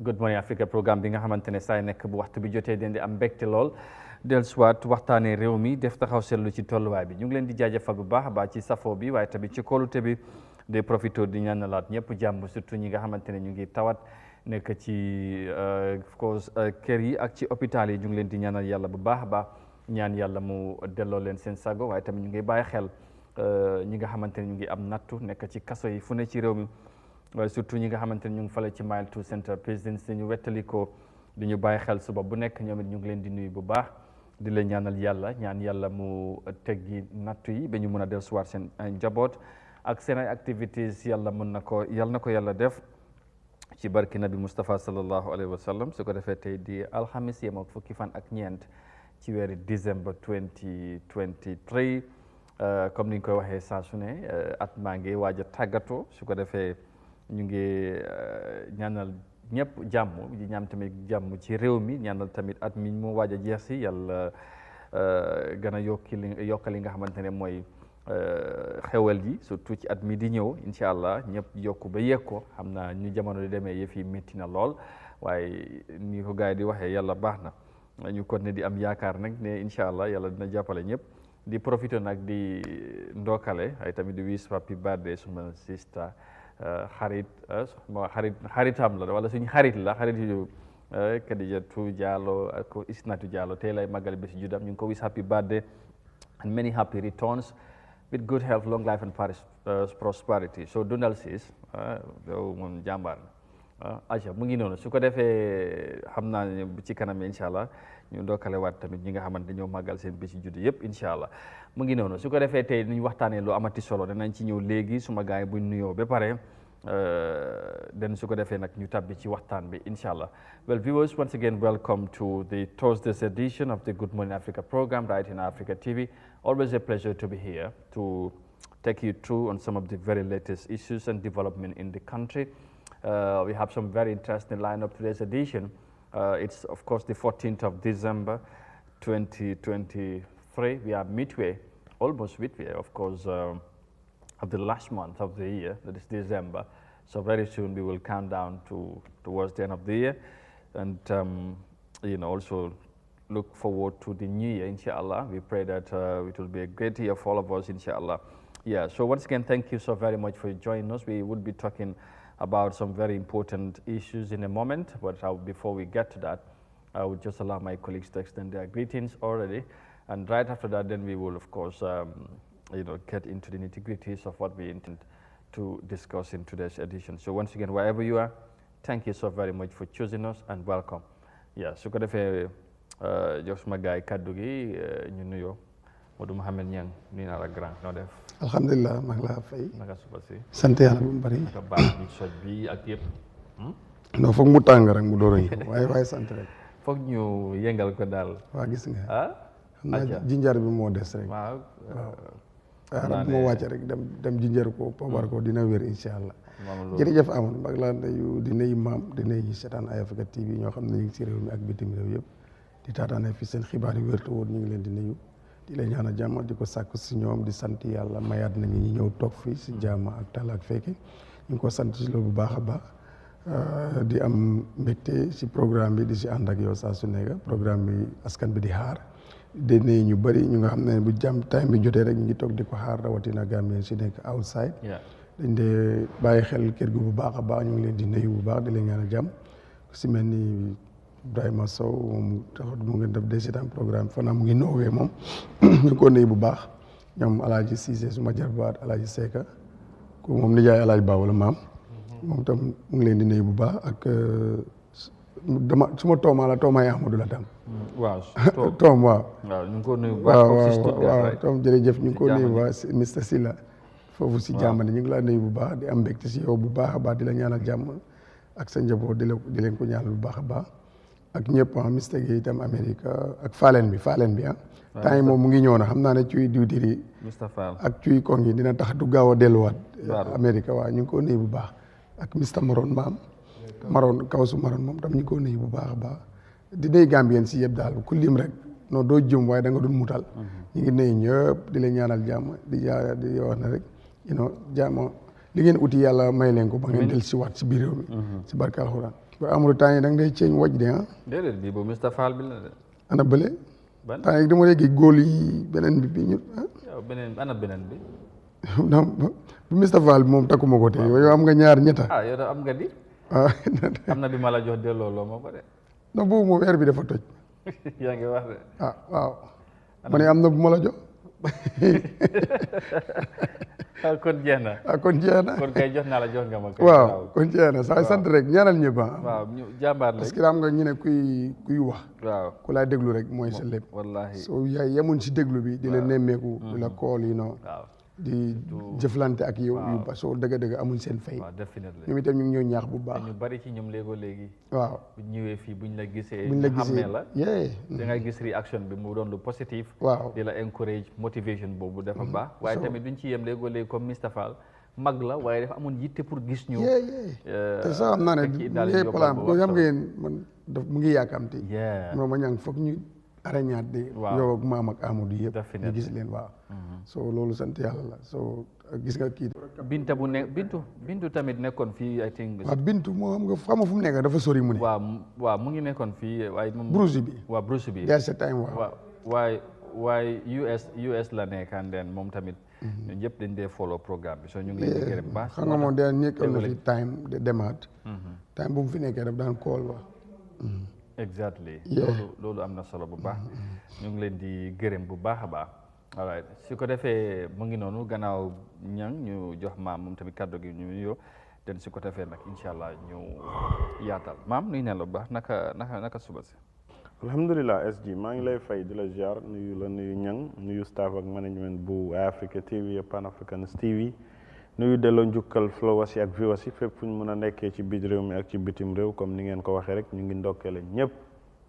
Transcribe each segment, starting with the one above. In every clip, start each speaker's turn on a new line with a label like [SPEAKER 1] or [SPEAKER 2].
[SPEAKER 1] Good Morning Africa programme bi nga xamante ne saa nekk bu waxtu bi jotee den di am mbégte lool dellusiwaat waxtaanee réew mi def taxaw seetlu ci tolluwaay bi ñu ngi leen di jaajëfal bu baax a baax ci safoo bi waaye tamit ci kóolute bi de profito di ñaanalaat ñëpp jàmm surtout ñi nga xamante ne ñu ngi tawat nekk ci cause kër yi ak ci hôpital yi ñu ngi leen di ñaanal yàlla bu baax a baax ñaan yàlla mu delloo leen seen sago waaye tamit ñu ngi bàyyi xel ñi nga xamante ne ñu ngi am nattu nekk ci kaso yi fu ne ci réew mi surtout ñi nga xamante ne ñu ngi fale ci Mile 2 Centre Présidence ñu wettali ko di ñu bàyyi xel suba bu nekk ñoom it ñu ngi leen di nuyu bu baax di leen ñaanal yàlla ñaan yàlla mu teggi nattu yi ba ñu mën a dellusiwaat seen njaboot ak seen ay activités yàlla mën na ko yàlla def ci barki nabi Mustafa sallallahu alayhi wa sallam su ko defee tey di alxamis yem ak fukki fan ak ñeent ci weeri décembre 2023 comme ni ñu koy waxee saa su ne at maa ngi waaj a tàggatoo su ko defee ñu ngi ñaanal ñëpp jàmm di ñaan tamit jàmm ci réew mi ñaanal tamit at mi mu waaj a jeex si yàlla gën a yokkali nga xamante ne mooy xewal ji surtout ci at mi di ñëw incha allah ñëpp yokku ba yegg ko xam naa ñu jamono di demee yëf yi métti na lool waaye ni ko gars yi di waxee yàlla baax na ñu kon ne di am yaakaar nag ne incha allah yàlla dina jàppale ñëpp di profité nag di ndookale ay tamit di wis happy birthday suma sista xaritam la wala suñu xarit yu Kadijatu Diallo ak Isnatu Diallo tey lay magal bési juddam ñu ngi ko wis happy birthday and many happy returns with good health, long life and prosperity. So dundal siis yow moom jàmbaar na aja mu ngi noonu su ko defee xam naa ne ci kanam incha allah ñu ndokkale waat tamit ñi nga xamante ñoo màggal seen bési juddu yëpp incha allah mu ngi noonu su ko defee tey ñu waxtaanee lu amati solo danañ ci ñëw léegi suma gaay buñ nuyoo ba pare den su ko defee nag ñu tabbi ci waxtaan bi incha allah. Well, viewers, once again welcome to the Thursday's edition of the Good Morning Africa program right in Africa TV. Always a pleasure to be here to take you through on some of the very latest issues and development in the country. We have some very interesting lineup today's edition. It's of course the 14th of December 2023. We are midway, almost midway of course of the last month of the year, that is December. So very soon we will count down towards the end of the year and also look forward to the new year, inshallah. We pray that it will be a great year for all of us, inshallah. Yeah, so once again, thank you so very much for joining us. We would be talking about some very important issues in a moment, but before we get to that, I would just allow my colleagues to extend their greetings already. And right after that, then we will, of course, get into the nitty-gritties of what we intend to discuss in today's edition. So once again, wherever you are, thank you so very much for choosing us and welcome. Yeah, su ko defee jox suma gaay kaddu gi ñu nuyoo Modou Mohamed Niang nuyu naa la grand noo def.
[SPEAKER 2] alhamdulilah maa ngi laa fay.
[SPEAKER 1] naka suba si.
[SPEAKER 2] sant yàlla bu mu bëri.
[SPEAKER 1] naka baax bi soj bi ak yëpp.
[SPEAKER 2] non foog mu tàng rek mu door a ñëw waaye sant rek.
[SPEAKER 1] foog ñu yëngal ko daal.
[SPEAKER 2] waa gis nga.
[SPEAKER 1] xam
[SPEAKER 2] naa jinjar bi moo des rek.
[SPEAKER 1] waaw.
[SPEAKER 2] waaw moo wàcce rek dem jinjar ko poobar ko dina wér incha allah. jërëjëf Amadou mag laa nuyu di nuyu maam di nuyu seetaan Eyeafrica TV ñoo xam ne ñu ngi si réew mi ak bitim réew yëpp di taataane fi seen xibaar yu wér te wóor ñu ngi leen di nuyu di leen ñaan a jàmm di ko sàkku si ñoom di sant yàlla mayaat nañu ñu ñëw toog fii si jàmm ak tal ak fekke ñu ngi ko sant si loolu bu baax a baax di am mbégte si programme bi di si ànd ak yow saa su nekk programme bi askan bi di xaar di nuyu ñu bëri ñu nga xam ne bu jàmm time bi jotee rek ñu ngi toog di ko xaar rawatina Gambie si nekk outside dañ dee bàyyi xel kër gi bu baax a baax ñu ngi leen di nuyu bu baax di leen ñaan a jàmm si mel ni Ibrahima Sow moom taxut mu ngi def seetaan programme fanaa mu ngi noowee moom ñu ngi ko nuyu bu baax ñoom Alaaji Cissé suma jarbaat Alaaji Seka ko moom nijaay Alaaji Ba wala maam moom tam mu ngi leen di nuyu bu baax ak suma toomaa la toomaay Amadou la tam
[SPEAKER 1] waaw
[SPEAKER 2] toom waaw
[SPEAKER 1] ñu ngi ko nuyu bu baax
[SPEAKER 2] waaw toom jërëjëf ñu ngi ko nuyu bu baax Mr Silla foofu si jàmm ñu ngi laa nuyu bu baax di am mbégte si yow bu baax a baax di la ñaanal jàmm ak sa njaboot di leen ko ñaanal bu baax a baax ak ñëpp Mr Guèye itam Amérique ak Falen bi temps yi moom mu ngi ñëw na xam naa ne cuy diwtiir yi ak cuy kong yi dina tax du gaaw a delluwaat Amérique waaw ñu ngi ko nuyu bu baax ak Mr Maron Maron Kawsu Maron moom tam ñu ngi ko nuyu bu baax a baax di nuyu Gambien si yëpp daal ku lim rek non doo jëm waaye da nga doon mutal ñu ngi nuyu ñëpp di leen ñaanal jàmm di wax ne rek jàmm li ngeen uti yàlla may leen ko ba ngeen del si waat si biir réew mi si barke alxuraan ba amul temps yi da ngay ceeñ waj de ah.
[SPEAKER 1] déedéet bii boobu Mr Fall bi la de.
[SPEAKER 2] ana bële.
[SPEAKER 1] ban
[SPEAKER 2] temps yi dama léegi góol yi beneen bi ñu ah.
[SPEAKER 1] yow beneen ana beneen bi.
[SPEAKER 2] bu Mr Fall bi moom takkuma ko te yow am nga ñaar ñetta.
[SPEAKER 1] ah yow am nga di.
[SPEAKER 2] ah.
[SPEAKER 1] am na bi ma la jox delloo loo ma ko de.
[SPEAKER 2] non boobu moom air bi dafa toj.
[SPEAKER 1] yaa ngi wax de.
[SPEAKER 2] ah waaw. ma ne am na bu ma la jox.
[SPEAKER 1] kon jeex na.
[SPEAKER 2] kon jeex na.
[SPEAKER 1] kon kay jox naa la jox nga ma.
[SPEAKER 2] waaw kon jeex na saa sant rek ñaanal ñëpp ah.
[SPEAKER 1] waaw ñu jàmbaar
[SPEAKER 2] parce que am nga ñu ne kuy wax.
[SPEAKER 1] waaw
[SPEAKER 2] ku laa déglu rek mooy sa lépp.
[SPEAKER 1] wallaahi
[SPEAKER 2] soo yemun si déglu bi. di la nemmeeku. di la kool yi noonu.
[SPEAKER 1] waaw
[SPEAKER 2] di jëflante ak yow. yu ba soo dëgg-dëgg amuñ seen fay.
[SPEAKER 1] waaw definitely
[SPEAKER 2] ñoom itam ñu ngi ñëw ñaax bu baax.
[SPEAKER 1] ñu bari ci ñoom léegoo léegi.
[SPEAKER 2] waaw
[SPEAKER 1] bu ñëwee fii buñ la gisee.
[SPEAKER 2] buñ la gisee
[SPEAKER 1] xàmmee la. da ngay gis réaction bi mu doon lu positif.
[SPEAKER 2] waaw
[SPEAKER 1] di la encourage motivation boobu dafa baax. waaye tamit duñ ci yem léegoo léegi comme Mr Fall mag la waaye dafa amoon yitte pour gis ñu.
[SPEAKER 2] te sax xam naa ne yee plan bi xam ngeen man daf mu ngi yaakamti. non ma ñang foog ñu arañaat de. yow ak maam ak Amadou yëpp. ñu gis leen waaw. so loolu sant yàlla la so gis nga kii.
[SPEAKER 1] Binta bu ne Bintu tamit nekkoon fii I think.
[SPEAKER 2] waaw Bintu moo xam nga fu mu nekk dafa sori mu ne.
[SPEAKER 1] waaw mu ngi nekkoon fii waaye moom.
[SPEAKER 2] Bruce bi
[SPEAKER 1] waaw Bruce bi.
[SPEAKER 2] yaa sa time waaw.
[SPEAKER 1] waaye US la nekk and then moom tamit. ñun ñëpp dañ dee follow programme bi so ñu ngi leen di gërëm baax.
[SPEAKER 2] xam nga moom day nekkal na fi time de demaat. time bu mu fi nekkee daf daan call wa.
[SPEAKER 1] exactly loolu am na solo bu baax. ñu ngi leen di gërëm bu baax a baax. alright su ko defee mu ngi noonu gannaaw ñang ñu jox maam moom tamit kàddu gi ñu nuyoo den su ko defee nag incha allah ñu yaatal maam nuyu ne la bu baax naka suba si.
[SPEAKER 3] alhamdulilah SG maa ngi lay fay di la ziar nuyu la nuyu ñang nuyu staff ak management bu Eyeafrica TV Pan Africanist TV nuyu delloo njukkal followers yi ak viewers yi fépp fu ñu mën a nekkee ci biir réew mi ak ci bitim réew comme ni ngeen ko waxee rek ñu ngi ndokkale ñëpp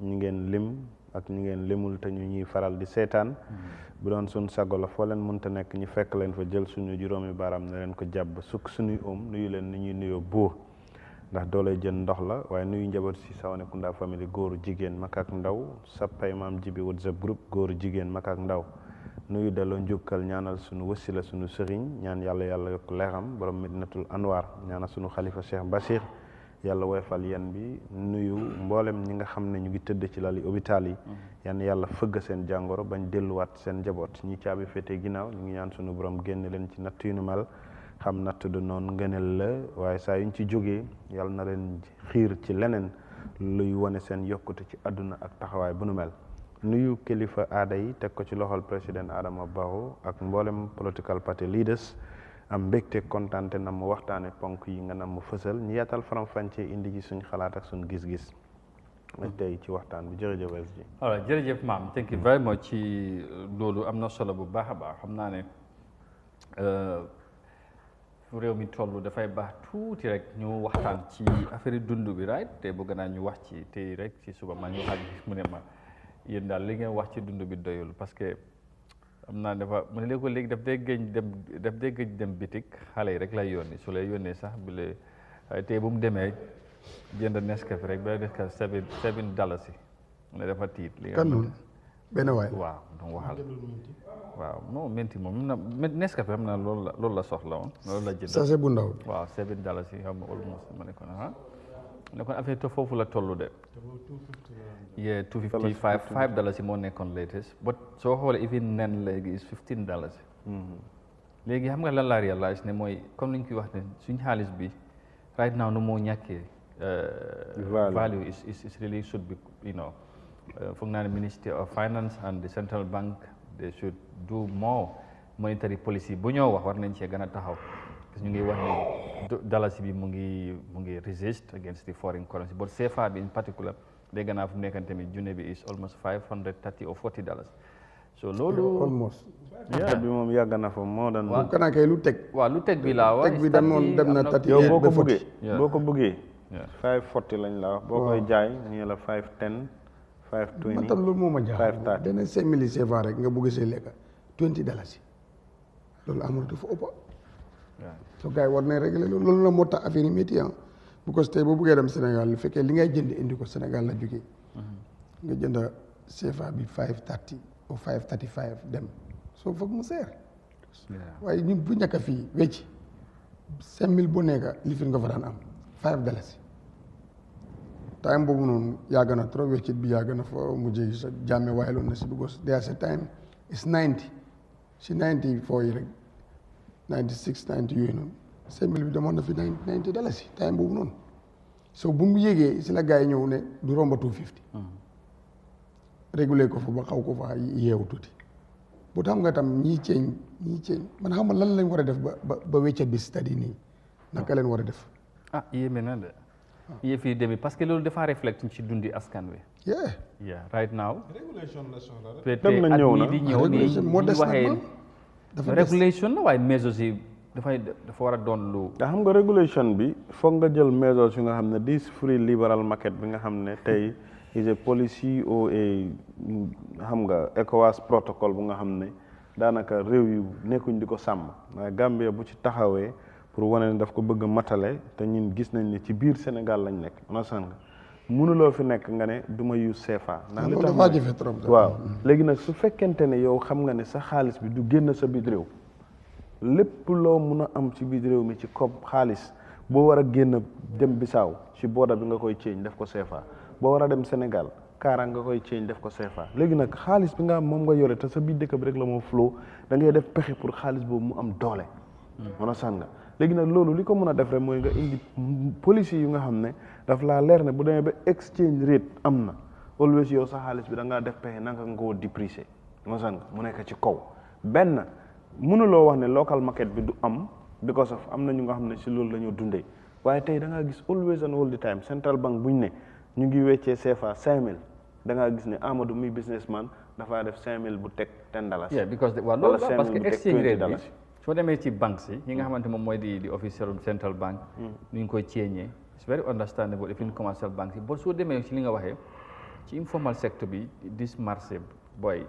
[SPEAKER 3] ñu ngeen lim ak ñu ngeen limul te ñu ñuy faral di seetaan bu doon suñ sago la foo leen mënta nekk ñu fekk leen fa jël suñu juróomi baaraam ne leen ko jàpp sukk suñuy nuyu leen ni ñuy nuyoo buur ndax doolay jën ndox la waaye nuyu njaboot si Sawanekunda famille góoru jigéen mag ak ndaw sappay maam jibi WhatsApp groupe góoru jigéen mag ak ndaw nuyu delloo njukkal ñaanal suñu wësila suñu sëriñ ñaan yàlla yokk leeram borom Medinatul Anwar ñaanal suñu xalifa Cheikh Bachir yàlla woyfal yan bi nuyu mboolem ñi nga xam ne ñu ngi tëdd ci lali hôpital yi yan yàlla fëgg seen jàngoro bañ delluwaat seen njaboot ñi caabi féete ginnaaw ñu ngi ñaan suñu borom génn leen ci natt yu nu mel xam natt du noonu ngëneel la waaye saa yuñ ci jógee yàlla na leen xiir ci leneen luy wane seen yokkute ci àdduna ak taxawaay bu nu mel nuyu kilifa aada yi teg ko ci loxol président Adama Barrow ak mboolem political party leaders am mbégte kontaante na mu waxtaane ponk yi nga nam mu fësal ñu yaatal faram-fàcce indi ci suñ xalaat ak suñ gis-gis tey ci waxtaan bi jërëjëf SG.
[SPEAKER 1] alors jërëjëf maam thank you very much ci loolu am na solo bu baax a baax xam naa ne réew mi toll dafay baax tuuti rek ñu waxtaan ci affaire dund bi right te bëgg naa ñu wax ci tey rek ci suba maa ngi wax ak mu ne ma yéen daal li ngeen wax ci dund bi doyul parce que am naa dafa mu ne léegi daf dee gëj dem bitik xale yi rek lay yónni su lay yónnee sax bi la tey bu mu demee jënd Nescafé rek ba Nescafé $7 mu ne dafa tiit. li nga
[SPEAKER 2] kan noonu benn waay
[SPEAKER 1] waaw donc waxal waaw non menti moom na Nescafé xam naa loolu la soxla woon loolu la jënd.
[SPEAKER 2] sachet bu ndaw bi
[SPEAKER 1] waaw $7 xam nga almost ma ne ko ne kon affaire foofu la tollu de. yeah $255 $5 moo nekkoon latest but soo xoolee even nen léegi is $15. léegi xam nga lan laa réalise ne mooy comme ni ñu koy wax ne suñ xaalis bi right now nu moo ñàkkee. value is really should be foog naa ne Ministry of Finance and the Central Bank they should do more monetary policy bu ñoo wax war nañ cee gën a taxaw parce que ñu ngi wax ne dalasi bi mu ngi resist against the foreign currency but CFA bi in particular dégg naa fu mu nekkan tamit junne bi is almost $530 or $40 so loolu
[SPEAKER 2] almost
[SPEAKER 3] bi moom yàgg na fa moo daan
[SPEAKER 2] waaw kanaa kay lu teg
[SPEAKER 1] waaw lu teg bi laa wax
[SPEAKER 2] teg bi dem na tati
[SPEAKER 3] yow boo ko bëggee $540 lañ la wax boo koy jaay ñu la $510 $520
[SPEAKER 2] man tam loolu moo ma jaaxal
[SPEAKER 3] $530
[SPEAKER 2] benn 5000 CFA rek nga bëgg see lekka $20 loolu amul dafa ëpp so gars yi war nañ régler loolu la moo tax affaire yi métti because tey boo bëggee dem Sénégal lu fekkee li ngay jënd indi ko Sénégal la jógee nga jënd CFA bi $530 ou $535 dem soo foog mu seer waaye ñun bu ñàkk fii wecc 5000 bu nekk li fi nga fa daan am $5 time boobu noonu yàgg na trop weccit bi yàgg na fa mujj gi sa Jammeh waayaloon na si because there's a time it's 90 si 94 yi rek 96 90 yooyu noonu 5000 bi demoon na fi 90 dalasi time boobu noonu so bu mu yégee si la gars yi ñëw ne du romba 250 réguler ko fa ba xaw ko fa yeewu tuuti bu xam nga tam ñii ceeñ man xam nga lan lañ war a def ba weccet bi c'est-à-dire nii naka leen war a def
[SPEAKER 1] yéeme na de yëf yi demee parce que loolu dafa reflect ci dundi askan wi right now
[SPEAKER 3] régulation la soxla rek
[SPEAKER 1] peut-être
[SPEAKER 3] na ñëw na
[SPEAKER 1] di ñëw nii
[SPEAKER 2] moo des nag
[SPEAKER 1] waxee régulation la waaye mesures yi dafa war a doon lu
[SPEAKER 3] nga xam nga régulation bi foog nga jël mesures yu nga xam ne this free liberal market bi nga xam ne tey is a policy or a xam nga ECOWAS protocole bu nga xam ne daanaka réew yu nekkuñ di ko sàmm waaye Gambia bu ci taxawee pour wane ne daf ko bëgg a matale te ñun gis nañ ne ci biir Sénégal lañ nekk understand nga mënuloo fi nekk nga ne du ma use CFA ndax li tax
[SPEAKER 2] dafa jafe trop
[SPEAKER 3] waaw léegi nag su fekkente ne yow xam nga ne sa xaalis bi du génn sa biir réew lépp loo mun a am ci biir réew mi ci koom xaalis boo war a génn dem Bissau ci booda bi nga koy change def ko CFA boo war a dem Sénégal Kaarang nga koy change def ko CFA léegi nag xaalis bi nga am moom nga yore te sa biir dëkk bi rek la moo flow da ngay def pexe pour xaalis boobu mu am doole understand nga léegi nag loolu li ko mën a def rek mooy nga indi policy yu nga xam ne daf laa leer ne bu demee ba exchange rate am na always yow sa xaalis bi da ngaa def pexe nanga nga koo déprécier understand nga mu nekk ci kaw benn mënuloo wax ne local market bi du am because of am na ñu nga xam ne si loolu la ñoo dundee waaye tey da ngaa gis always and all the time central bank buñ ne ñu ngi weccee CFA 5000 da ngaa gis ne Amadou muy businessman dafaa def 5000 bu teg $10.
[SPEAKER 1] because waaw loolu la parce que exchange rate bi soo demee ci banques yi nga xamante moom mooy di official central bank nu ñu koy ceeñee it's very understandable if in commercial banks yi bon soo demee ci li nga waxee ci informal sector bi dis marché booy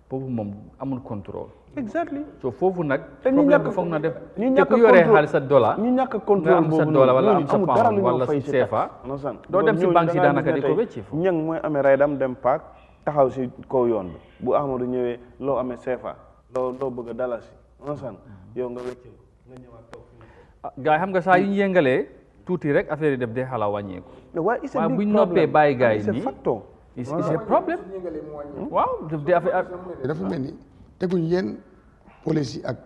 [SPEAKER 1] boobu moom amul contrôle
[SPEAKER 3] exactly
[SPEAKER 1] so foofu nag
[SPEAKER 3] te ñu
[SPEAKER 1] problème
[SPEAKER 3] ñàkk
[SPEAKER 1] bi foog na def
[SPEAKER 3] ñu
[SPEAKER 1] te
[SPEAKER 3] ñàkk
[SPEAKER 1] ku yoree xaalis sa dollar
[SPEAKER 3] ñu ñàkk
[SPEAKER 1] nga
[SPEAKER 3] contrôle
[SPEAKER 1] am sa
[SPEAKER 3] boobu
[SPEAKER 1] dollar wala am
[SPEAKER 3] noonu
[SPEAKER 1] sa
[SPEAKER 3] amul dara
[SPEAKER 1] pound
[SPEAKER 3] lu ñu
[SPEAKER 1] wala
[SPEAKER 3] fay ci
[SPEAKER 1] CFA
[SPEAKER 3] tax
[SPEAKER 1] doo dem si banque yi daanaka di ko wecci foofu
[SPEAKER 3] ñang mooy amee raydam dem paak taxaw si kaw yoon bi bu Amadou ñëwee loo amee CFA loo bëgg a dalasi understand yow nga wecci nga ñëwaat toog
[SPEAKER 1] gars yi xam nga saa yu ñu yëngalee tuuti rek affaire yi def day xala wàññeeku
[SPEAKER 3] waaye
[SPEAKER 1] buñ noppee bàyyi gars yi nii
[SPEAKER 3] facto
[SPEAKER 1] is a problème waaw
[SPEAKER 2] dafa mel ni teguñ yenn policy ak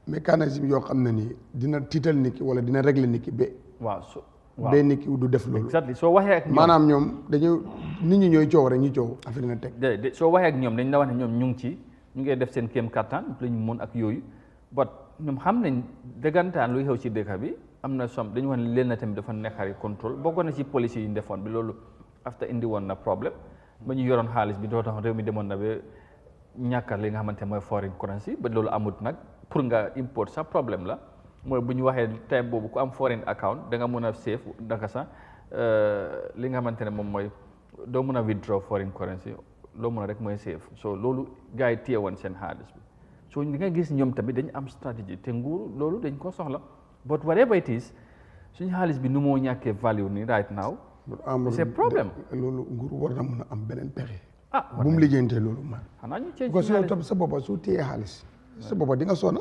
[SPEAKER 2] mécanisme yoo xam ne nii dina tiital nit ki wala dina régler nit ki ba nit ki du def loolu
[SPEAKER 1] exactly soo waxee ak ñoom
[SPEAKER 2] maanaam ñoom dañu nit ñi ñooy coow rek ñu coow affaire dina teg
[SPEAKER 1] soo waxee ak ñoom dañ la wax ne ñoom ñu ngi def seen kéem kattan la ñu mën ak yooyu but ñoom xam nañ dëggantaan luy xew ci dëkk bi am na dañu wax ne leen na tamit dafa nekkari contrôle bokkoon na ci policy yi ñu defoon bi loolu after indi woon na problème ba ñu yoroon xaalis bi doo tax réew mi demoon na ba ñàkkat li nga xamante mooy foreign currency ba loolu amut nag pour nga import sa problème la mooy bu ñu waxee time boobu ku am foreign account da nga mën a save daka sax li nga xamante ne moom mooy doo mën a withdraw foreign currency loo mën a rek mooy save so loolu gars yi téye woon seen xaalis bi so li nga gis ñoom tamit dañu am stratégie te nguur loolu dañ ko soxla but whatever it is suñu xaalis bi nu moo ñàkkee value ni right now c'est problème
[SPEAKER 2] loolu nguur war na mën a am beneen pexe bu mu liggéeyantee loolu man
[SPEAKER 1] xanaa ñu ceeb
[SPEAKER 2] ko su yow tam sa boppa soo téyee xaalis sa boppa di nga sonna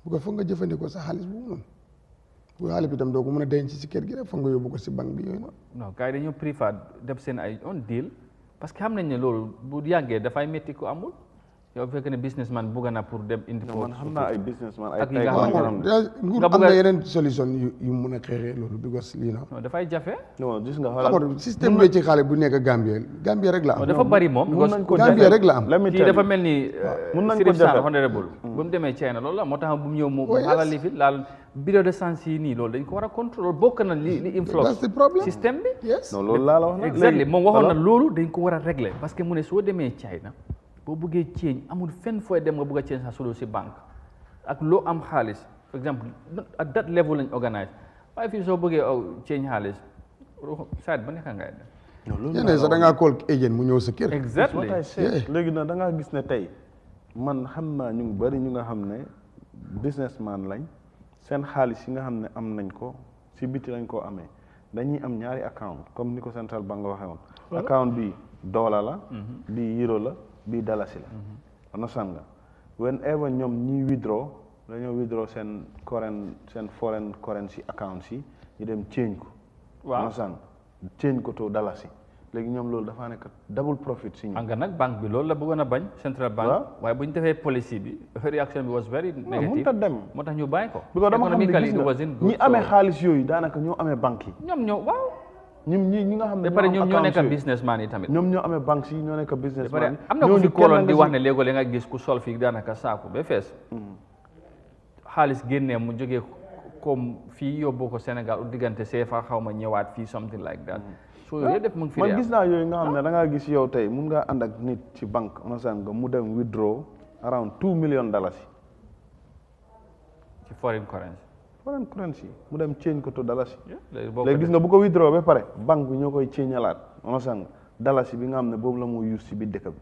[SPEAKER 2] bu ko foog nga jëfandikoo sa xaalis boobu noonu bu xaalis bi tam doo ko mën a denc ci kër gi rek foog nga yóbbu ko si banque bi yooyu noonu
[SPEAKER 1] non gars yi dañoo préfère def seen ay on deal parce que xam nañ ne loolu bu yàggee dafay métti ko amul yow fekk ne businessman bugg na pour dem indi ko
[SPEAKER 3] man xam naa ay businessman ay
[SPEAKER 2] nguur am na yeneen solution yu mun a xeexee loolu because lii
[SPEAKER 1] non dafay jafe
[SPEAKER 3] non gis nga
[SPEAKER 2] xoolal système bi ci xaalis bu nekk Gambia rek la am
[SPEAKER 1] dafa bari moom
[SPEAKER 2] Gambia rek la am
[SPEAKER 1] kii dafa mel ni
[SPEAKER 3] mun nañ ko
[SPEAKER 1] Sirif Sarr
[SPEAKER 3] jafe
[SPEAKER 1] honorable bu mu demee China loolu la moo tax bu mu ñëw mu xaalal li fi laal bureau de sens yi nii loolu dañ ko war a contrôler bokk na li influx système bi
[SPEAKER 3] non loolu laa la wax
[SPEAKER 1] exactly moom waxoon na loolu dañ ko war a régler parce que mu ne soo demee China boo bëggee change amul fenn fooy dem nga bëgg a change sa solo si banque ak loo am xaalis par exemple at that level lañ organise waaye fii soo bëggee change xaalis side ba nekk ngay dem
[SPEAKER 2] yeneen sax da ngaa call agent mu ñëw sa kër
[SPEAKER 1] exactly
[SPEAKER 3] léegi nag da ngaa gis ne tey man xam naa ñu bari ñu nga xam ne businessman lañ seen xaalis yi nga xam ne am nañ ko si biti lañ koo amee dañuy am ñaari account comme ni ko central bank waxee woon account bi dollar la bi euro la bii dalasi la understand nga whenever ñoom ñiy withdraw dañoo withdraw seen foreign currency accounts yi ñu dem change ko understand change ko to dalasi léegi ñoom loolu dafa nekk double profit si
[SPEAKER 1] nga nag banque bi loolu la bëggoon a bañ central bank waaye bu ñu defee policy bi réaction bi was very negative
[SPEAKER 3] mënut a dem
[SPEAKER 1] moo tax ñu bàyyi ko
[SPEAKER 3] because dama xam ne gis nga ñi amee xaalis yooyu daanaka ñoo amee banque yi
[SPEAKER 1] ñoom ñoo waaw
[SPEAKER 3] ñi nga xam ne
[SPEAKER 1] pare ñoom ñoo nekk businessman yi tamit
[SPEAKER 3] ñoom ñoo amee banques yi ñoo nekk businessman yi
[SPEAKER 1] am na ku fi kooloon di wax ne léegoo nga gis ku sol fii daanaka saaku ba fees xaalis génnee mu jógee comme fii yóbbu ko Sénégal u diggante CFA xaw ma ñëwaat fii something like that so yooyu def mu ngi fi
[SPEAKER 3] man gis naa yooyu nga xam ne da ngaa gis yow tey mun ngaa ànd ak nit ci banque onasan nga mu dem withdraw around $2 million
[SPEAKER 1] ci foreign currency
[SPEAKER 3] mu dem change ko to dalasi léegi gis nga bu ko withdraw ba pare banque bi ñoo koy changealaat onasan nga dalasi bi nga xam ne boobu la moo use si biir dëkk bi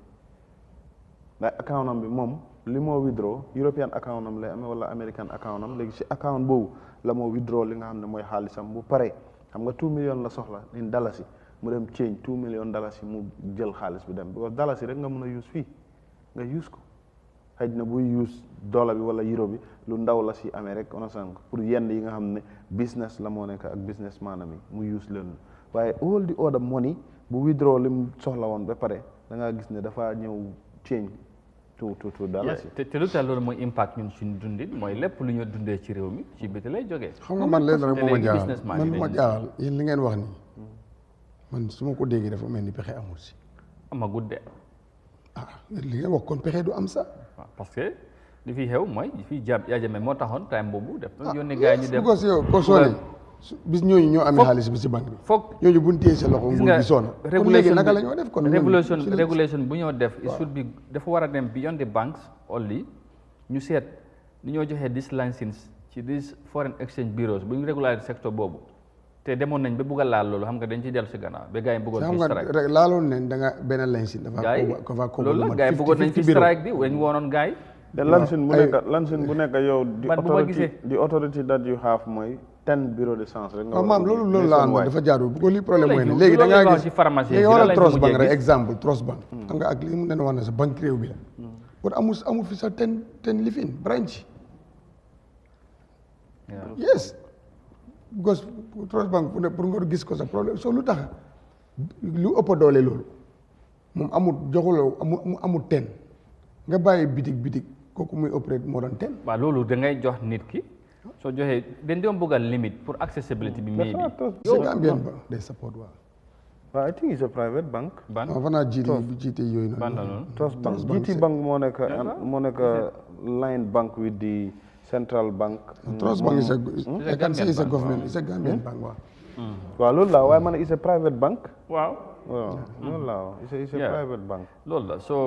[SPEAKER 3] ndax account am bi moom li moo withdraw European account am lay amee wala American account am léegi si account boobu la moo withdraw li nga xam ne mooy xaalisam bu pare xam nga $2 million la soxla in dalasi mu dem change $2 million mu jël xaalis bi dem because dalasi rek nga mën a use fii nga use ko xëy na buy use dollar bi wala euro bi lu ndaw la si amee rek onasan pour yenn yi nga xam ne business la moo nekk ak business maanaam yi mu use leen waaye all the other money bu withdraw li mu soxla woon ba pare da ngaa gis ne dafa ñëw change to dalasi
[SPEAKER 1] te lu tax loolu mooy impact ñun suñu dundin mooy lépp lu ñu dundee ci réew mi ci biti lay jógee
[SPEAKER 2] xam nga man leen rek moo ma jaaxal man ma jaaxal yéen li ngeen wax nii man su ma ko déggee dafa mel ni pexe amul si
[SPEAKER 1] ama gudde
[SPEAKER 2] li ngeen wax kon pexe du am sax
[SPEAKER 1] parce que li fi xew mooy fii Yahya Jammeh moo taxoon time boobu def na yónni gars yi ñu dem
[SPEAKER 2] because yow ko soone bis ñooñu ñoo amee xaalis bi si banque bi
[SPEAKER 1] foog
[SPEAKER 2] ñooñu buñ téye sa loxo nguur gi soona kon léegi naka la ñoo def kon
[SPEAKER 1] régulation bu ñoo def it should be dafa war a dem beyond the banks only ñu seet ni ñoo joxee this license ci this foreign exchange bureaus bu ñu régulariser secteur boobu te demoon nañ ba bëgg a laal loolu xam nga dañ ci dellu si gannaaw ba gars yi bëggoon fi strike
[SPEAKER 2] rek laaloon nañ da nga benn license dafa ko
[SPEAKER 1] loolu la gars yi bëggoon nañ fi strike di dañ woonoon gars yi
[SPEAKER 3] te lansin bu nekk yow di authority that you have mooy 10 bureau de change rek nga
[SPEAKER 2] maam loolu la am dafa jaadu bu ko li problème mooy ne léegi da ngaa gis léegi wala trust bank rek exemple trust bank xam nga ak li mu nen wax na sa banque réew bi la war amul fi sa ten lifin branch yes because trust bank pour nga gis ko sa problème soo lu tax lu ëpp doole loolu moom amul ten nga bàyyi bitig kooku muy opérate moo doon ten
[SPEAKER 1] waaw loolu da ngay jox nit ki soo joxee dañ doon bëgg a limite pour accessibility bi maybe
[SPEAKER 2] c'est Gambian ba day support waaw
[SPEAKER 3] I think it's a private bank
[SPEAKER 2] fanaa jiite yooyu noonu
[SPEAKER 3] Trust Bank GT Bank moo nekk line bank with the central bank
[SPEAKER 2] Trust Bank is a government it's a Gambian bank
[SPEAKER 3] waaw loolu la waaye man it's a private bank
[SPEAKER 1] waaw
[SPEAKER 3] loolu la it's a private bank
[SPEAKER 1] loolu la so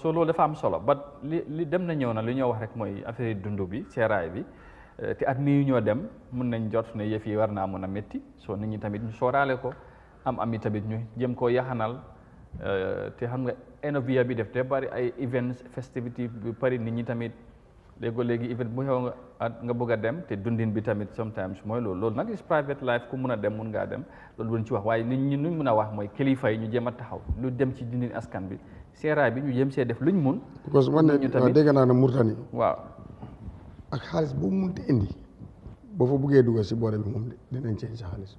[SPEAKER 1] loolu dafa am solo but li dem na ñëw na li ñoo wax rek mooy affaire dund bi seeraay bi te at mii ñoo dem mun nañ jot ne yëf yi war naa mun a métti so nit ñi tamit ñu sooraale ko am yi tamit ñu jëm koo yaxanal te xam nga end-of-year bi def te bari ay events festivity bi bari nit ñi tamit léegi event bu xew nga bëgg a dem te dundin bi tamit sometimes mooy loolu nag is private life ku mun a dem mun ngaa dem loolu buñ ci wax waaye nit ñi nuñ mun a wax mooy kilifa yi ñu jéem a taxaw lu dem ci dundin askan bi seeraay bi ñu jéem see def luñ mun
[SPEAKER 2] parce que man ne dégg naa ne Mauritanie
[SPEAKER 1] waaw
[SPEAKER 2] ak xaalis boobu munti indi boo fa buggee dugal si boore bi moom dinañ change sa xaalis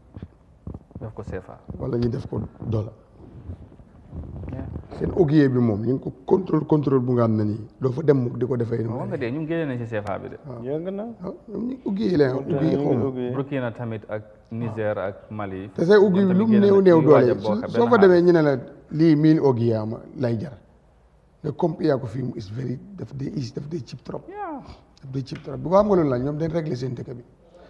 [SPEAKER 1] def ko CFA
[SPEAKER 2] wala ñu def ko dollar seen ogier bi moom ñu ngi ko contrôle bu nga xam ne nii doo fa dem mukk di ko defee
[SPEAKER 1] wax nga dee ñu génne nañ si CFA bi de
[SPEAKER 3] yëngu na
[SPEAKER 2] ñoom ñu ogier la ogier xaw ma
[SPEAKER 1] Burkina tamit ak Niger ak Mali
[SPEAKER 2] te say ogier bi lu mu néew doole soo fa demee ñu ne la lii 1000 ogier ama lay jar nga compare ko fii mu is very daf dee cheap trop bu ko xam nga loolu la ñoom dañ réglé seen dëkk bi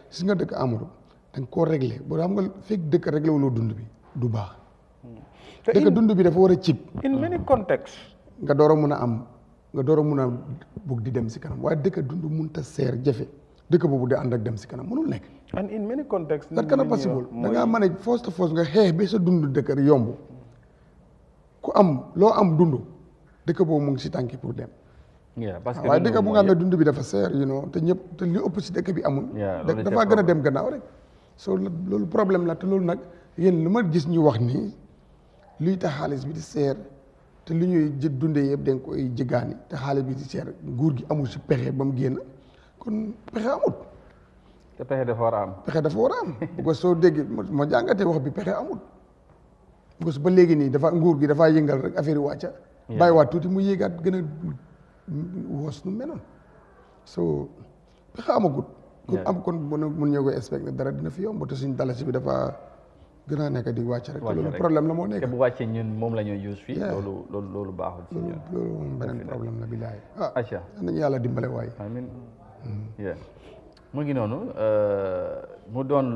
[SPEAKER 2] gis nga dëkk Amadou dañ koo réglé boo xam nga fekk dëkk réglé wuloo dund bi du baax dëkk dund bi dafa war a cheap
[SPEAKER 3] in many contexts
[SPEAKER 2] nga door a mun a bugg di dem si kanam waaye dëkk dund mun ta seer jafe dëkk boobu di ànd ak dem si kanam mënul nekk
[SPEAKER 3] and in many contexts
[SPEAKER 2] that kind of possible da ngaa mën a force to force nga xeex ba sa dund dëkk yomb ku am loo am dund dëkk boobu mu ngi si tànki pour dem waaye dëkk bu nga xam ne dund bi dafa seer te li ëpp si dëkk bi amul dafa gën a dem gannaaw rek so loolu problème la te loolu nag yéen lu ma gis ñu wax nii luy tax xaalis bi di seer te lu ñuy dundee yëpp dañ koy jëgaani te xaalis bi di seer nguur gi amul si pexe ba mu génn kon pexe amut
[SPEAKER 1] te pexe dafa war a am.
[SPEAKER 2] pexe dafa war a am because soo déggee ma jàngatee wax bi pexe amul because ba léegi nii dafa nguur gi dafaa yëngal rek affaire yi wàcca bàyyiwaat tuuti mu yéegaat gën a woos nu menoon so pexe amagut kon am kon mun ñoo koy expecté dara dina fi yomb te suñ dalasi bi dafa gën a nekk di wàcc rek te loolu problème la moo nekk
[SPEAKER 1] te bu wàccee ñun moom la ñuy use fii loolu baaxul ci ñun
[SPEAKER 2] loolu moom beneen problème la bilaay
[SPEAKER 1] aca
[SPEAKER 2] nañu yàlla dimbale waay
[SPEAKER 1] amiin mu ngi noonu mu doon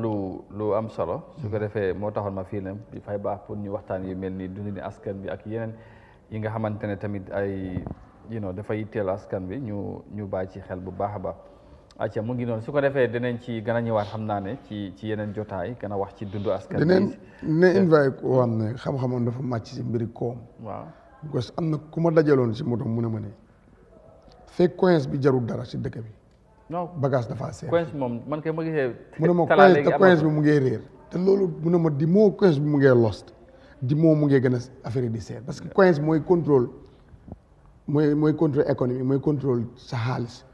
[SPEAKER 1] lu am solo su ko defee moo taxoon ma fii ne dafay baax pour ñu waxtaan yu mel ni dundini askan bi ak yeneen yi nga xamante ne tamit ay dafay yitteel askan bi ñu bàyyi ci xel bu baax a baax acca mu ngi noonu su ko defee dinañ ci gën a ñëwaat xam naa ne ci yeneen jotaay gën a wax ci dundu askan bi
[SPEAKER 2] dinañ invité koo xam ne xam-xamoon dafa màcc si mbiri koom
[SPEAKER 1] waaw
[SPEAKER 2] parce que am na ku ma dajaloon si moto mu ne ma ne fekk coins bi jarul dara si dëkk bi
[SPEAKER 1] non
[SPEAKER 2] bagage dafa seer
[SPEAKER 1] coins moom man kay ma gisee
[SPEAKER 2] mu ne ma coins bi mu ngee réer te loolu mu ne ma di moo coins bi mu ngee lost di moo mu ngee gën a affaire yi di seer parce que coins mooy contrôle mooy contrôle économie mooy contrôle sa xaalis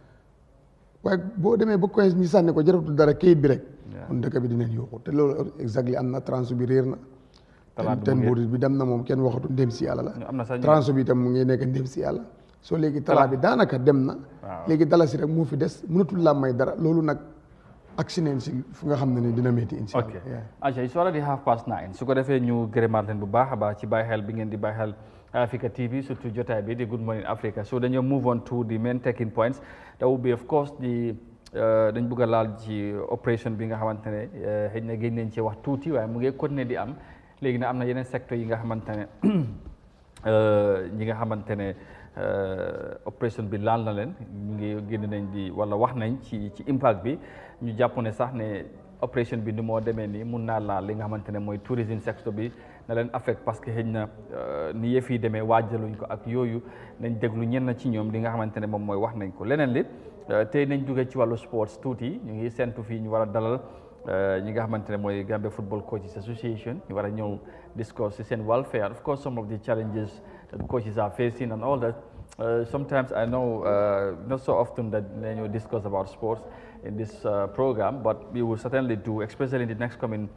[SPEAKER 2] waaye boo demee ba coins ñi sànni ko jaratul dara kayit bi rek kon dëkk bi dinañ yóbbu te loolu exactement am na transu bi réer na ten mbuurit bi dem na moom kenn waxatu ndem si yàlla la transu bi itam mu ngi nekk ndem si yàlla soo léegi talaa bi daanaka dem na léegi dalasi rek moo fi des mënatul laa may dara loolu nag accident si fu nga xam ne ni dina métti insha Allah
[SPEAKER 1] aca it's already 9:30 su ko defee ñu gërëmaat leen bu baax a baax ci bàyyi xel bi ngeen di bàyyi xel Eyeafrica TV surtout jotaay bi di Good Morning Africa so dañoo move on to the main talking points that will be of course dañ bëgg a laal ci opération bi nga xamante ne xëy na génn nañ ci wax tuuti waaye mu ngi continuer di am léegi nag am na yeneen secteur yi nga xamante ne ñi nga xamante ne opération bi laal na leen ñu ngi génn nañ di wala wax nañ ci impact bi ñu jàpp ne sax ne opération bi ni moo demee nii mun naa laal li nga xamante ne mooy tourisme secteur bi na leen affect parce que xëy na ni yëf yi demee waajaluñ ko ak yooyu nañ déglu ñenn ci ñoom li nga xamante ne moom mooy wax nañ ko leneen li tey nañ jógee ci wàllu sports tuuti ñu ngi sentu fii ñu war a dalal ñi nga xamante ne mooy Gambia Football Coaches Association ñu war a ñëw discuss ci seen welfare of course some of the challenges that coaches are facing and all that sometimes I know not so often that you discuss about sports in this program but we will certainly do especially in the next coming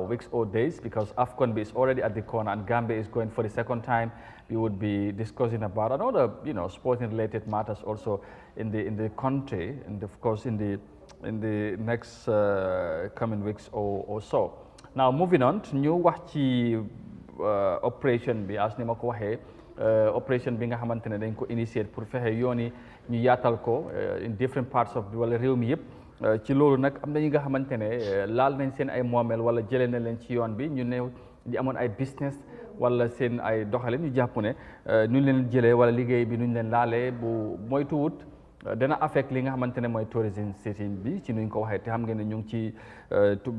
[SPEAKER 1] weeks or days because AFCON is already at the corner and Gambia is going for the second time. We would be discussing about another, sporting related matters also in the country and of course in the next coming weeks or so. Now moving on, ñu wax ci operation bi as ni ma ko waxee operation bi nga xamante ne dañ ko initier pour fexe yoon yi ñu yaatal ko in different parts of wala réew mi yëpp. ci loolu nag am na ñi nga xamante ne laal nañ seen ay moomeel wala jëlee na leen ci yoon bi ñu ne di amoon ay business wala seen ay doxalin ñu jàpp ne nu ñu leen jëlee wala liggéey bi nu ñu leen laalee bu moytuwut dana affect li nga xamante ne mooy tourism season bi ci nuñ ko waxee te xam ngeen ne ñu ngi ci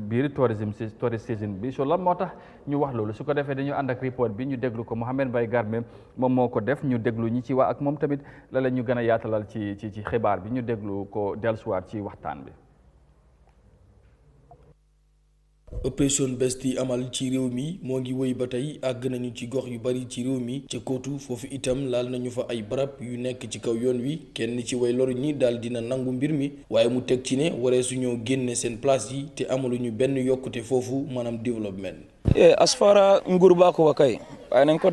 [SPEAKER 1] biir tourist season bi so lan moo tax ñu wax loolu su ko defee dañu ànd ak report bi ñu déglu ko Mohamed Mbaye Garme moom moo ko def ñu déglu ñi ci wax ak moom tamit la ñu gën a yaatalal ci xibaar bi ñu déglu ko dellusiwaat ci waxtaan bi.
[SPEAKER 4] opération bés di amal ci réew mi moo ngi wéy ba tey àgg nañu ci gox yu bari ci réew mi ca kootu foofu itam laal nañu fa ay barab yu nekk ci kaw yoon wi kenn ci way loru ñi daal dina nangu mbir mi waaye mu teg ci ne waree suñoo génne seen place yi te amaluñu benn yokkute foofu maanaam développement.
[SPEAKER 5] as far nguur baa ko wa kay waaye nañ ko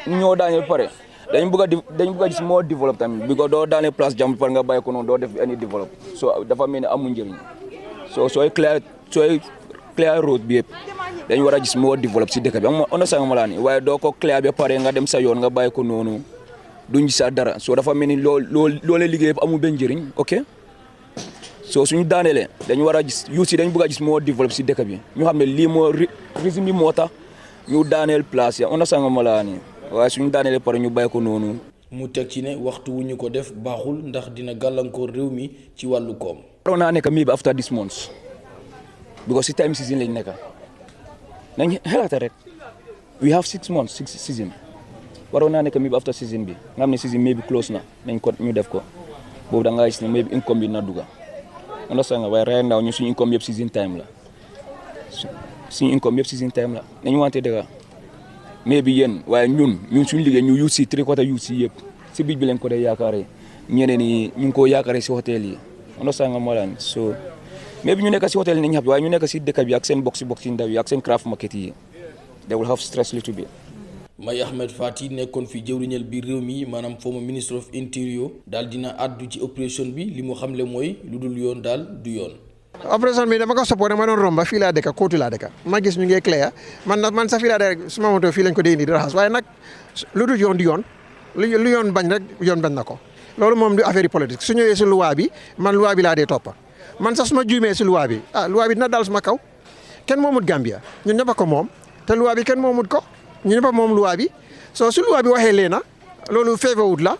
[SPEAKER 5] ñoo daaneel pare dañ bëgg a gis moo développe tamit bi ko doo daaneel place jàmm par nga bàyyi ko noonu doo def any développe so dafa mel ni amul njëriñ sooy clear road bi yëpp dañ war a gis moo développe si dëkk bi on a sanga malaa ni waaye doo ko clear ba pare nga dem sa yoon nga bàyyi ko noonu duñ gis dara soo dafa mel ni loolee liggéey yëpp amul benn njëriñ ok soo suñu daanelee dañ war a gis yu si dañ bëgg a gis moo développe si dëkk bi ñu xam ne lii moo régime bi moo tax ñu daaneel place ya on a sanga malaa ni waaye suñu daanelee pare ñu bàyyi ko noonu.
[SPEAKER 4] mu teg ci ne waxtu wu ñu ko def baaxul ndax dina gàllankoor réew mi ci wàllu koom.
[SPEAKER 5] waroon naa nekk maybe after this month because si time season lañ nekk nañ xelaata rek we have 6 months 6 season waroon naa nekk maybe after season bi nga xam ne season maybe close na nañ ko ñu def ko boobu da nga gis ne maybe income bi na dugga understand nga waaye right now ñu suñu income yëpp season time la suñu income yëpp season time la nañu wante dëgga maybe yéen waaye ñun suñu liggéey ñu yu si 3/4 yu si yëpp si bij bi leen ko dee yaakaare ñeneen yi ñu ngi ko yaakaare si hôtel yi understand nga moo laan so mais bi ñu nekk si hôtel nañ xam waaye ñu nekk si dëkk bi ak seen box yi ndaw yi ak seen craft market yi they will have stress little bit.
[SPEAKER 4] May Ahmed Fati nekkoon fi jëwriñal biir réew mi maanaam former ministre of interior daal dina àddu ci opération bi li mu xamle mooy lu dul yoon daal du yoon.
[SPEAKER 6] opération bi dama ko supporté ma doon romba fii laa dëkk kóotu laa dëkk ma gis ñu ngi clair man sax fii laa dëkk suma moto fii lañ ko dee indi di raxas waaye nag lu dul yoon di yoon lu yoon bañ rek yoon bañ na ko loolu moom du affaire politique su ñëwee si loi bi man loi bi laa dee toppa man sax su ma juumee si loi bi loi bi dina dal suma kaw kenn moomut Gambia ñun ñëpp a ko moom te loi bi kenn moomut ko ñu ñëpp a moom loi bi soo su loi bi waxee leena loolu feebarwut la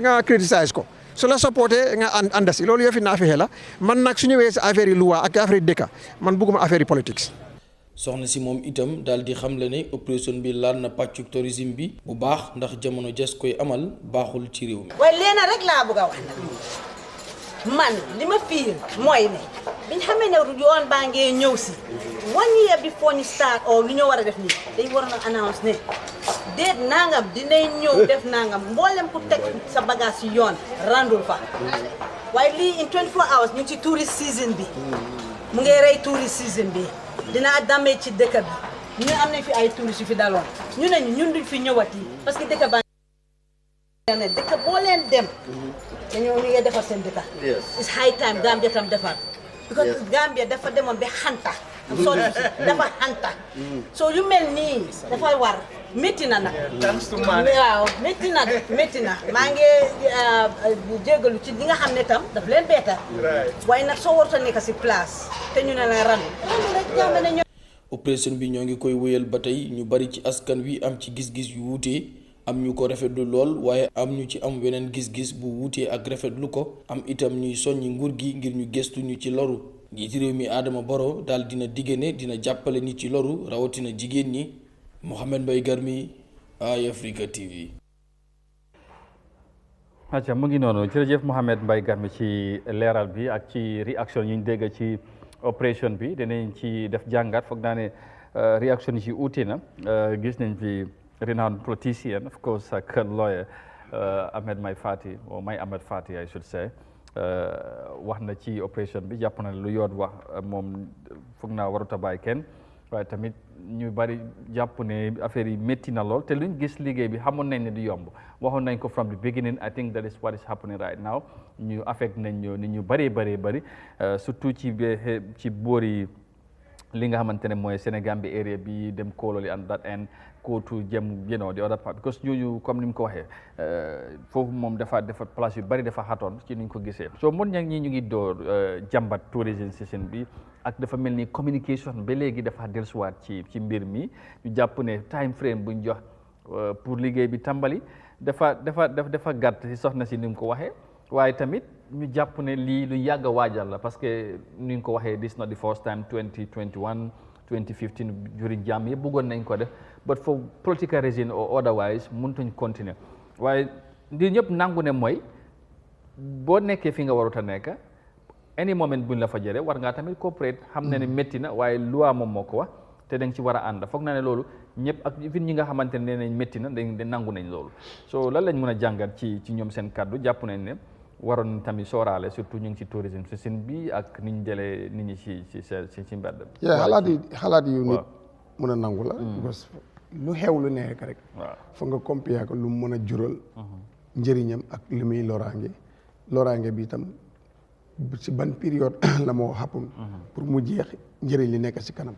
[SPEAKER 6] nga criticize ko su la supporté nga ànd si loolu yëfi naa fexe la man nag su ñëwee si affaire yi loi ak affaire yi dëkk man bëgguma affaire yi politique.
[SPEAKER 4] soxna si moom itam daal di xamle ne opération bi laal na pàccu tourisme bi bu baax ndax jamono jas koy amal baaxul ci réew mi.
[SPEAKER 7] waaye leena rek laa bëgg a wax man li ma fiir mooy ne biñ xamee ne yoon baa ngee ñëw si 1 year before ñu start or lu ñu war a def nii dañ waroon a announce ne déet nangam dinañ ñëw def nangam mboolem ku teg sa bagage si yoon randul fa waaye lii in 24 hours ñu ngi ci tourist season bi mu ngi rey tourist season bi dina damee ci dëkk bi ñu am nañ fi ay tourist yu fi daloon ñu ne ñun duñ fi ñëwati parce que dëkk baa ne dëkk boo leen dem dañoo ñu ngi defar seen dëkk it's high time Gambia tam defar because Gambia dafa demoon ba xanta dafa xanta so yu mel nii dafa war métti na nag waaw métti na maa ngi jégalu ci li nga xam ne tam daf leen beeta waaye nag soo warta nekk si place te ñu ne la ran rek jàmm na ñëw.
[SPEAKER 4] opération bi ñoo ngi koy wéyal ba tey ñu bari ci askan wi am ci gis-gis yu wuute am ñu ko rafetlu lool waaye am ñu ci am weneen gis-gis bu wuutee ak rafetlu ko am itam ñuy soññi nguur gi ngir ñu gëstu ñu ci loru njiiti réew mi Adama Barrow daal dina diggane dina jàppale nit ci loru rawatina jigéen ñi. Mohamed Mbaye Garmi Eyeafrica TV.
[SPEAKER 1] acca mu ngi noonu jërëjëf Mohamed Mbaye Garmi ci leeral bi ak ci réaction yi ñu dégg ci opération bi dinañ ci def jàngat foog naa ne réaction yi ci uute na gis nañ fi renowned politician of course ak lawyer Ahmed May Ahmed Fati I should say wax na ci opération bi jàpp na lu yoon wax moom foog naa warut a bàyyi kenn waaye tamit ñu bari jàpp ne affaire yi métti na lool te luñ gis liggéey bi xamoon nañ ne du yomb waxoon nañ ko from the beginning I think that is what is happening right now ñu affect nañ ñu nit ñu bari surtout ci boori li nga xamante ne mooy Sénégal bi area bi dem Kololi and that end go to jëm the other part because ñooñu comme ni mu ko waxee foofu moom dafa place yu bari dafa xatoon ci ni ñu ko gisee so mun ñag ñi ñu ngi door jàmbat tourism season bi ak dafa mel ni communication ba léegi dafa dellusiwaat ci mbir mi ñu jàpp ne time frame buñ jox pour liggéey bi tàmbali dafa gàtt si soxna si ni mu ko waxee waaye tamit ñu jàpp ne lii lu yàgg a waajal la parce que ni nga ko waxee this not the first time 2021 2015 during jàmm yëpp bëggoon nañ ko def but for political reason or otherwise mënutuñ continuer waaye ndi ñëpp nangu ne mooy boo nekkee fi nga warut a nekk any moment buñ la fa jëlee war ngaa tamit coopérate xam na ne métti na waaye loi moom moo ko wax te da nga ci war a ànd foog naa ne loolu ñëpp ak fi ñi nga xamante ne nañ métti na dañ nangu nañ loolu so lan lañ mën a jàngat ci ñoom seen kàddu jàpp nañ ne waroon tamit sooraale surtout ñu ngi ci tourisme si sin bi ak ni ñu jëlee nit ñi ci mbedd bi.
[SPEAKER 2] xalaat yu nit mën a nangu la. parce que lu xew lu nekk rek. waaw foog nga compare ko lu mu mën a jural. njëriñam ak li muy loraange bi itam ci ban période la moo happen pour mu jeex njëriñ li nekk si kanam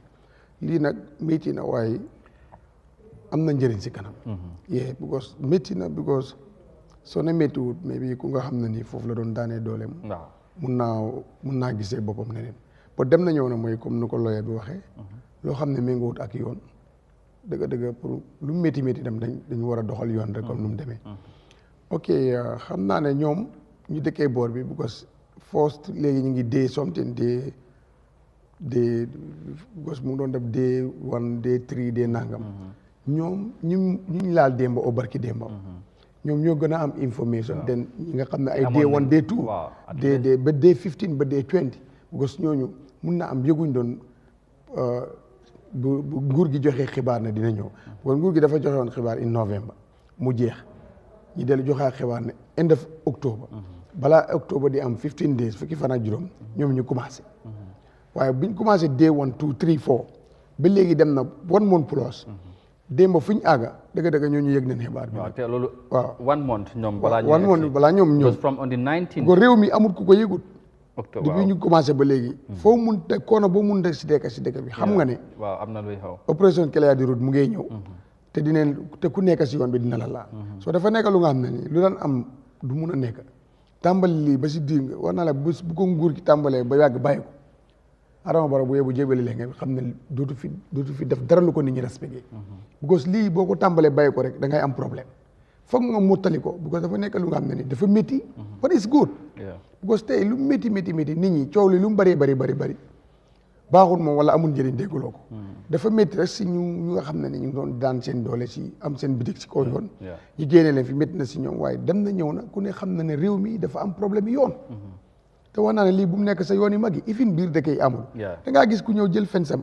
[SPEAKER 2] lii nag métti na waaye am na njëriñ si kanam. because métti na because. soo ne méttiwut mais bi ku nga xam ne nii foofu la doon daanee dooleem. waaw mun naa gisee boppam neneen ba dem na ñëw na mooy comme nu ko lawyer bi waxee. loo xam ne méngoowut ak yoon dëgg pour lu métti dem dañu war a doxal yoon rek comme nu mu demee. ok xam naa ne ñoom ñu dëkkee boor bi because first léegi ñu ngi day something day because mu ngi doon def day 1 day 3 day nangam. ñoom ñu laal démba o barki démba. ñoom ñoo gën a am information den ñi nga xam ne ay day 1 day 2 day ba day 15 ba day 20 because ñooñu mun na am yëguñ doon bu nguur gi joxee xibaar ne dina ñëw kon nguur gi dafa joxe woon xibaar in novembre mu jeex ñi dellu joxaa xibaar ne end of octobre balaa octobre di am 15 days fukki fan ak juróom ñoom ñu commencé waaye biñ commencé day 1 2 3 4 ba léegi dem na 1 month plus démb fu ñu àgga dëgg-dëgg ñoo ñu yëg nañ xibaar bi.
[SPEAKER 1] waaw te loolu.
[SPEAKER 2] waaw
[SPEAKER 1] 1 month ñoom balaa ñu.
[SPEAKER 2] 1 month balaa ñoom ñëw.
[SPEAKER 1] from on the 19th.
[SPEAKER 2] ko réew mi amul ku ko yëgut.
[SPEAKER 1] octobre
[SPEAKER 2] depuis ñu commencé ba léegi. foo mun te koona boo mun te si dëkk bi xam nga ne.
[SPEAKER 1] waaw am na luy xaw.
[SPEAKER 2] opération clear the route mu ngay ñëw. te dineen te ku nekk si yoon bi dina la laal. soo dafa nekk lu nga xam ne nii lu daan am du mun a nekk. tàmbali lii ba si diir nga war naa la bu ko nguur gi tàmbalee ba yàgg bàyyi ko. Adama Barrow bu yebbu jébali leen nga xam ne dootu fi def dara lu ko nit ñi respecté. because lii boo ko tàmbalee bàyyi ko rek da ngay am problème. foog nga mottali ko because dafa nekk lu nga xam ne ni dafa métti. but it's good. because tey lu métti nit ñi coow li lu mu bëree bëri baaxul moom wala amul njëriñ dégguloo ko. dafa métti rek si ñu nga xam ne ni ñu ngi doon daan seen doole si am seen bitik si kaw yoon. ñu génne leen fi métti na si ñoom waaye dem na ñëw na ku ne xam na ne réew mi dafa am problème yoon. te wax naa ne lii bu mu nekk sa yoon yi mag yi ifin biir dëkk yi amul. da ngaa gis ku ñëw jël fensam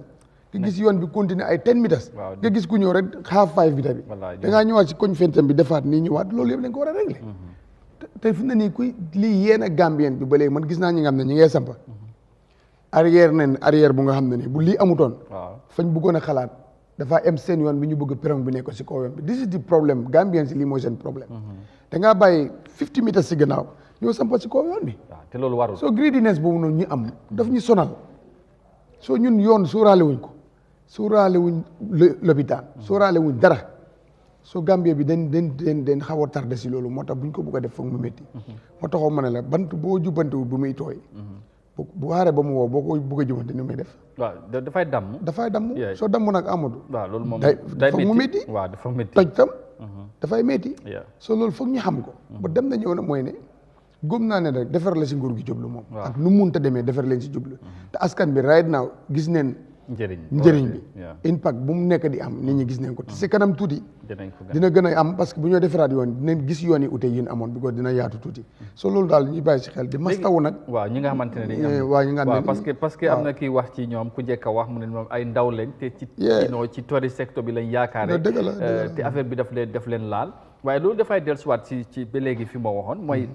[SPEAKER 2] nga gis yoon bi continuer ay 10 meters. nga gis ku ñëw rek half 5 meter bi. da ngaa ñëwaat si koñ fensam bi defaat nii ñëwaat loolu yëpp dañ ko war a régler. te fi mu ne nii kuy lii yéen a Gambien bi ba léegi man gis naa ñi nga xam ne ñi ngay sampa arrière bu nga xam ne nii bu lii amutoon. fañ bëggoon a xalaat dafa am seen yoon bi ñu bëgg perron bi nekk si kaw yoon bi this is the problème Gambien si lii mooy seen problème. da ngaa bàyyi 50 meters si gannaaw ñoo sampa si kaw yoon bi.
[SPEAKER 1] te loolu warul
[SPEAKER 2] soo greediness boobu noonu ñu am daf ñu sonal soo ñun yoon sóoraale wuñ ko sóoraale wuñ lopitaan sóoraale wuñ dara soo Gambie bi den xaw a tardé si loolu moo tax buñ ko bëgg a def foog mu métti moo taxoo ma ne la bant boo jubbantewul bu muy tooy bu xaaree ba mu wow boo ko bëgg a jubbante ni muy def
[SPEAKER 1] waaw dafay damm
[SPEAKER 2] soo damm nag Amadou
[SPEAKER 1] waaw loolu moom
[SPEAKER 2] foog mu métti
[SPEAKER 1] waaw dafa métti
[SPEAKER 2] toj tam dafay métti soo loolu foog ñu xam ko ba dem na ñëw na mooy ne góom naa ne rek defar la si nguur gi jublu moom ak nu munta demee defar leen si jublu te askan bi right now gis neen njëriñ bi impact bu mu nekk di am nit ñi gis neen ko te si kanam tuuti dina gën a am parce que bu ñoo defaraat yoon dinañ gis yoon yi ute yin amoon bi ko dina yaatu tuuti so loolu daal ñuy bàyyi si xel di mastawu nag
[SPEAKER 1] waaw ñi nga xamante ne ñi nga xam ne parce que am na kii wax ci ñoom ku njëkk a wax mu ne moom ay ndaw lañ te ci tourist secteur bi lañ yaakaare te affaire bi daf leen laal waaye loolu dafay dellusiwaat ci ba léegi fi ma waxoon mooy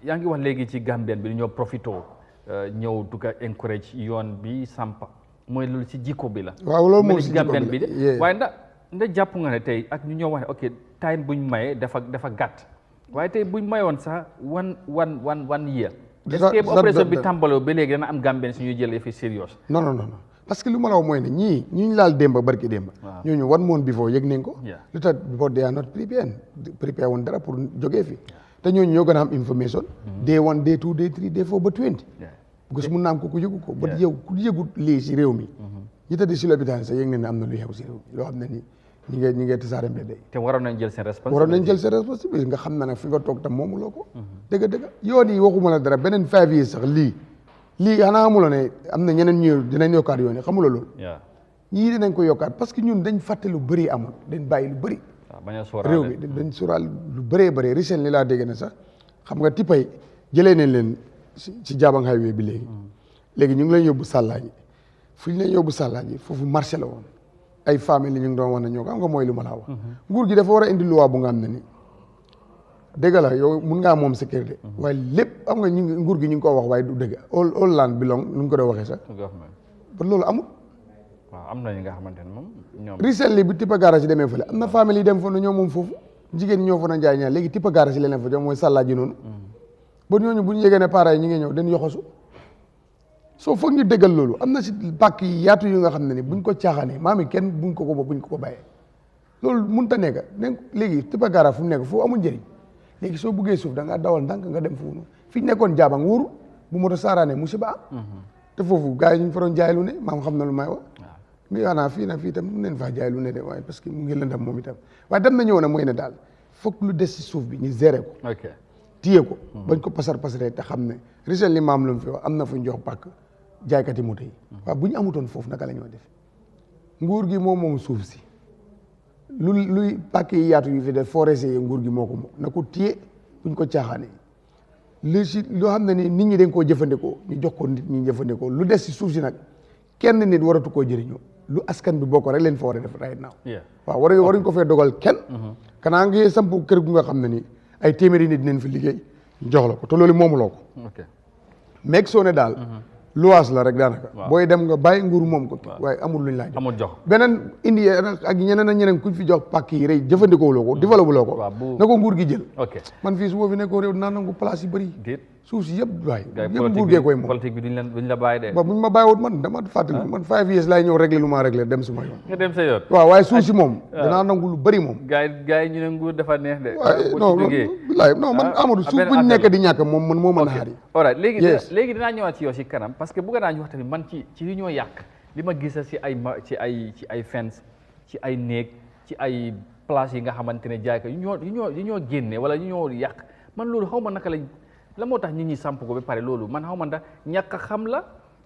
[SPEAKER 1] yaa ngi wax léegi ci Gambien bi ñoo profito ñëw dugg a encourage yoon bi sampa mooy loolu ci jikko bi la.
[SPEAKER 2] waaw loolu moom ci jikko
[SPEAKER 1] Gambien bi de waaye ndax jàpp nga ne tey ak ñu ñoo wax ne ok time buñ maye dafa gàtt waaye tey buñ mayoon sax one year. est-ce que bu opération bi tàmbaloo ba léegi dana am Gambien si ñuy jël effet sérieux.
[SPEAKER 2] non parce que lu ma la wax mooy ne ñii ñu laal démba barki démba. ñooñu 1 month before yëg nañ ko. lu tax before they are not prepared woon dara pour jógee fi. te ñooñu ñoo gën a am information. day 1 day 2 day 3 day 4 ba 20. parce que mun naa am ko yëgu ko ba yow ku yëgut lii si réew mi. ñi tëdd si lopitaan sax yëg nañ ne am na lu xew si réew mi loo xam ne ni ñi ngay tasaare mbedd yi.
[SPEAKER 1] te waroon nañ jël seen responsabilité
[SPEAKER 2] nga xam na nag fi nga toog tam moomuloo ko. dëgg yoon yi waxuma la dara beneen 5 years sax lii xanaa xamuloo ne am na ñeneen ñu dinañ yokkaat yoon yi xamuloo loolu. ñii dinañ ko yokkaat parce que ñun dañ fàtte lu bëri amul dañ bàyyi lu bëri. réew mi dañ sóoraal lu bëree bëri recent li laa dégg ne sax xam nga tipay jëlee nañ leen ci Jabang highway bi léegi ñu ngi leen yóbbu Sàllaaji fu ñu leen yóbbu Sàllaaji foofu marché la woon ay famille ñu ngi doon wax ne ñoo ko am nga mooy lu ma laa wax nguur gi dafa war a indi loi bu nga xam ne ni dëgg la yow mun ngaa moom sécurité waaye lépp am nga nguur gi ñu ngi ko wax waaye du dëgg all land belong nu ñu ko doon waxee sax ba loolu amul
[SPEAKER 1] waaw am na ñi nga xamante ne moom ñoom
[SPEAKER 2] recently bi tippa garage yi demee fële am na famille yi dem fa ñoo moom foofu jigéen ñoo fa na njaay ñaar léegi tippa garage yi leneen fa jox mooy Sàllaaji noonu ba ñooñu bu ñu yégee ne parents yi ñi ngi ñëw den yoxosu soo foog ñu déggal loolu am na si pàkk yi yaatu yu nga xam ne ni buñ ko caaxaanee maam yi kenn buñ ko ko bàyyee loolu mun ta nekk léegi tippa garage fu mu nekk foofu amul njëriñ léegi soo buggee suuf da ngaa dawal ndànk nga dem foofu fi ñu nekkoon Jabang wóoru bu moto saaraane musiba am te foofu gars yi ñu fa doon jaay lu ne maam xam na lu may wax mais xanaa fii tam mu neen faa jaay lu ne de waaye parce que mu ngi lëndam moom itam waaye dem na ñëw na mooy ne daal foog lu des si suuf bi ñu gérer ko téye ko bañ ko pasaree te xam ne richel li maam lu mu fi wax am na fu ñu jox pàkk jaaykati moto yi waaw bu ñu amutoon foofu naka la ñoo def nguur gi moom suuf si luy pàkk yi yaatu yu fi def forestier yi nguur gi moo ko moom na ko téye buñ ko caaxaanee loo xam ne ni nit ñi dañ koo jëfandikoo ñu jox ko nit ñi jëfandikoo lu des si suuf si nag kenn nit waratu koo jëriñoo lu askan bi bokk rek leen fa war a def right now waaw waruñ ko fee dogal kenn kanaa ngi samp kër gu nga xam ne ni ay téeméeri nit dinañ fi liggéey ñu jox la ko te loolu moomuloo ko meeg soo ne daal luwaas la rek daanaka booy dem nga bàyyi nguur moom ko waaye amul luñ laaj
[SPEAKER 1] amul jox
[SPEAKER 2] beneen indi ak ñeneen ak ñeneen kuñ fi jox pàkk yi rek jëfandikoo loo ko développé loo ko na ko nguur gi jël man fii su ma fi nekkoon réew dinaa nangu place yi bëri suuf si yëpp waay yëpp nguur gee koy moom
[SPEAKER 1] politique bi duñ la bàyyi de
[SPEAKER 2] buñ ma bàyyiwut man dama fàttali man 5 years laay ñëw réglé lu ma réglé dem suma yoon
[SPEAKER 1] nga dem sa yoon
[SPEAKER 2] waaw waaye suuf si moom danaa nangu lu bëri moom
[SPEAKER 1] gars yi ñu ne nguur dafa neex de
[SPEAKER 2] non man Amadou suuf buñ nekk di ñàkk moom man moo mën a xaar yi
[SPEAKER 1] alright léegi dinaa ñëwaat ci yow si kanam parce que bëgg naa ñu wax tamit man ci li ñoo yàq li ma gisa ci ay fence ci ay néeg ci ay place yi nga xamante ne jaay ko yu ñoo génne wala yu ñoo yàq man loolu xaw ma naka lañ la moo tax nit ñi samp ko ba pare loolu man xaw ma ndax ñàkk a xam la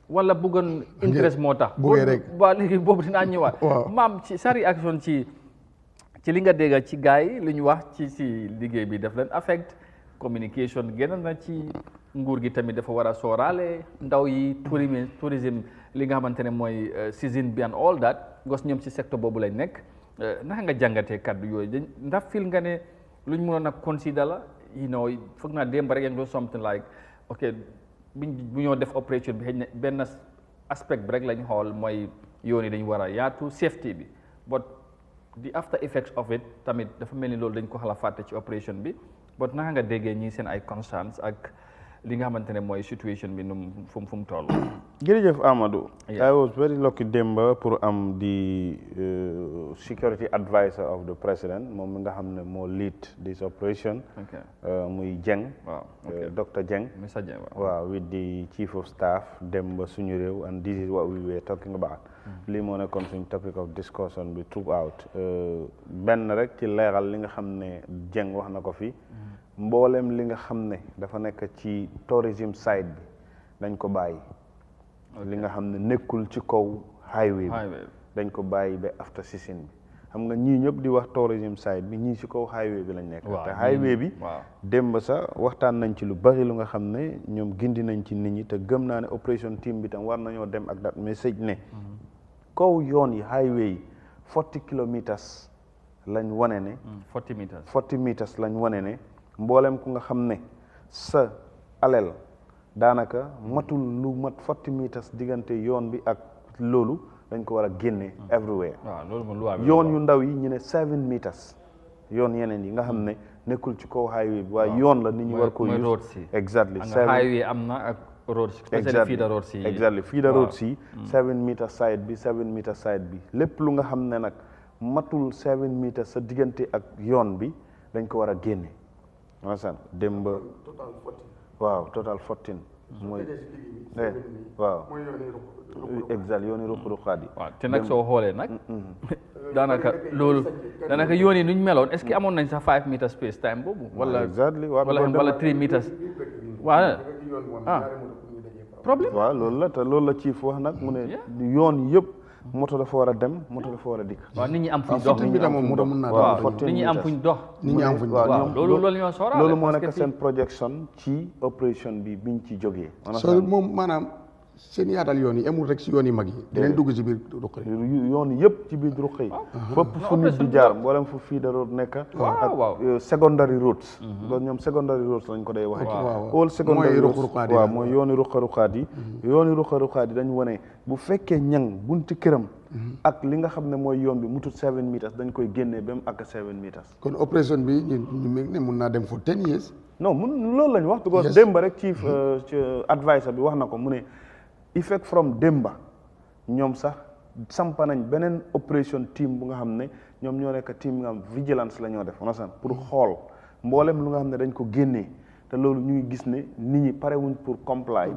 [SPEAKER 1] wala bëggoon interest moo tax waaw léegi boobu dinaa ñëwaat maam ci sa réaction ci li nga dégg ci gars yi li ñu wax ci liggéey bi daf leen affect communication génn na ci nguur gi tamit dafa war a sooraale ndaw yi tourisme li nga xamante ne mooy season bi and all that gos ñoom ci secteur boobu lañ nekk naka nga jàngatee kaddu yooyu ndax fil nga ne luñ mënoon a consider la foog naa démb rek yaa ngi doon something like ok bu ñoo def opération bi xëy na benn aspect bi rek lañ xool mooy yoon yi dañu war a yaatu safety bi but the after effects of it tamit dafa mel ni loolu dañ ko xala fàtte ci opération bi but naka nga déggee ñii seen ay concerns ak li nga xamante ne mooy situation bi fu mu toll.
[SPEAKER 3] jërëjëf Amadou. I was very lucky démba pour am di security advisor of the president moom mi nga xam ne moo lead this operation. muy Jeng. Dr. Jeng.
[SPEAKER 1] Mr. Jeng
[SPEAKER 3] waaw with the chief of staff démba suñu réew and this is what we were talking about. lii moo nekkoon suñu topic of discussion bi throughout benn rek ci leeral li nga xam ne Jeng wax na ko fi. mboolem li nga xam ne dafa nekk ci tourism side bi dañ ko bàyyi li nga xam ne nekkul ci kaw highway bi dañ ko bàyyi ba after season bi xam nga ñii ñëpp di wax tourism side bi ñii ci kaw highway bi lañ nekk te highway bi démb sax waxtaan nañ ci lu bari lu nga xam ne ñoom gindi nañ ci nit ñi te gëm naa ne operation team bi tam war nañoo dem ak that message ne kaw yoon yi highway yi 40 kilomètres lañ wane ne 40 meters lañ wane ne mboolem ku nga xam ne sa alel daanaka matul lu mat 40 meters diggante yoon bi ak loolu dañ ko war a génne everywhere yoon yu ndaw yi ñu ne 7 meters yoon yeneen yi nga xam ne nekkul ci kaw highway bi waaye yoon la nit ñi war ko use exactly
[SPEAKER 1] highway am na ak road
[SPEAKER 3] exactly feeder road si 7 meters side bi 7 meters side bi lépp lu nga xam ne nag matul 7 meters sa diggante ak yoon bi dañ ko war a génne masan démb waaw total 14 mooy waaw exact yooni ruq-ruqaat yi
[SPEAKER 1] waaw te nag soo xoolee nag daanaka yoon yi nuñ meloon est-ce que amoon nañ sax 5 meters space time boobu wala wala 3 meters waaw problème
[SPEAKER 3] waaw loolu la te loolu la chief wax nag mu ne yoon yëpp moto dafa war a dem moto dafa war a dikk.
[SPEAKER 1] waaw nit ñi am fuñ dox
[SPEAKER 2] nit ñi
[SPEAKER 1] am fuñ dox.
[SPEAKER 2] nit ñi am fuñ dox
[SPEAKER 3] waaw
[SPEAKER 1] loolu ñoo sóoraale.
[SPEAKER 3] loolu moo nekk seen projection ci opération bi biñ ci jógee.
[SPEAKER 2] so moom maanaam seen yaatal yoon yi amul rek si yoon yi mag yi. dinañ dugg ci biir ruq yi.
[SPEAKER 3] yoon yëpp ci biir ruq yi. fépp fu nit di jaar mboolem fu feeder road nekk. ak secondary roads. loolu ñoom secondary roads lañ ko day waxee. all secondary roads waaw mooy yooni ruq-ruqaat yi. yooni ruq-ruqaat yi dañu wane bu fekkee ñang bunti këram. ak li nga xam ne mooy yoon bi mutut 7 meters dañ koy génnee ba mu àgg 7 meters.
[SPEAKER 2] kon opération bi ñu ne mun naa dem for 10 years.
[SPEAKER 3] non loolu lañ wax. because démba rek chief advisor bi wax na ko mu ne. effect from démba ñoom sax sampa nañ beneen opération team bu nga xam ne ñoom ñoo nekk team nga xam vigilance la ñoo def onasan pour xool mboolem lu nga xam ne dañ ko génnee te loolu ñu ngi gis ne nit ñi pare wuñ pour comply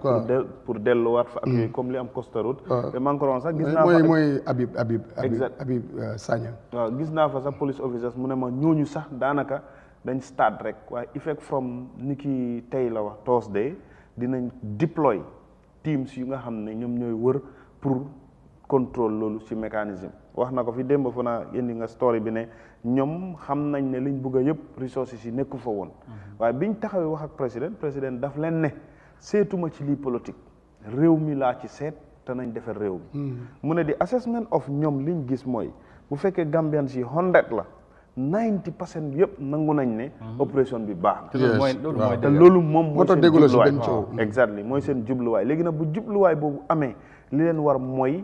[SPEAKER 3] pour delluwaat fa ak yooyu comme li am Costa Road te man ko sax gis naa fa
[SPEAKER 2] mooy Habib Sagna
[SPEAKER 3] waaw gis naa fa sax police officers mu ne ma ñooñu sax daanaka dañ start rek waaye effect from ni ki tey la wax Thursday dinañ deploy teams yu nga xam ne ñoom ñooy wër pour contrôle loolu ci mécanisme wax na ko fi démb fa naa indi nga story bi ne ñoom xam nañ ne liñ bëgg a yëpp resources yi nekku fa woon waaye biñ taxawee wax ak président daf leen ne seetuma ci lii politique réew mi laa ci seet te nañ defar réew mi mu ne di assessment of ñoom liñ gis mooy bu fekkee Gambians yi 100 la 90% bi yëpp nangu nañ ne opération bi baax na
[SPEAKER 1] te
[SPEAKER 3] loolu moom mooy seen
[SPEAKER 2] dégguloo si
[SPEAKER 3] jubluwaay
[SPEAKER 2] benn coow
[SPEAKER 3] exactly mooy seen jubluwaay léegi nag bu jubluwaay boobu amee li leen war mooy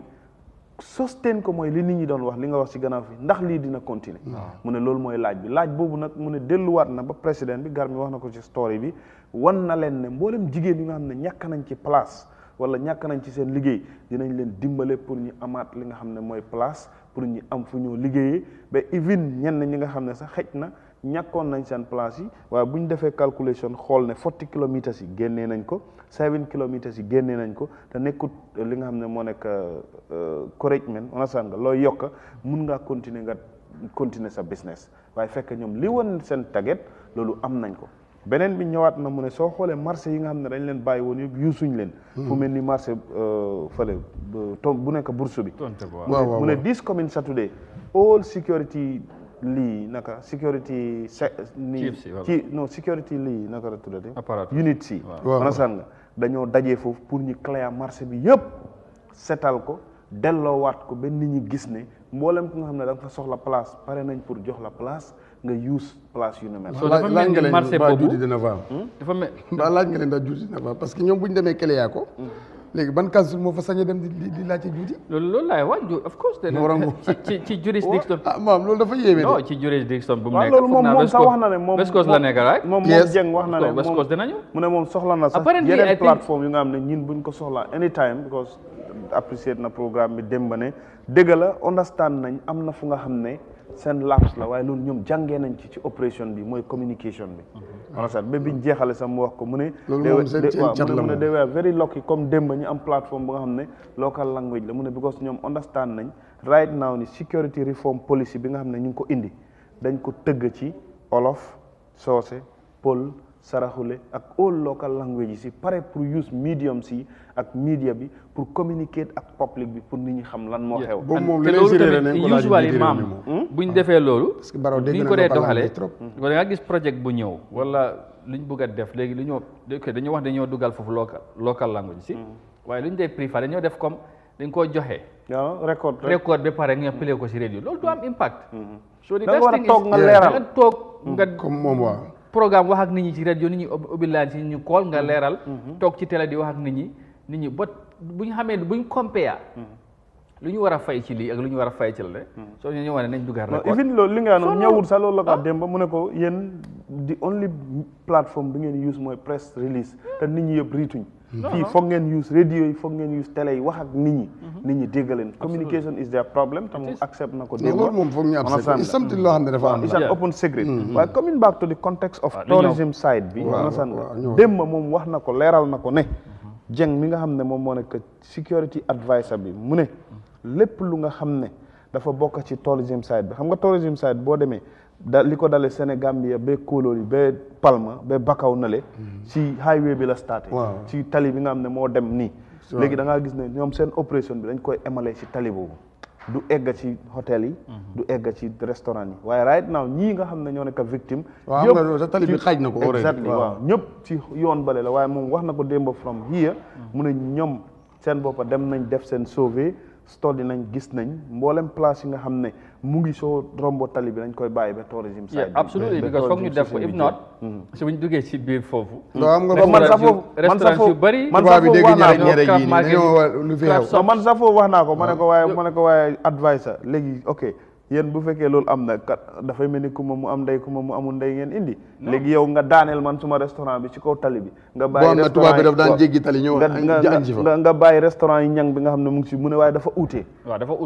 [SPEAKER 3] sustain ko mooy li nit ñi doon wax li nga wax ci gannaaw fi ndax lii dina continuer mu ne loolu mooy laaj boobu nag mu ne delluwaat na ba président bi gar mi wax na ko ci story bi wan na leen ne mboolem jigéen yi nga xam ne ñàkk nañ ci place wala ñàkk nañ ci seen liggéey dinañ leen dimbale pour ñu amaat li nga xam ne mooy place pour ñu am fu ñoo liggéeyee ba even ñenn ñi nga xam ne sax xëj na ñàkkoon nañ seen place yi waaye bu ñu defee calculation xool ne 40 kilomètres yi génnee nañ ko 7 kilomètres yi génnee nañ ko te nekkut li nga xam ne moo nekk correctment onasaan nga looy yokk mun ngaa continuer sa business waaye fekk ñoom li woon seen target loolu am nañ ko beneen bi ñëwaat na mu ne soo xoolee marché yi nga xam ne dañ leen bàyyi woon yëpp yuusuñ leen fu mel ni marché fële bu nekk bourse bi mu ne this coming Saturday all security lii naka security security lii naka la tuddati unit si manasaan nga dañoo dajee foofu pour ñu clear marché bi yëpp setal ko delloowaat ko ba nit ñi gis ne mboolem ku nga xam ne da nga fa soxla place pare nañ pour jox la place nga use place yu ne mel.
[SPEAKER 1] dafa mel ni marché boobu
[SPEAKER 2] dafa mel laaj nga leen daal juuti dina fa parce que ñoom bu ñu demee clear ko léegi ban council moo fa sañ a dem di laajte juuti.
[SPEAKER 1] loolu laay wax of course. ci jurisdiction.
[SPEAKER 2] maam loolu dafa yéeme de.
[SPEAKER 1] non ci jurisdiction bu mu nekk.
[SPEAKER 3] loolu moom sax wax na ne moom
[SPEAKER 1] West Coast la nekk rek.
[SPEAKER 3] moom Jeng wax na ne
[SPEAKER 1] West Coast dinañu.
[SPEAKER 3] mu ne moom soxla na sax yeneen plateforme yu nga xam ne ñin buñ ko soxla anytime because apprécié na programme bi démb ne dëgg la understand nañ am na fu nga xam ne seen laps la waaye loolu ñoom jàngee nañ ci opération bi mooy communication bi. understand ba biñ jeexale sax mu wax ko mu ne.
[SPEAKER 2] loolu moom seen cat la
[SPEAKER 3] mu ne they were very lucky comme démb ñu am plateforme bu nga xam ne local language la mu ne because ñoom understand nañ right now ni security reform policy bi nga xam ne ñu ngi ko indi dañ ko tëgg ci olof soose pël saraxule ak all local language si pare pour use medium si ak media bi pour communicate ak public bi pour nit ñi xam lan moo xew.
[SPEAKER 2] boobu moom
[SPEAKER 1] te loolu tamit usually maam buñ defee loolu.
[SPEAKER 2] parce que Barrow
[SPEAKER 1] ni ñu ko dee doxalee da nga gis projet bu ñëw wala luñ bëgg a def léegi lu ñoo dañoo wax dañoo dugal foofu local language si waaye lu ñu dee préféré dañoo def comme dañ koo joxe.
[SPEAKER 3] waaw
[SPEAKER 1] record ba pare nga play ko si radio loolu du am impact.
[SPEAKER 3] so da nga war a toog nga leeral
[SPEAKER 1] nga toog nga
[SPEAKER 2] comme moom waaw.
[SPEAKER 1] programme wax ak nit ñi ci rajo nit ñi ubbi laan si ñu kool nga leeral toog ci télé di wax ak nit ñi ba bu ñu xamee bu ñu compare lu ñu war a fay ci lii ak lu ñu war a fay ci la soo ñu ñëwaat nañ dugal record
[SPEAKER 3] even loolu li nga xam ne ñëwul sax loolu la ko démb mu ne ko yéen the only plateforme bi ngeen use mooy press release te nit ñi yëpp riituñ fii foog ngeen use radio yi foog ngeen use télé yi wax ak nit ñi dégg leen communication is their problem te moom accept na ko démb
[SPEAKER 2] loolu moom foog ñu accept is something loo xam ne dafa am
[SPEAKER 3] it's an open secret waaye coming back to the context of tourism side bi understand nga démb moom wax na ko leeral na ko ne Jeng mi nga xam ne moom moo nekk security advisor bi mu ne lépp lu nga xam ne dafa bokk ci tourism side bi xam nga tourism side boo demee li ko dalee Sénégambia ba Kololi ba Palma ba Bakaw nale ci highway bi la starté ci tali bi nga xam ne moo dem nii léegi da ngaa gis ne ñoom seen opération bi dañ koy émaler ci tali boobu du egg ci hôtel yi du egg ci restaurant yi waaye right now ñii nga xam ne ñoo nekk victime
[SPEAKER 2] yëpp tali bi xaaj na ko
[SPEAKER 3] exactly waaw ñëpp ci yoon bale la waaye moom wax na ko démb from here mu ne ñoom seen boppa dem nañ def seen sauvé study nañ gis nañ mboolem place yi nga xam ne mu ngi soo rombo tali bi dañ koy bàyyi ba tourism side
[SPEAKER 1] absolutely because foog ñu def ko if not su ñu duggee ci biir foofu
[SPEAKER 3] man sax foofu wax naa ko ma ne ko waaye advisor léegi ok yéen bu fekkee loolu am na kat dafay mel ni kuma mu am ndey kuma mu amul ndey ngeen indi léegi yow nga daaneel man suma restaurant bi ci kaw tali bi nga bàyyi
[SPEAKER 2] restaurant yi daf daan jéggi tali ñëw
[SPEAKER 3] nga bàyyi restaurant yi ñang bi nga xam ne mu ngi si mu ne waaye dafa uute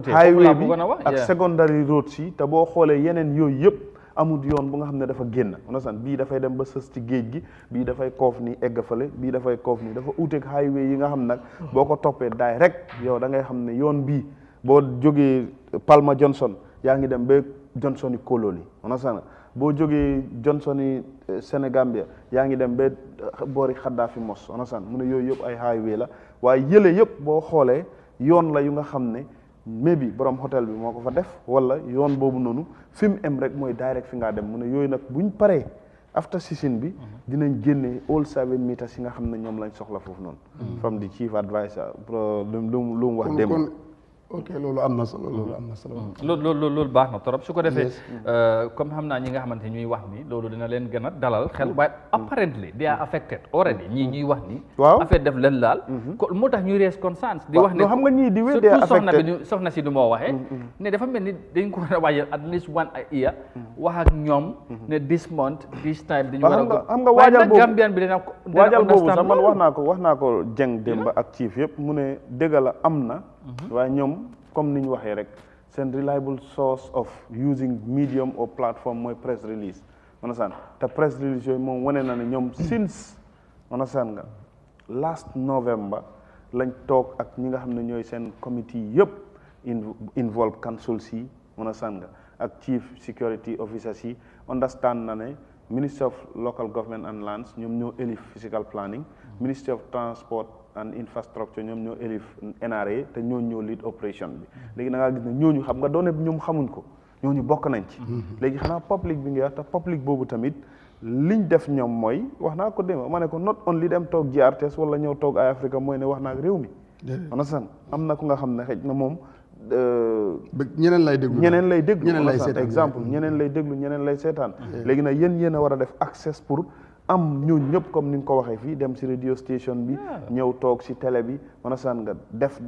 [SPEAKER 3] highway bi ak secondary road si te boo xoolee yeneen yooyu yëpp amul yoon bu nga xam ne dafa génn onasan bii dafay dem ba sës ci géej gi bii dafay koof nii egg fale bii dafay koof nii dafa uuteeg highway yi nga xam nag boo ko toppee daay rek yow da ngay xam ne yoon bii boo jógee Palma Johnson yaa ngi dem ba Johnson yi Kololi onasan boo jógee Johnson yi Sénégambia yaa ngi dem ba boori Xaddaafi Mos onasan mu ne yooyu yëpp ay highway la waaye yële yëpp boo xoolee yoon la yu nga xam ne maybe borom hôtel bi moo ko fa def wala yoon boobu noonu fi mu em rek mooy direct fi ngaa dem mu ne yooyu nag buñ paree after season bi dinañ génne all 7 meters yi nga xam ne ñoom lañ soxla foofu noonu from the chief advisor lu mu wax démb
[SPEAKER 2] ok loolu am na solo
[SPEAKER 1] loolu baax na trop su ko defee comme xam naa ñi nga xamante ñuy wax ni loolu dina leen gën a dalal xel waaye apparently they are affected already ñuy wax ni affaire def leen laal moo tax ñuy raise concerns di wax ne
[SPEAKER 3] xam nga ñii di wéy
[SPEAKER 1] surtout soxna si du moo waxee ne dafa mel ni dañ ko war a waajal at least one year wax ak ñoom ne this month this time dañu war a
[SPEAKER 3] xam nga waajal boobu
[SPEAKER 1] Gambian bi dina
[SPEAKER 3] waajal boobu sax man wax naa ko Jeng démb ak Chief yëpp mu ne dëgg la am na waaye ñoom comme ni ñu waxee rek seen reliable source of using medium or platform mooy press release understand te press release yooyu moom wane na ne ñoom since understand nga last November lañ toog ak ñi nga xam ne ñooy seen committee yëpp involve councils yi understand nga ak chief security officers yi understand na ne Ministry of Local Government and Lands ñoom ñoo élif physical planning Ministry of Transport and Infrastructure ñoom ñoo élif NRA te ñooñu ñoo lead operation bi léegi da ngaa gis ne ñooñu xam nga doone ñoom xamuñ ko ñooñu bokk nañ ci léegi xanaa public bi nga wax te public boobu tamit liñ def ñoom mooy wax naa ko démb ma ne ko not only dem toog GRTS wala ñëw toog Eyeafrica mooy ne wax naa ak réew mi understand am na ku nga xam ne xëj na moom
[SPEAKER 2] ñeneen lay déglu
[SPEAKER 3] ñeneen lay seetaan exemple ñeneen lay déglu ñeneen lay seetaan léegi nag yéen a war a def access pour am ñooñu ñëpp comme ni nga ko waxee fii dem si radio station bi ñëw toog si télé bi mën a saan nga def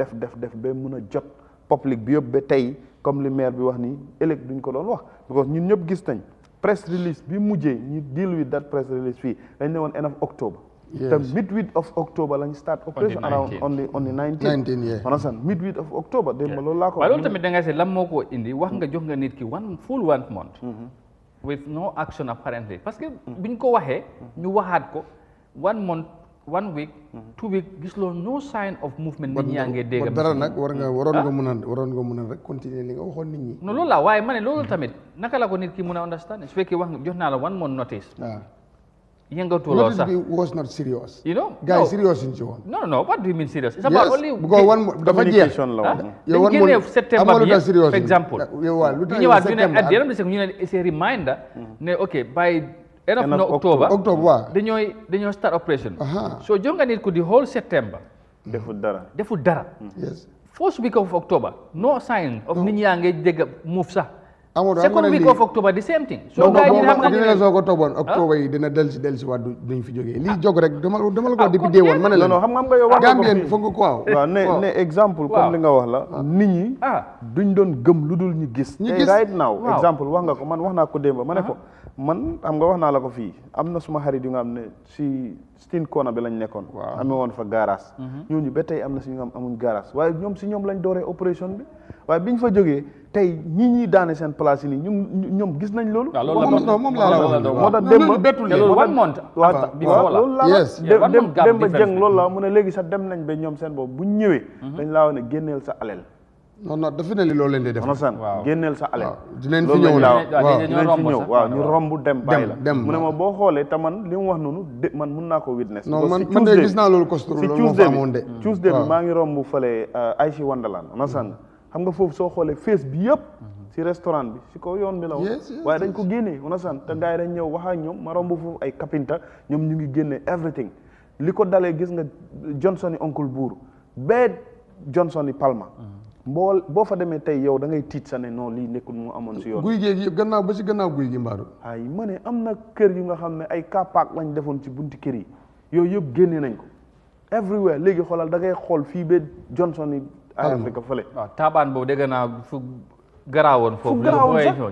[SPEAKER 3] ba mën a jot public bi yëpp ba tey comme li maire bi wax nii ëllëg duñ ko doon wax because ñun ñëpp gis nañ press release bi mujjee ñu deal with that press release fii dañ ne woon end of October te midweek of October lañ start operation around on the 19 understand midweek of October démb loolu laa ko
[SPEAKER 1] waaye loolu tamit da ngay seet lan moo ko indi wax nga jox nga nit ki one month with no action apparently parce que biñ ko waxee ñu waxaat ko 1 month 1 week 2 week gis loolu no sign of movement nit ñaa ngee dégg
[SPEAKER 2] dara nag waroon nga mën a rek continuer li nga waxoon nit ñi
[SPEAKER 1] non loolu la waaye ma ne loolu tamit naka la ko nit ki mën a understand su fekkee wax nga jox naa la 1 month notice yëngatuloo sax
[SPEAKER 2] notice bi was not serious
[SPEAKER 1] you know
[SPEAKER 2] guys serious in ci woon
[SPEAKER 1] no what do you mean serious it's about only
[SPEAKER 2] dafa jeex
[SPEAKER 1] yow one month septembre bi for example
[SPEAKER 2] yow waa lu tax
[SPEAKER 1] ñëwaat ñu ne at the end of the ñu ne it's a reminder ne ok by end of October
[SPEAKER 2] waaw
[SPEAKER 1] dañoo start operation so jox nga nit ko di whole September deful dara
[SPEAKER 2] yes
[SPEAKER 1] first week of October no sign of nit ñaa ngi dégg move sax
[SPEAKER 2] Amadou
[SPEAKER 1] second week of October the same thing so gars yi xam
[SPEAKER 2] nga soo ko toogoon October yi dina delsi waat duñ fi jógee lii jóg rek dama la ko depuis dee woon ma ne la
[SPEAKER 3] non xam nga yow wax
[SPEAKER 2] Gambien foog nga ko waaw
[SPEAKER 3] ne exemple comme li nga wax la nit ñi duñ doon gëm lu dul ñu gis right now exemple wax nga ko man wax naa ko démb ma ne ko man xam nga wax naa la ko fii am na suma xarit yu nga xam ne si Stin Kona bi lañ nekkoon amee woon fa garage ñooñu ba tey am na si ñu nga am amuñ garage waaye ñoom si ñoom lañ dooree opération bi waaye biñ fa jógee tey ñi daane seen place yi nii ñoom gis nañ loolu
[SPEAKER 2] moom laa wax
[SPEAKER 3] moo tax démb
[SPEAKER 2] bettul
[SPEAKER 1] one month
[SPEAKER 3] loolu la dem ba jëng loolu la mu ne léegi sax dem nañ ba ñoom seen boobu buñ ñëwee dañ laa wax ne génneel sa alel
[SPEAKER 2] non dafa ne li loolu leen di def
[SPEAKER 3] génneel sa alel
[SPEAKER 2] dinañ fi ñëw
[SPEAKER 3] dinañ fi ñëw waaw ñu romb dem bàyyi la mu ne ma boo xoolee te man li mu wax noonu man mun naa ko witness
[SPEAKER 2] non man de gis naa loolu costume
[SPEAKER 3] si Tuesday bi maa ngi romb fële Icy Wonderland xam nga foofu soo xoolee face bi yëpp si restaurant bi si ko yoon bi la wax waaye dañ ko génnee te gars yi dañ ñëw wax ak ñoom ma romb foofu ay kapinta ñoom ñu ngi génne everything li ko dalee gis nga Johnson yi oncle Buur bee Johnson yi Palma boo fa demee tey yow da ngay tiit sa ne non lii nekkul mu amoon si yoon
[SPEAKER 2] guy gi gannaaw ba si gannaaw guy gi mbaadu
[SPEAKER 3] ay ma ne am na kër yu nga xam ne ay kapaak lañ defoon ci bunti kër yi yooyu yëpp génne nañ ko everywhere léegi xoolal da ngay xool fii ba Johnson yi Eyeafrica fële
[SPEAKER 1] waaw taabaan boobu dégg naa fu garaawoon foofu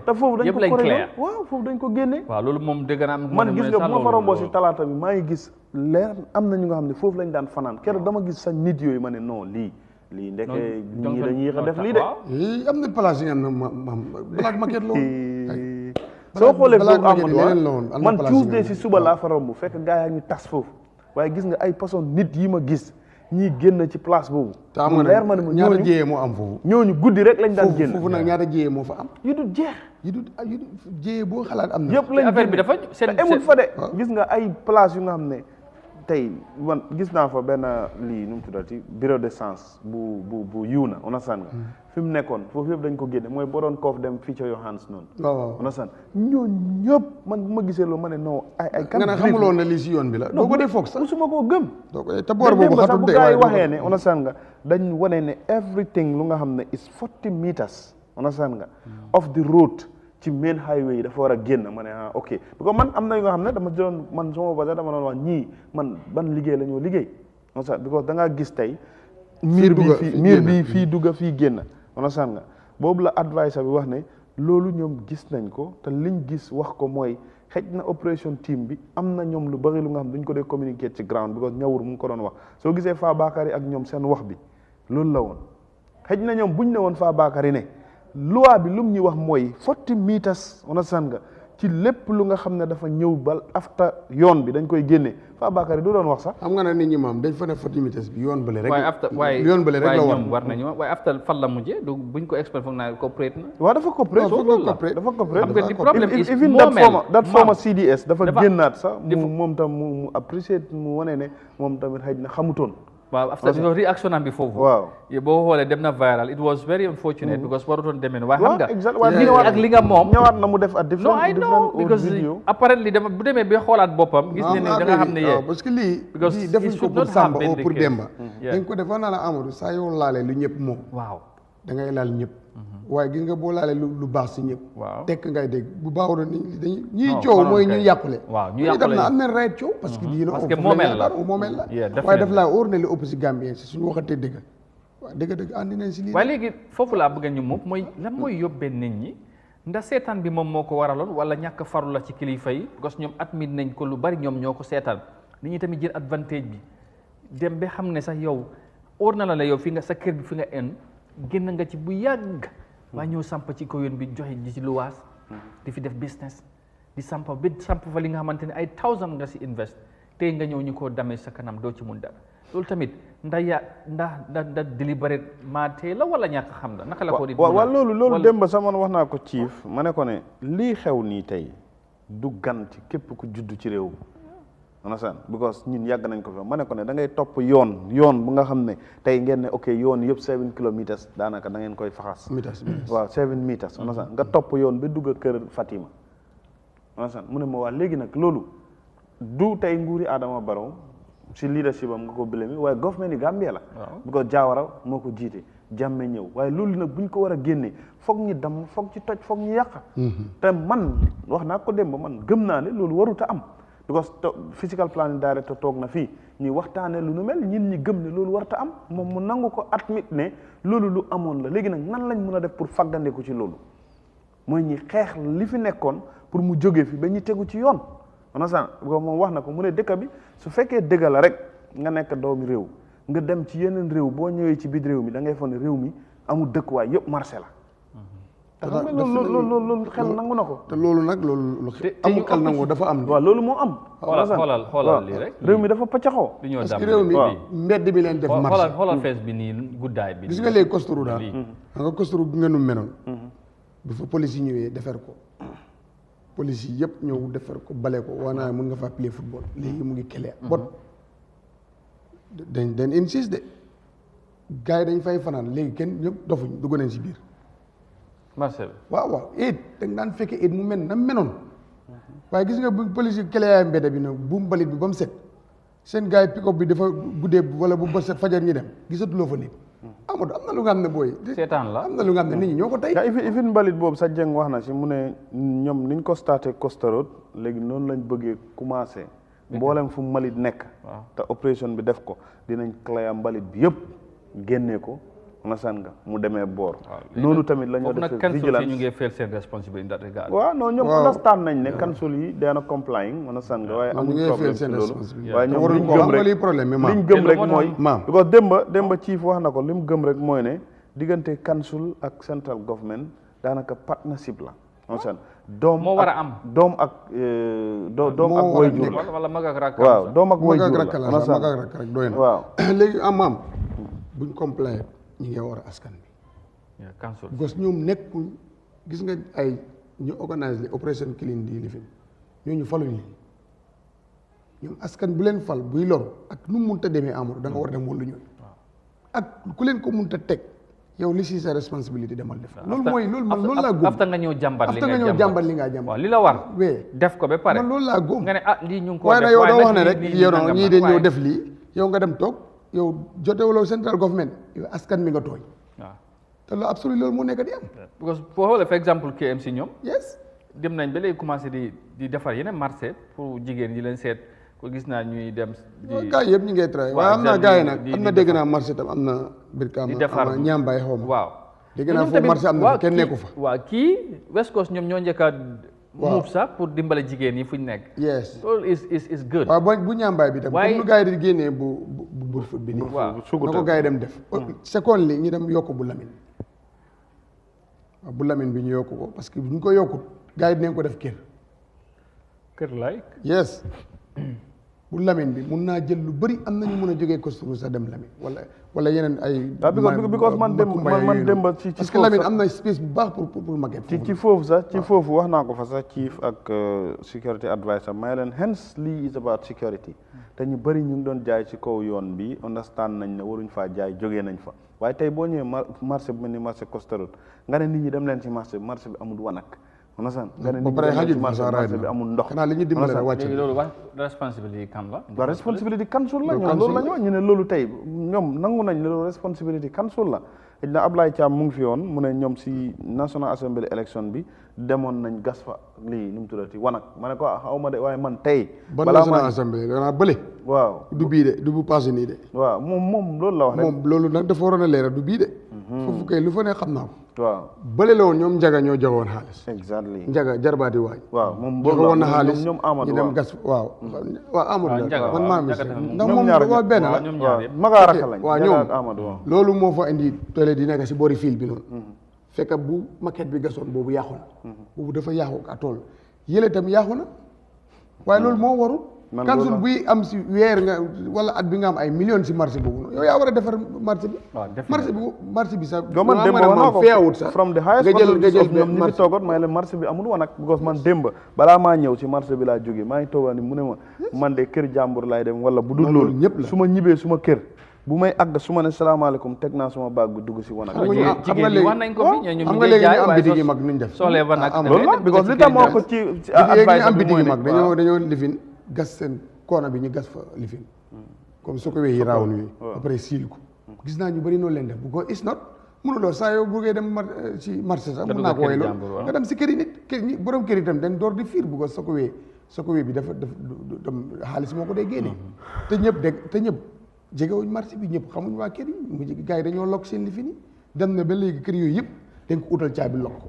[SPEAKER 3] te foofu dañ ko corrigé waaw foofu dañ ko génne
[SPEAKER 1] waaw loolu moom dégg naa
[SPEAKER 3] man gis nga bu ma fa romboo si talaata bi maa ngi gis leer am na ñu nga xam ne foofu lañ daan fanaan keroog dama gis sa nit yooyu ma ne non lii ndeke ñii dañuy yéex a def lii de
[SPEAKER 2] am na place yi nga xam ne black market la
[SPEAKER 3] soo xoolee foofu amoon man Tuesday si suba laa fa romb fekk gaa yaa ngi tas foofu waaye gis nga ay façon nit yi ma gis ñii génn ci place boobu
[SPEAKER 2] te am nga ne ñaata jiyee moo am foofu
[SPEAKER 3] ñooñu guddi rek lañ daan génn
[SPEAKER 2] foofu nag ñaata jiyee moo fa am
[SPEAKER 3] yu dul jeex
[SPEAKER 2] yu dul jiyee boo xalaat am na
[SPEAKER 3] yëpp lañ
[SPEAKER 1] affaire bi dafa
[SPEAKER 3] seen emul fa de gis nga ay place yu nga xam ne tey man gis naa fa benn lii nu mu tuddati bureau de sens bu yuuna understand nga fi mu nekkoon foofu yëpp dañ ko génne mooy boo doon koof dem feature your hands noonu understand ñoo ñëpp man bu ma gisee loolu ma ne non ay kan nga ne
[SPEAKER 2] xamuloon ne lii si yoon bi la doo ko def foog sax
[SPEAKER 3] musuma koo gëm
[SPEAKER 2] te boor boobu xatul de
[SPEAKER 3] gaa yi waxee ne understand nga dañ wane ne everything lu nga xam ne is 40 meters understand nga of the road ci main highway yi dafa war a génn ma ne ok parce que man am na yu nga xam ne dama doon man suma basa dama doon wax ñii man ban liggéey la ñoo liggéey understand because da ngaa gis tey miir bi fii dugga fii génn understand nga boobu la advice bi wax ne loolu ñoom gis nañ ko te liñ gis wax ko mooy xëj na opération team bi am na ñoom lu bari lu nga xam dañ ko dee communiquer ci ground because ñawur mu ngi ko doon wax soo gisee Fabakary ak ñoom seen wax bi loolu la woon xëj na ñoom buñ ne woon Fabakary ne loi bi lu mu ñu wax mooy 40 meters understand nga ci lépp lu nga xam ne dafa ñëw ba after yoon bi dañ koy génne Fabakary du doon wax sax
[SPEAKER 2] xam nga ne nit ñi maam dañ fa ne 40 meters bi yoon bële rek
[SPEAKER 1] yoon bële rek la war nañu waaye after fan la mujjee du buñ ko expliqué foog naa coopérate na
[SPEAKER 3] waaw dafa coopérate dafa coopérate
[SPEAKER 1] problème is
[SPEAKER 3] even that former CDS dafa génnaat sax moom tam mu appreciate mu wane ne moom tamit xëj na xamutoon
[SPEAKER 1] waaw after réaction am bi foofu
[SPEAKER 3] waaw
[SPEAKER 1] boo xoolee dem na viral it was very unfortunate because warutoon demee waaye xam nga
[SPEAKER 3] exactement
[SPEAKER 1] ak li nga moom
[SPEAKER 3] ñëwaat na mu def at
[SPEAKER 1] no I know because apparently bu demee ba xoolaat boppam gis ne da nga xam ne yee
[SPEAKER 2] parce que lii defuñ ko pour Samba ou pour Demba dañ ko defoon naa la Amadou saa yoo laalee lu ñëpp moom waaw da ngay laal ñëpp waaye gis nga boo laalee lu baax si ñëpp tekk ngay dégg bu baaxul dañuy ñuy coow mooy ñu yàqule dem na am na right coow parce que lii
[SPEAKER 1] parce que moomeel la
[SPEAKER 2] waaye daf laa óor ne li ëpp si Gambien si suñu waxatee dëgg waaw dëgg andi nañ si lii
[SPEAKER 1] waaye léegi foofu laa bëgg ñu moom mooy lan mooy yóbbee nit ñi ndax seetaan bi moom moo ko waraloon wala ñàkk faru la ci kilifa yi parce que ñoom admit nañ ko lu bari ñoom ñoo ko seetaan nit ñi tamit jël advantage bi dem ba xam ne sax yow óor na la yow fi nga sa kër bi fi nga en génn nga ci bu yàgg waaye ñëw samp ci ko yoon bi joxe ji ci luwaas di fi def business di samp fa li nga xamante ne ay thousand nga si invest tey nga ñëw ñu koo damee sa kanam doo ci mun dara loolu tamit ndax deliberate maa tey la wala ñàkk xam la naka la ko di
[SPEAKER 3] waaw loolu démb sax man wax naa ko chief ma ne ko ne lii xew nii tey du gan ci képp ku juddu ci réew understand because ñun yàgg nañ ko fi ma ne ko ne da ngay topp yoon bu nga xam ne tey ngeen ne ok yoon yëpp 7 kilomètres daanaka da ngeen koy faxas waaw 7 meters understand nga topp yoon ba dugg kër Fatima understand mu ne ma waa léegi nag loolu du tey nguuri Adama Barrow si leadership am nga ko bële mi waaye government yi Gambia la because Jawara moo ko jiite Jammeh ñëw waaye loolu nag buñ ko war a génnee foog ñu damm foog ci toj foog ñu yàq te man wax naa ko démb man gëm naa ne loolu warut a am because physical planning director toog na fii ñuy waxtaanee lu nu mel ñin ñi gëm ne loolu warta am moom mu nangu ko admit ne loolu lu amoon la léegi nag nan lañ mën a def pour faggandeku ci loolu mooy ñi xeex li fi nekkoon pour mu jógee fi ba ñu tegu ci yoon understand because moom wax na ko mu ne dëkk bi su fekkee dëgg la rek nga nekk doomi réew nga dem ci yeneen réew boo ñëwee ci biir réew mi da ngay foog ne réew mi amul dëkkuwaay yëpp marché la te xam nga loolu xel nangu na ko
[SPEAKER 2] te loolu nag loolu amul xel nangu dafa am
[SPEAKER 3] waaw loolu moo am
[SPEAKER 1] xoolal lii rek
[SPEAKER 3] réew mi dafa paccaxoo
[SPEAKER 2] parce que réew mi mbedd mi leen def marché
[SPEAKER 1] xoolal fees bi nii guddaay bi
[SPEAKER 2] gis nga léegi Coste Route xam nga Coste Route bi nga nu menoon bi fa police yi ñëwee defar ko police yi yëpp ñëw defar ko bale ko waa naa mën nga faa play football léegi mu ngi kele bot dañ insiste de gars yi dañ fay fanaan léegi kenn ñëpp dofuñ dugg nañ si biir
[SPEAKER 1] marché bi
[SPEAKER 2] waaw it da nga daan fekkee it mu mel na menoon waaye gis nga bu police yi kele yaay mbedda bi nag bu mbalit bi ba mu set seen gars yi pick-up bi dafa guddee wala bu ba set fajar ñi dem gisatuloo fa nit Amadou am na lu nga xam ne booy
[SPEAKER 1] seetaan la
[SPEAKER 2] am na lu nga xam ne nit ñi ñoo ko tey
[SPEAKER 3] ifin mbalit boobu sa jeng wax na si mu ne ñoom niñ ko starté Costa Road léegi noonu lañ bëggee commencé mboolem fu mbalit nekk te opération bi def ko dinañ clé mbalit bi yëpp génnee ko understand nga mu demee boor noonu tamit la ñoo def vigilance
[SPEAKER 1] ñu ngi feel seen responsibility in that regard
[SPEAKER 3] waaw non ñoom understand nañ ne council yi daana complying understand nga waaye amul problème ci loolu waaye ñoom liñ gëm rek liñ gëm rek mooy because démba chief wax na ko li mu gëm rek mooy ne diggante council ak central government daanaka partnership la understand doom
[SPEAKER 1] moo war a am
[SPEAKER 3] doom ak waajur la
[SPEAKER 1] wala mag ak rakk
[SPEAKER 3] waaw doom ak waajur
[SPEAKER 2] la mag ak rakk rek doy na waaw léegi am buñ comply ñi ngi war a askan bi gos ñoom nekkuñ gis nga ay ñu organise li opération clean di lifin ñooñu faluñ leen ñoom askan bu leen fal buy loru ak nu mu mënta demee Amadou da nga war a dem wala ñooñu ak ku leen ko mënta teg yow li si sa responsabilité demal def loolu mooy loolu man loolu laa góom
[SPEAKER 1] afta nga ñëw jàmbat
[SPEAKER 2] li nga jàmbat
[SPEAKER 1] waaw li la war
[SPEAKER 2] wee
[SPEAKER 1] def ko ba pare
[SPEAKER 2] man loolu laa góom
[SPEAKER 1] nga ne lii ñu ngi ko
[SPEAKER 2] waaye
[SPEAKER 1] def
[SPEAKER 2] nag yow doo wax ne rek yow ñii de ñëw
[SPEAKER 1] waaye
[SPEAKER 2] def lii yow nga dem toog yow jotewuloo central government yow askan mi nga tooñ
[SPEAKER 1] waaw
[SPEAKER 2] te loolu absolu loolu moo nekk di am
[SPEAKER 1] because foo xoolee for exemple KMC ñoom
[SPEAKER 2] yes
[SPEAKER 1] dem nañ ba léegi commencé di defar yeneen marché pour jigéen ñi leen seet ko gis naa ñuy dem di
[SPEAKER 2] gars yi yëpp ñu ngay travaillé waaye am na gars yi nag am na dégg naa marché tam am na Brikama am na ñaambaay xaw ma
[SPEAKER 1] waaw
[SPEAKER 2] dégg naa foofu marché am na kenn nekku fa
[SPEAKER 1] waaw kii West Coast ñoom ñoo njëkk a move sax pour dimbale jigéen yi fu ñu nekk
[SPEAKER 2] yes
[SPEAKER 1] loolu is good
[SPEAKER 2] waaw bu ñaambaay bi tam comme nu gars yi di génnee bu fut bi nii
[SPEAKER 1] waaw
[SPEAKER 2] na ko gars yi dem def seconde li ñu dem yokk bu Lamine waaw bu Lamine bi ñu yokk ko parce que bu ñu ko yokkut gars yi dinañ ko def kër
[SPEAKER 1] like
[SPEAKER 2] yes bu Lamine bi mun naa jël lu bëri am nañu mën a jógee Costonou sax dem Lamine wala yeneen ay
[SPEAKER 3] because man dem ci
[SPEAKER 2] parce que Lamine am na space bu baax pour maquette
[SPEAKER 3] ci foofu sax ci foofu wax naa ko fa sax chief ak security advisor may leen hence lii is about security te ñu bëri ñu ngi doon jaay ci kaw yoon bi understand nañ ne waruñ faa jaay jógee nañ fa waaye tey boo ñëwee marché bu mel ni marché Costonou nga ne nit ñi dem leen ci marché bi amul wanak on san nga ne nit ñi dem leen ci marché bi amul ndox
[SPEAKER 2] xanaa li ñu dimbale wàcc
[SPEAKER 1] loolu wax responsabilité kan la
[SPEAKER 3] waaw responsabilité council la ñoom loolu la ñu wax ñu ne loolu tey ñoom nangu nañ ne loolu responsabilité council la xëy na Ablaye Thiam mu ngi fi woon mu ne ñoom si National Assembly election bi demoon nañ gas fa lii nu mu tuddati wanak ma ne ko xaw ma de waaye man tey
[SPEAKER 2] balaa National Assembly danaa bële
[SPEAKER 3] waaw
[SPEAKER 2] du bii de du bu passé nii de
[SPEAKER 3] waaw moom loolu la wax rek
[SPEAKER 2] moom loolu nag dafa waroon a leeral du bii de foofu kay lu fa ne xam naa ko
[SPEAKER 3] waaw
[SPEAKER 2] bële la woon ñoom njaga ñoo joxe woon xaalis
[SPEAKER 3] exactly
[SPEAKER 2] njaga jarbaati waaj
[SPEAKER 3] waaw moom
[SPEAKER 2] joxe woon na xaalis
[SPEAKER 3] ñoom Amadou
[SPEAKER 2] ñu dem gas waaw Amadou la man maa mi ndax
[SPEAKER 3] moom
[SPEAKER 2] moom waa benn la
[SPEAKER 3] magaa raka lañ
[SPEAKER 2] waaw ñoom
[SPEAKER 3] Amadou
[SPEAKER 2] loolu moo fa indi toile di nekk si boori fil bi noonu fekk bu maquette bi gasoon boobu yàqu na boobu dafa yàqu à tool yële itam yàqu na waaye loolu moo warul kansul buy am si weer nga wala at bi nga am ay millions si marché boobu noonu yow yaa war a defar marché bi marché bi sax
[SPEAKER 3] man démb wax naa ko
[SPEAKER 2] feewut sax
[SPEAKER 3] from the highest authorities of ñoom ñu ngi toogoon may leen marché bi amul woon ak because man démb balaa maa ñëw si marché bi laa jógee maa ngi toogoon ni mu ne ma man de kër jàmbur laay dem wala bu dul loolu
[SPEAKER 2] ñëpp la
[SPEAKER 3] su ma ñibbee suma kër bu may àgg su ma ne salaamaaleykum teg naa suma baag bi dugg si wanag
[SPEAKER 2] xam nga
[SPEAKER 1] léegi wax nañ ko fi ñoom
[SPEAKER 2] xam nga léegi ñu am bitig yi mag nuñ def
[SPEAKER 1] solee ba nag
[SPEAKER 3] loolu la because li tax moo ko ci
[SPEAKER 2] advice ñu am bitig yi mag dañoo lifin gas seen koona bi ñu gas fa lifin comme su ko wee yi raawul yi après siil ko gis naa ñu bëri noonu leen def bu ko is not mënuloo saa yow bu ngay dem ci marché sax mën naa ko woy loolu nga dem si kër yi nit kër ñi borom kër yi tam dañ door di fiir bu ko soo ko wee bi dafa xaalis moo ko day génne te ñëpp jegewuñ marché bi ñëpp xamuñ waa kër yi mu gars yi dañoo lokk seen lifin yi dem na ba léegi kër yooyu yëpp dañ ko utal caabi lokk ko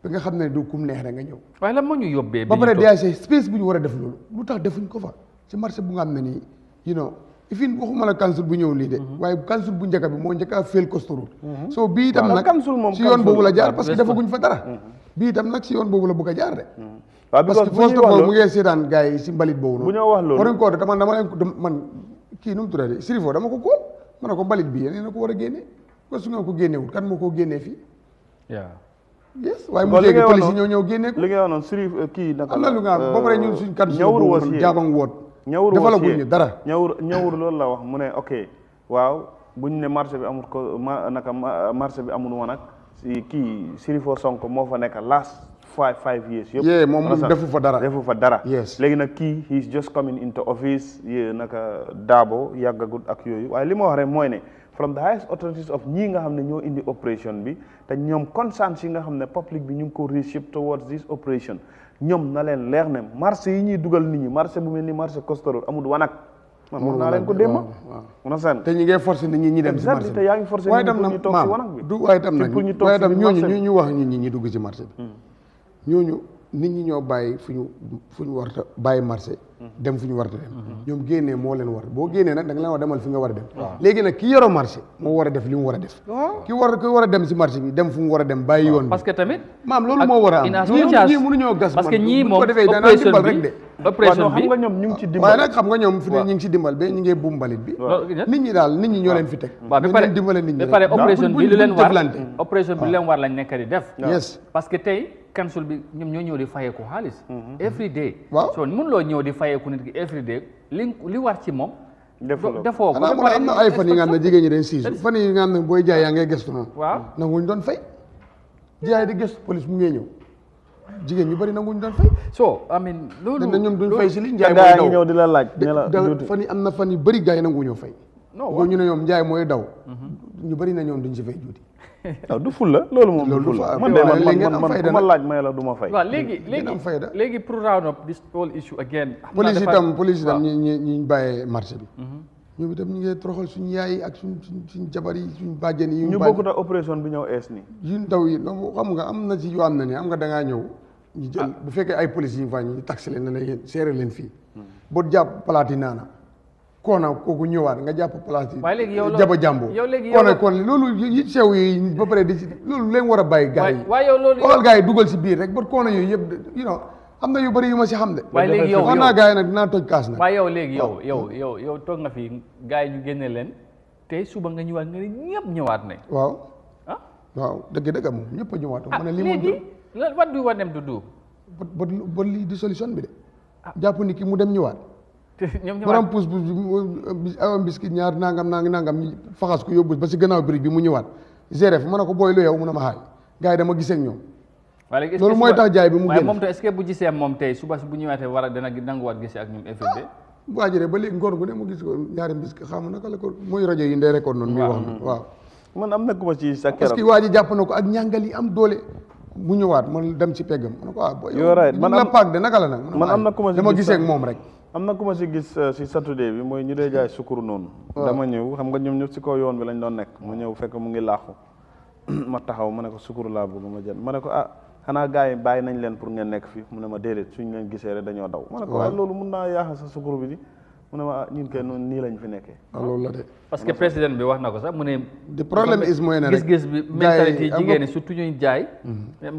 [SPEAKER 2] ba nga xam ne du kum neex rek nga ñëw
[SPEAKER 1] waaye lan moo ñu yóbbee
[SPEAKER 2] ba pare DAC space bu ñu war a def loolu lu tax defuñ ko fa ci marché bu nga xam ne nii ifin waxuma la council bu ñëw lii de waaye council bu njëkk bi moo njëkk a fail Costonou soo bii itam nag si yoon boobu la jaar parce que defaguñ fa dara bii itam nag si yoon boobu la bëgg a jaar de parce que first of all mu ngee seetaan gars yi si mbalit boobu
[SPEAKER 3] bu ñoo wax loolu
[SPEAKER 2] waruñ koo dama man kii nu mu tuddati Sirifo dama ko kóol ma ne ko mbalit bi yéen na ko war a génne ko su nga ko génnewul kan moo koo génnee fii yes waaye mu léegi police yi ñëw génne ko
[SPEAKER 3] li nga wax noonu Sirif kii naka
[SPEAKER 2] am na lu nga am ba pare ñun suñ kan
[SPEAKER 3] ñawur was yi
[SPEAKER 2] jaabang woot
[SPEAKER 3] ñawur
[SPEAKER 2] dafa la guñ dara
[SPEAKER 3] ñawur loolu la wax mu ne ok waaw buñ ne marché bi amul ko naka marché bi amul woon ak si kii Sirifo Sonko moo fa nekk last 5 years yëpp
[SPEAKER 2] moom defu fa dara yes
[SPEAKER 3] léegi nag kii he is just coming into office naka Dabo yàggagut ak yooyu waaye li ma wax rek mooy ne from the highest authorities of ñii nga xam ne ñoo indi opération bi te ñoom conscience yi nga xam ne public bi ñu ngi ko reshape towards this operation ñoom na leen leer ne marché yi ñuy dugal nit ñi marché bu mel ni marché Costonou amul wanak man wax naa leen ko démb mun a san
[SPEAKER 2] te ñi ngay forcé nit ñi dem ci marché
[SPEAKER 3] te yaa ngi forcé nit ñi pour ñu toog ci wanak bi
[SPEAKER 2] waaye tam nag waaye tam ñooñu ñu wax ñi dugg ci marché bi ñooñu nit ñi ñoo bàyyi fu ñu war a bàyyi marché dem fu ñu war a dem ñoom génnee moo leen war boo génnee nag da nga leen war demal fi nga war a dem léegi nag ki yoroo marché moo war a def li mu war a def ki war a dem si marché bi dem fu mu war a dem bàyyi yoon bi
[SPEAKER 1] parce que tamit
[SPEAKER 2] maam loolu moo war a am ñii mënuñoo gas
[SPEAKER 1] parce que ñii moom
[SPEAKER 2] ko defee danaa dimbal rek de
[SPEAKER 1] opération bi
[SPEAKER 3] xam nga ñoom ñu ngi ci dimbal
[SPEAKER 2] waaye nag xam nga ñoom fi ne ñu ngi ci dimbal ba ñu ngi buum mbalit bi nit ñi ñoo leen fi teg
[SPEAKER 1] ba
[SPEAKER 2] dimbale nit ñi
[SPEAKER 1] ba pare opération bi lu leen war opération bi lu leen war lañ nekk di def
[SPEAKER 2] yes
[SPEAKER 1] parce que tey council bi ñoom ñoo ñëw di fayeeku xaalis every day
[SPEAKER 2] waaw
[SPEAKER 1] so mun loo ñëw di fayeeku nit ki every day li war ci moom defoo ko
[SPEAKER 2] am na ay fan yi nga xam ne jigéen ñi dañ siisu fan yi nga xam ne booy jaay yaa ngay gëstu noonu
[SPEAKER 1] waaw
[SPEAKER 2] nanguñ doon fay jaay di gëstu police mu ngee ñëw jigéen ñu bëri nanguñ doon fay
[SPEAKER 1] so I mean loolu
[SPEAKER 2] dañ ñoom duñ fay si li njaay mooy daw
[SPEAKER 3] ñëw di la laaj
[SPEAKER 2] fan yi am na fan yu bëri gars yi nangu ñëw fay boo ñu ne ñoom njaay mooy daw ñu bëri na ñoom duñ si fay juuti
[SPEAKER 3] waaw du ful la loolu moom du ful la man de man ku ma laaj may la du ma fay
[SPEAKER 1] waaw léegi pour round up this whole issue again
[SPEAKER 2] police itam ñi bàyyee marché bi ñoom itam ñu ngi toroxal suñu yaay yi ak suñ jabar yi suñ bàjjen yi
[SPEAKER 3] ñu bokkut ak opération bi ñëw ees ni
[SPEAKER 2] yu ndaw yi xam nga am na ci yoo am na ni am nga da ngaa ñëw ñu jël bu fekkee ay police yi fa ñu taxi leen ne la yéen seere leen fii boo jàpp palaati naana koona kooku ñëwaat nga jàpp place yi jaba jàmboo koona kon loolu yi sew yi ba pare di ci loolu leen war a bàyyi gars yi xoolal gars yi dugal si biir rek ba koona yooyu yëpp am na yu bëri yu ma si xam de
[SPEAKER 1] waaye léegi yow
[SPEAKER 2] naa gars yi nag dinaa toj kaas nag
[SPEAKER 1] waaye yow léegi yow toog nga fi gars yi ñu génne leen tey suba nga ñëwaat nga ne ñëpp ñëwaat ne
[SPEAKER 2] waaw dëgg moom ñëpp a ñëwaat ma ne lii
[SPEAKER 1] léegi what do you want them to do
[SPEAKER 2] ba lii di solution bi de jàpp ni ki mu dem ñëwaat borom pousse bi awam biscuit ñaar nangam ñu faxas ko yóbbu ba si gannaaw birig bi mu ñëwaat géref ma ne ko booy lu yow mu ne ma xaay gars yi dama gisee ak ñoom loolu mooy tax jaay bi mu génn
[SPEAKER 1] moom te est-ce que bu gisee moom tey suba bu ñëwaatee war a dana nanguwaat gisee ak ñoom FFB
[SPEAKER 2] bu ajëree ba léegi ngoon gu ne mu gis ko ñaari biscuit xam naka la ko mooy rajo yi ndey rekoon noonu muy wax noonu waaw
[SPEAKER 3] man am na ku ma ci sa
[SPEAKER 2] parce que waa ji jàpp na ko ak ñàngal yi am doole mu ñëwaat man dem ci peggam ma ne ko man la paak de naka la nag
[SPEAKER 3] man am na ku ma
[SPEAKER 2] dama gisee ak moom rek
[SPEAKER 3] am na ku ma si gis si Saturday bi mooy ñu dee jaay sukkur noonu dama ñëw xam nga ñoom ñëpp si kaw yoon bi lañ doon nekk mu ñëw fekk mu ngi laaxu ma taxaw ma ne ko sukkur laa bëgg ma jël ma ne ko xanaa gars yi bàyyi nañ leen pour ngeen nekk fi mu ne ma déedéet suñ leen gisee rek dañoo daw ma ne ko waaye loolu mun naa yaaxa sa sukkur bi di mu ne ma ñun kay noonu nii lañ fi nekkee
[SPEAKER 2] loolu la de
[SPEAKER 1] parce que président bi wax na ko sax mu ne
[SPEAKER 2] the problem is mooy ne rek
[SPEAKER 1] gis-gis bi mentalité yi jigéen ñi surtout ñuy jaay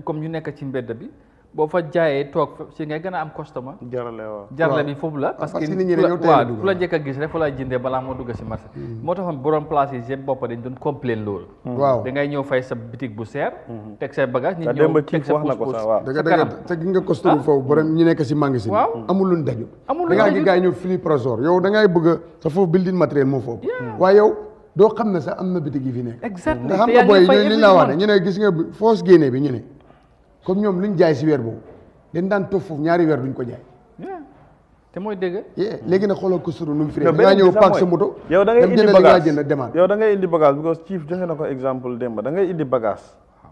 [SPEAKER 1] comme ñu nekk ci mbedd bi boo fa jaayee toog si ngay gën a am customer jarale bi foofu la parce que
[SPEAKER 2] nit ñi dañoo teel a dugg
[SPEAKER 1] ku la njëkk a gis rek fa lay jëndee balaa moo dugg si marché moo taxoon borom place yi seen bopp dañ doon complain loolu
[SPEAKER 2] waaw
[SPEAKER 1] da ngay ñëw fay sa bitig bu seer teg say bagage ñi
[SPEAKER 3] ñëw
[SPEAKER 1] teg sa pousse
[SPEAKER 2] dëgg te gi nga costume foofu borom ñu nekk si magasin amul luñ daju da ngaa gi gars yi ñëw fili prosor yow da ngay bëgg sa foofu building matériel moo foofu waaye yow doo xam ne sax am na bitig yi fi nekk
[SPEAKER 1] exactement
[SPEAKER 2] nga xam nga booy li la wax ne ñu ne gis nga foos génnee bi ñu ne comme ñoom luñ jaay si weer boobu dañ daan toog foofu ñaari weer duñ ko jaay
[SPEAKER 1] te mooy dëgg
[SPEAKER 2] léegi nag xoolal ko suru nu mu fi da ngaa ñëw paak sa moto
[SPEAKER 3] yow da ngay indi bagage
[SPEAKER 2] jënd demaat
[SPEAKER 3] yow da ngay indi bagage because chief joxe na ko exemple démb da ngay indi bagage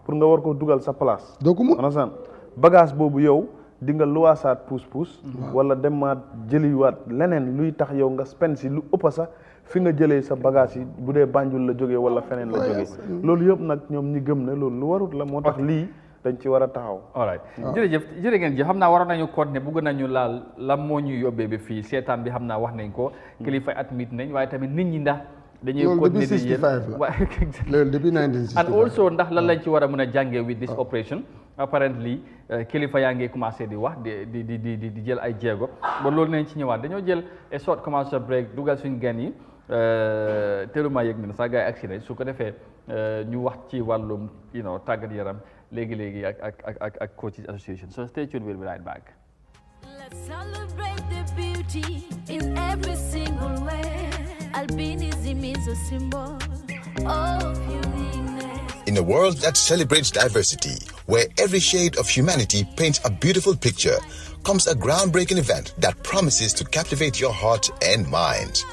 [SPEAKER 3] pour nga war ko dugal sa place
[SPEAKER 2] doo ko mun
[SPEAKER 3] understand bagage boobu yow di nga luwaasaat pousse wala demaat jëliwaat leneen luy tax yow nga spend si lu ëpp sax fi nga jëlee sa bagage yi bu dee Banjul la jógee wala feneen la jógee loolu yëpp nag ñoom ñi gëm ne loolu lu warut la moo tax lii dañ ci war a taxaw.
[SPEAKER 1] alright jërëjëf jërë ngeen jëf xam naa waroon nañu continuer bëgg nañu laal lan moo ñu yóbbee bi fii seetaan bi xam naa wax nañ ko kilifa admit nañ waaye tamit nit ñi ndax dañuy continuer di yéen
[SPEAKER 2] loolu depuis 1965
[SPEAKER 1] and also ndax lan lañ ci war a mën a jàngee with this operation apparently kilifa yaa ngi commencé di wax di jël ay jéego ba loolu nañ ci ñëwaat dañoo jël a short commercial break dugal suñu gan yi teeluma yëg na sax gars yi accident su ko defee ñu wax ci wàllum tàggat yaram léegi ak coaches association so stay tuned, we'll be right back.
[SPEAKER 8] Let's celebrate the beauty in every single way. Albinism is a symbol of uniqueness.
[SPEAKER 9] In a world that celebrates diversity, where every shade of humanity paints a beautiful picture, comes a groundbreaking event that promises to captivate your heart and mind.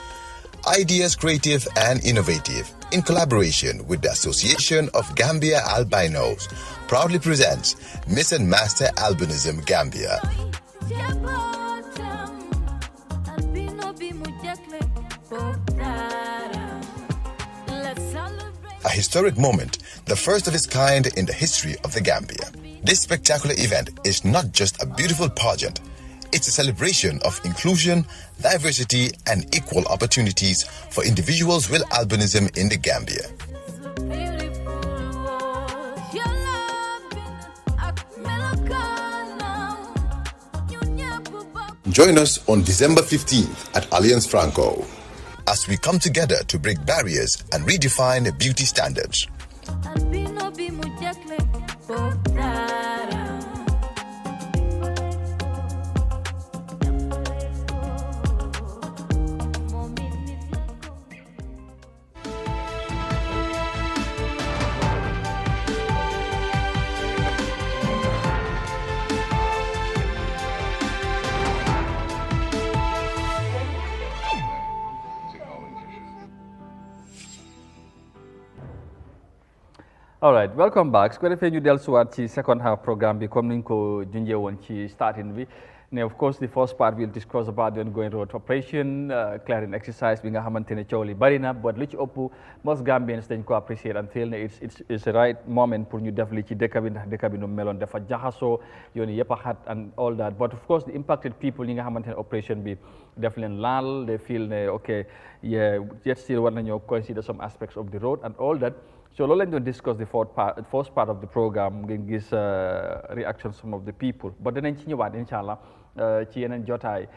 [SPEAKER 9] Ideas Creative and Innovative, in collaboration with the Association of Gambia Albinos, proudly presents Miss and Master Albinism Gambia. A historic moment, the first of its kind in the history of the Gambia. This spectacular event is not just a beautiful pageant, it's a celebration of inclusion, diversity, and equal opportunities for individuals with albinism in the Gambia. Join us on December 15th at Alliance Franco as we come together to break barriers and redefine beauty standards.
[SPEAKER 1] All right, welcome back. Su ko defee ñu dellusiwaat ci second half programme bi comme niñ ko junjee woon ci starting bi. ne of course the first part we'll discuss about the ongoing road operation, clearing exercise bi nga xamante ne coow li bari na but li ci ëpp most Gambians dañ ko appreciate and feel ne it's the right moment pour ñu def li ci dëkk bi ndax dëkk bi nu meloon dafa jaxasoo yoon yëpp a xat and all that but of course the impacted people yi nga xamante ne operation bi def leen laal they feel ne okay yeah yet still war nañoo consider some aspects of the road and all that. So loolu lañ doon discuss the first part of the program ngeen gis reaction some of the people but dinañ ci ñëwaat incha allah ci yeneen jotaay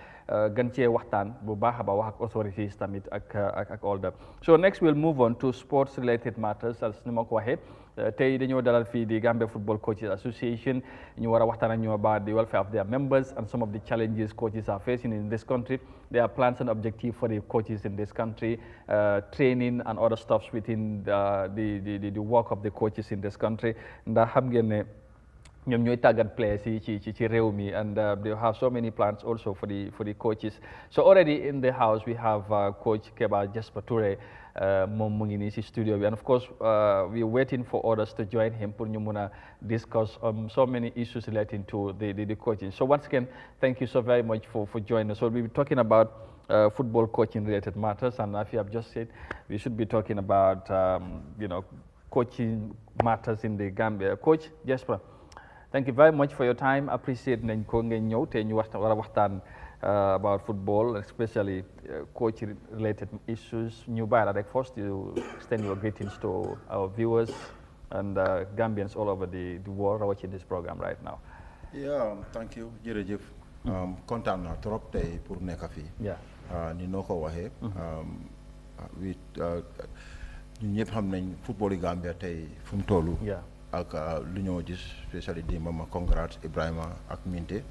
[SPEAKER 1] gën cee waxtaan bu baax a baax wax ak authorities tamit ak all that. So next we'll move on to sports related matters as ni ma ko waxee tey dañoo dalal fii di Gambia Football Coaches Association ñu war a waxtaan ak ñu about the welfare of their members and some of the challenges coaches are facing in this country. There are plans and objectives for the coaches in this country, training and other stuffs within the work of the coaches in this country. Ndax xam ngeen ne ñoom ñooy tàggat players yi ci réew mi and they have so many plans also for the coaches. So already in the house we have Coach Keba Jesper Toure moom mu ngi nii si studio bi and of course we are waiting for others to join him pour ñu mun a discuss so many issues relating to the coaching. So once again thank you so very much for joining us. So we'll be talking about football coaching related matters and as you have just said we should be talking about coaching matters in the Gambia. Coach Jesper, thank you very much for your time. Appreciate nañ ko ngeen ñëw te ñu war a waxtaan about football, especially coach related issues. Ñu bàyyi la rek first to extend your greetings to our viewers and Gambians all over the world watching this program right now.
[SPEAKER 10] Yeah, thank you. Jërëjëf. Kontaan naa trop tey pour nekk fii. Ni noo ko waxee. Ñun ñëpp xam nañ football yi Gambia tey fu mu tollu. ak lu ñoo gis especially di mama congrats Ibrahima ak Minte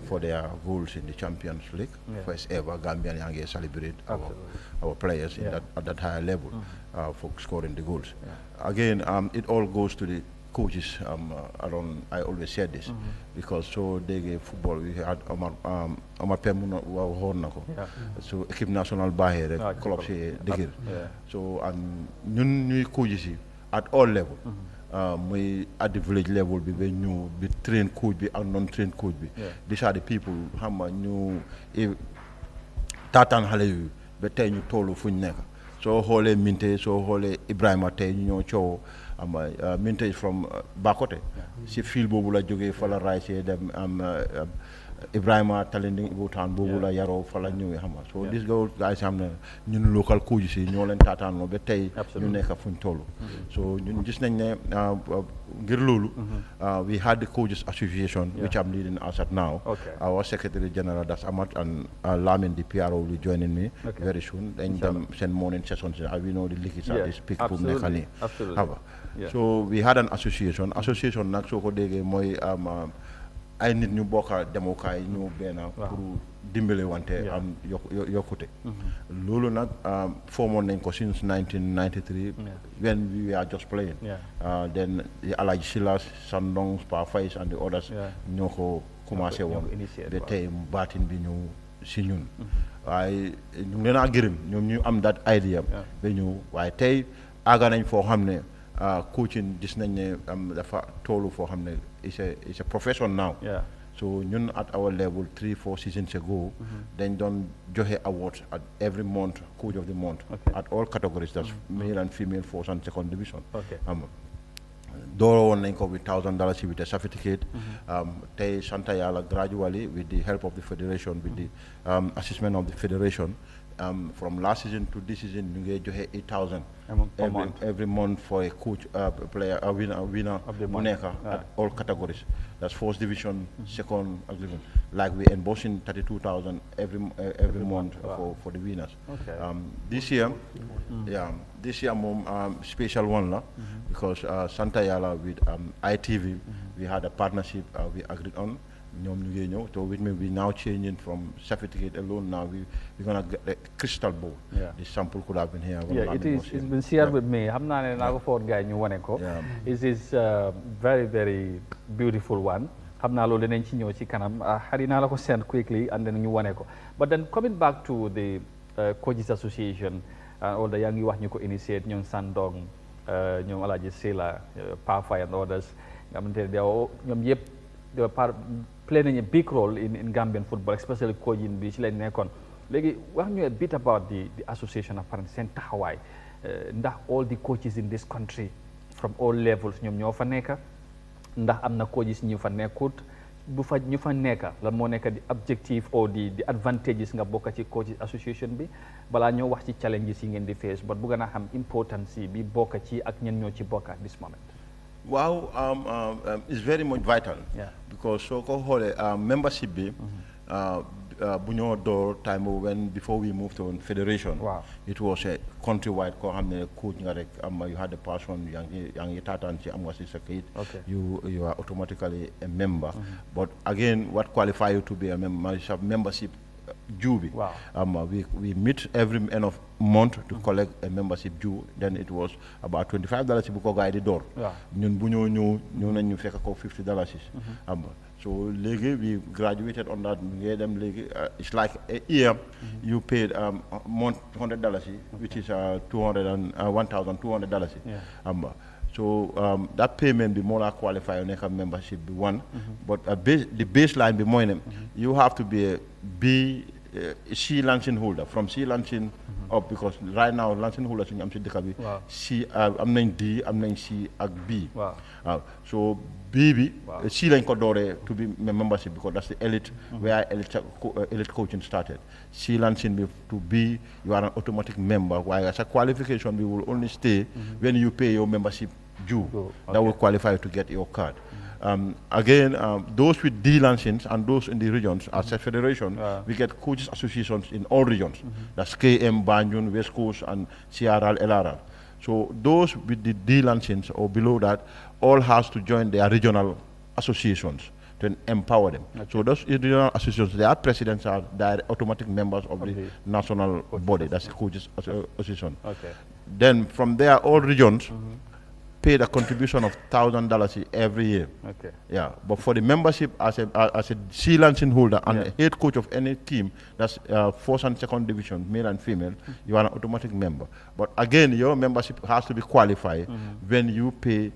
[SPEAKER 10] for their goals in the Champions League. First ever Gambian yaa ngi celebrate our players at that higher level for scoring the goals. Again, it all goes to the coaches around. I always said this because so déggee football we had Omar Pem waxoon na ko so équipe nationale baaxee rek club si dëgër so and ñun ñuy coaches yi at all level muy at the village level bi ba ñu bi train coach bi ak non train coach bi these are the people xam nga ñu taataan xale yu ba tey ñu tollu fu ñu nekk soo xoolee Minte soo xoolee Ibrahima tey ñu ñoo coow am Minte from Bakote si field boobu la jógee fa la raysee dem Ibrahima Talending Ibutaan boobu la yaroo fa la ñëwee xam nga so this guys xam ne ñun local coaches yi ñoo leen taataanoo ba tey ñu nekk fu ñu toll so ñun gis nañ ne ngir loolu we had the coaches association which I'm leading as at now. Our secretary general that's Amat and Lamin the PRO will be joining me very soon dañ dem seen morning sessions we know the leagues are this pick bu nekk nii so we had an association nag soo ko déggee mooy ay nit ñu bokka demokaay ñu benn pour dimbale wante am yokkute loolu nag formoon nañ ko since 1993 when we were just playing then the Alaji Silas Sandong Pa Fais and the others ñoo ko commencé woon ba tey baatin bi ñu si ñun waaye ñu ngi leen a gërëm ñoom ñu am that idea ba ñu waaye tey àgga nañ foo xam ne coaching gis nañ ne dafa toolu foo xam ne it's a profession now so ñun at our level 3-4 seasons ago dañ doon joxe awards at every month coach of the month at all categories that's male and female first and second division dooro woon nañ ko with $1,000 with a certificate tey santa yàlla gradually with the help of the federation with the assessment of the federation from last season to this season ñu ngi joxe $8,000 every month for a coach player a winner bu nekk at all categories that's first division second like we embossing $32,000 every month for the winners this year moom special one la because Santa Yala with ITV we had a partnership we agreed on ñoom ñu ngi ñëw so with me we now changing from certificate alone now we're gonna get a crystal ball the sample could have been here
[SPEAKER 1] it's been shared with me xam naa ne naa ko foot gars ñu wane ko it is very very beautiful one xam naa loolu dinañ ci ñëw ci kanam xari naa la ko send quickly and then ñu wane ko but then coming back to the coaches association all the yaa ngi wax ñu ko initiate ñoom Sandong ñoom Alaaji Sila Pafay and others nga xamante ne ñoom yëpp they were playing a big role in Gambian football, especially coaching bi ci lañ nekkoon léegi wax ñu a bit about the association of parents seen taxawaay ndax all the coaches in this country from all levels ñoom ñoo fa nekk ndax am na coaches ñu fa nekkut bu fa ñu fa nekk lan moo nekk di objective or the advantages nga bokk ci coaches association bi balaa ñoo wax ci challenges yi ngeen di face but bëgg naa xam importance bi bokk ci ak ñen ñoo ci bokk at this moment.
[SPEAKER 10] Wow, it's very much vital.
[SPEAKER 1] Yeah.
[SPEAKER 10] Because so membership be bunyo door time when before we moved to federation.
[SPEAKER 1] Wow.
[SPEAKER 10] It was a countrywide coach you had the person
[SPEAKER 1] okay.
[SPEAKER 10] You are automatically a member. But again, what qualifies you to be a member is membership due.
[SPEAKER 1] Wow.
[SPEAKER 10] We meet every end of month to collect a membership due. Then it was about $25 to guide the door. Ñun bu ñoo nañu fekk ko $50. So we graduated on that. It's like a year you paid month $100, which is $1,200. So that payment be more qualify on a membership be one, but the baseline be more. You have to be a C lancing holder from C lancing up because right now lancing holders in Amsterdam C I'm nine D I'm nine C and B. So B C line to be membership because that's the elite where elite coaching started. C lancing to B you are an automatic member. While as a qualification we will only stay when you pay your membership due. Okay. That will qualify you to get your card. Again, those with D lancings and those in the regions, as a federation, we get coaches associations in all regions. That's KM, Banjul, West Coast, and CRL, LRL. So those with the D lancings or below that, all has to join their regional associations to empower them. Okay. So those regional associations, their presidents are automatic members of the national body. That's the coaches association.
[SPEAKER 1] Okay.
[SPEAKER 10] Then from there, all regions paid a contribution of $1,000 every year.
[SPEAKER 1] Okay.
[SPEAKER 10] Yeah, but for the membership as a C lancing holder and a head coach of any team that's first and second division, male and female, you are an automatic member. But again, your membership has to be qualified when you pay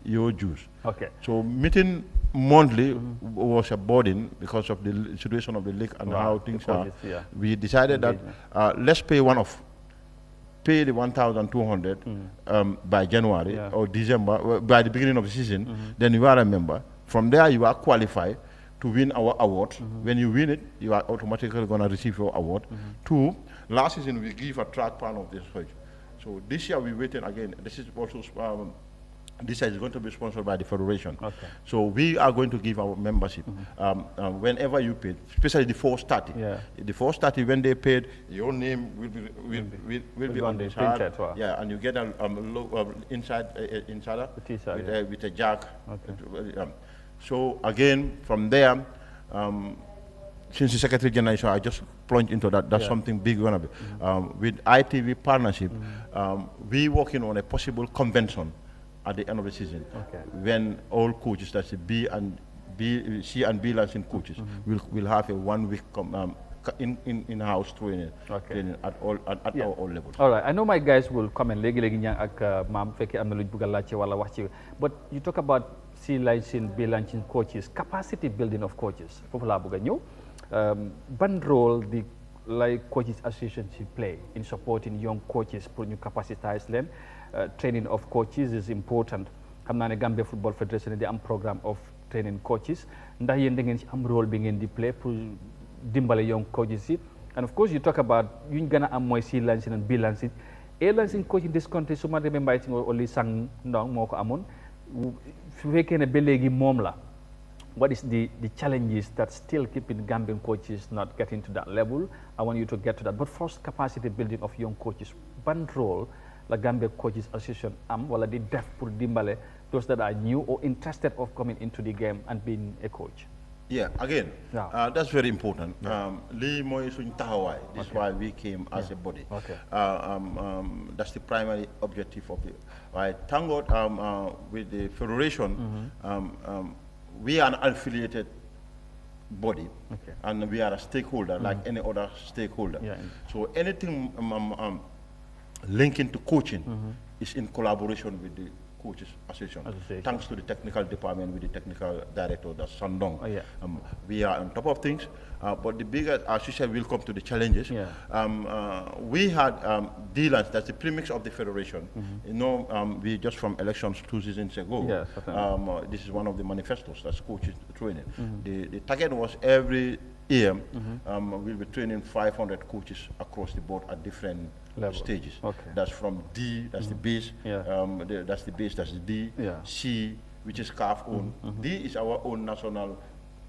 [SPEAKER 10] your dues.
[SPEAKER 1] Okay.
[SPEAKER 10] So meeting monthly was a burden because of the situation of the league and how things are. We decided that let's pay one-off. Pay the 1,200 by January or December, by the beginning of the season, then you are a member. From there, you are qualified to win our award. When you win it, you are automatically going to receive your award. Two, last season we give a track plan of this. So this year we waiting again. This is also this is going to be sponsored by the federation.
[SPEAKER 1] Okay.
[SPEAKER 10] So we are going to give our membership whenever you pay, especially the 430. The 430 when they paid, your name will be on the card. Yeah, and you get a inside with a jack.
[SPEAKER 1] Okay.
[SPEAKER 10] So again, from there, since the Secretary General, so I just plunged into that. That's something big gonna be. With ITV partnership, we working on a possible convention at the end of the season, when all coaches, that's the C and B lancing coaches, will have a 1 week in-house training, at all levels.
[SPEAKER 1] All right, I know my guys will comment léegi ñang ak maam fekkee am na luñ bëgg a laajte wala wax ci, but you talk about C lancing, B lancing coaches, capacity building of coaches. Foofu laa bëgg a ñëw. Ban role the coaches association play in supporting young coaches pour ñu capacitize leen. Training of coaches is important. xam naa ne Gambia Football Federation di am programme of training coaches ndax yéen da ngeen ci am role bi ngeen di play pour dimbale young coaches yi. And of course you talk about yuñ gën a am mooy C lancing and B lancing. A lancing coach in this country su ma demee mbay ci oli sang ndong moo ko amoon su fekkee ne ba léegi moom la. What is the challenges that still keeping Gambian coaches not getting to that level? I want you to get to that. But first, capacity building of young coaches. One role the Gambia Coaches Association wala di def pour dimbale those that are new or interested of coming into the game and being a coach.
[SPEAKER 10] Yeah, again, that's very important. Li moy suñ taxaway. This is why we came as a body. That's the primary objective of it. Right. Thank God, with the federation, we are an affiliated body, and we are a stakeholder like any other stakeholder. So anything linking to coaching is in collaboration with the Coaches Association. Thanks to the technical department with the technical director, that's Sandong. We are on top of things, but the bigger, as you said, we'll come to the challenges. We had DLANS, that's the premix of the federation. You know, we just from elections 2 seasons ago. This is one of the manifestos, that's coaches training. The target was every year we'll be training 500 coaches across the board at different stages. That's from D, that's the base, that's the base, that's the D, C, which is CAF own. D is our own national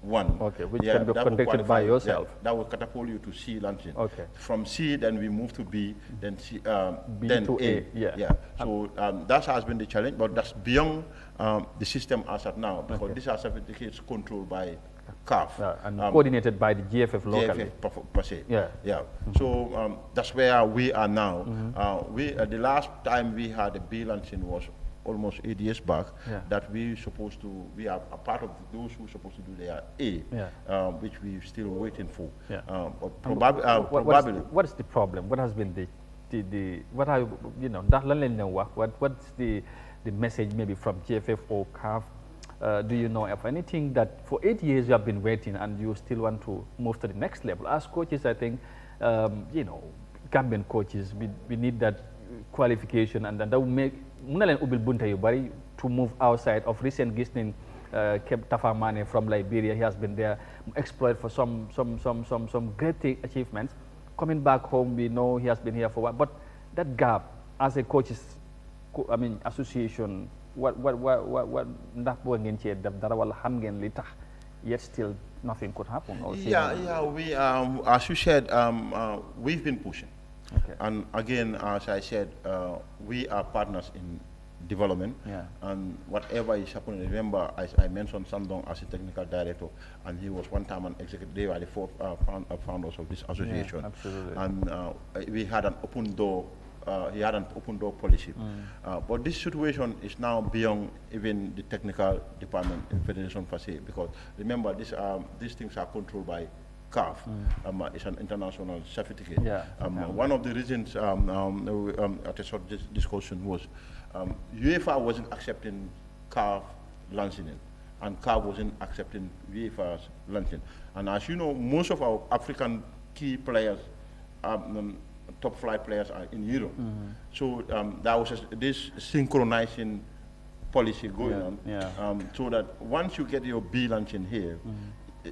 [SPEAKER 10] one.
[SPEAKER 1] Which can be conducted by yourself.
[SPEAKER 10] That will catapult you to C launching. From C, then we move to B, then C,
[SPEAKER 1] B
[SPEAKER 10] then
[SPEAKER 1] to
[SPEAKER 10] A. So that has been the challenge, but that's beyond the system as of now, because these are certificates controlled by CAF.
[SPEAKER 1] And coordinated by the GFF locally.
[SPEAKER 10] GFF per se. So that's where we are now. The last time we had a B launching was almost 8 years back, that we are a part of those who are supposed to do their A, which we're still waiting for. But probably.
[SPEAKER 1] What is the problem? What has been what are, what's the message maybe from GFF or CAF? Do you know of anything that for 8 years you have been waiting and you still want to move to the next level? As coaches, I think, Gambian coaches, we need that qualification, and that will make to move outside of recent listening. Tafa Mane from Liberia, he has been there, explored for some great achievements. Coming back home, we know he has been here for a while, but that gap as a coaches, association, what yet still nothing could happen?
[SPEAKER 10] We as you said, we've been pushing. And again, as I said, we are partners in development, and whatever is happening. Remember, as I mentioned Sandong as a technical director, and he was one time an executive. They were the 4 founders of this association. And we had an open door. He had an open door policy. But this situation is now beyond even the technical department in Federation per se, because remember, these things are controlled by CAF. It's an international certificate. One of the reasons at a short discussion was UEFA wasn't accepting CAF launching, and CAF wasn't accepting UEFA's launching. And as you know, most of our African key players, top flight players, are in Europe. So there was this synchronizing policy going on, so that once you get your B launching here,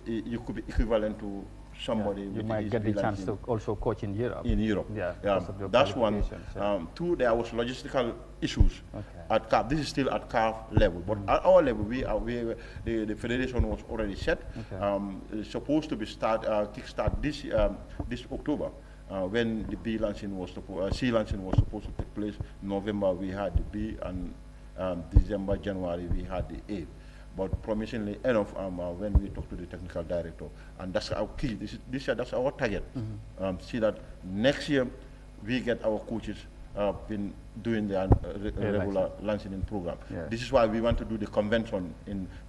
[SPEAKER 10] you could be equivalent to somebody.
[SPEAKER 1] You might get the chance to also coach in Europe.
[SPEAKER 10] That's one. 2, there was logistical issues at CAF. This is still at CAF level, but at our level, the federation was already set. It's supposed to be kickstart this October. When the B launching was C launching was supposed to take place. November we had the B, and December, January we had the A. But promisingly enough, when we talk to the technical director, and that's our key. This year, that's our target. See that next year we get our coaches been doing their regular launching program. This is why we want to do the convention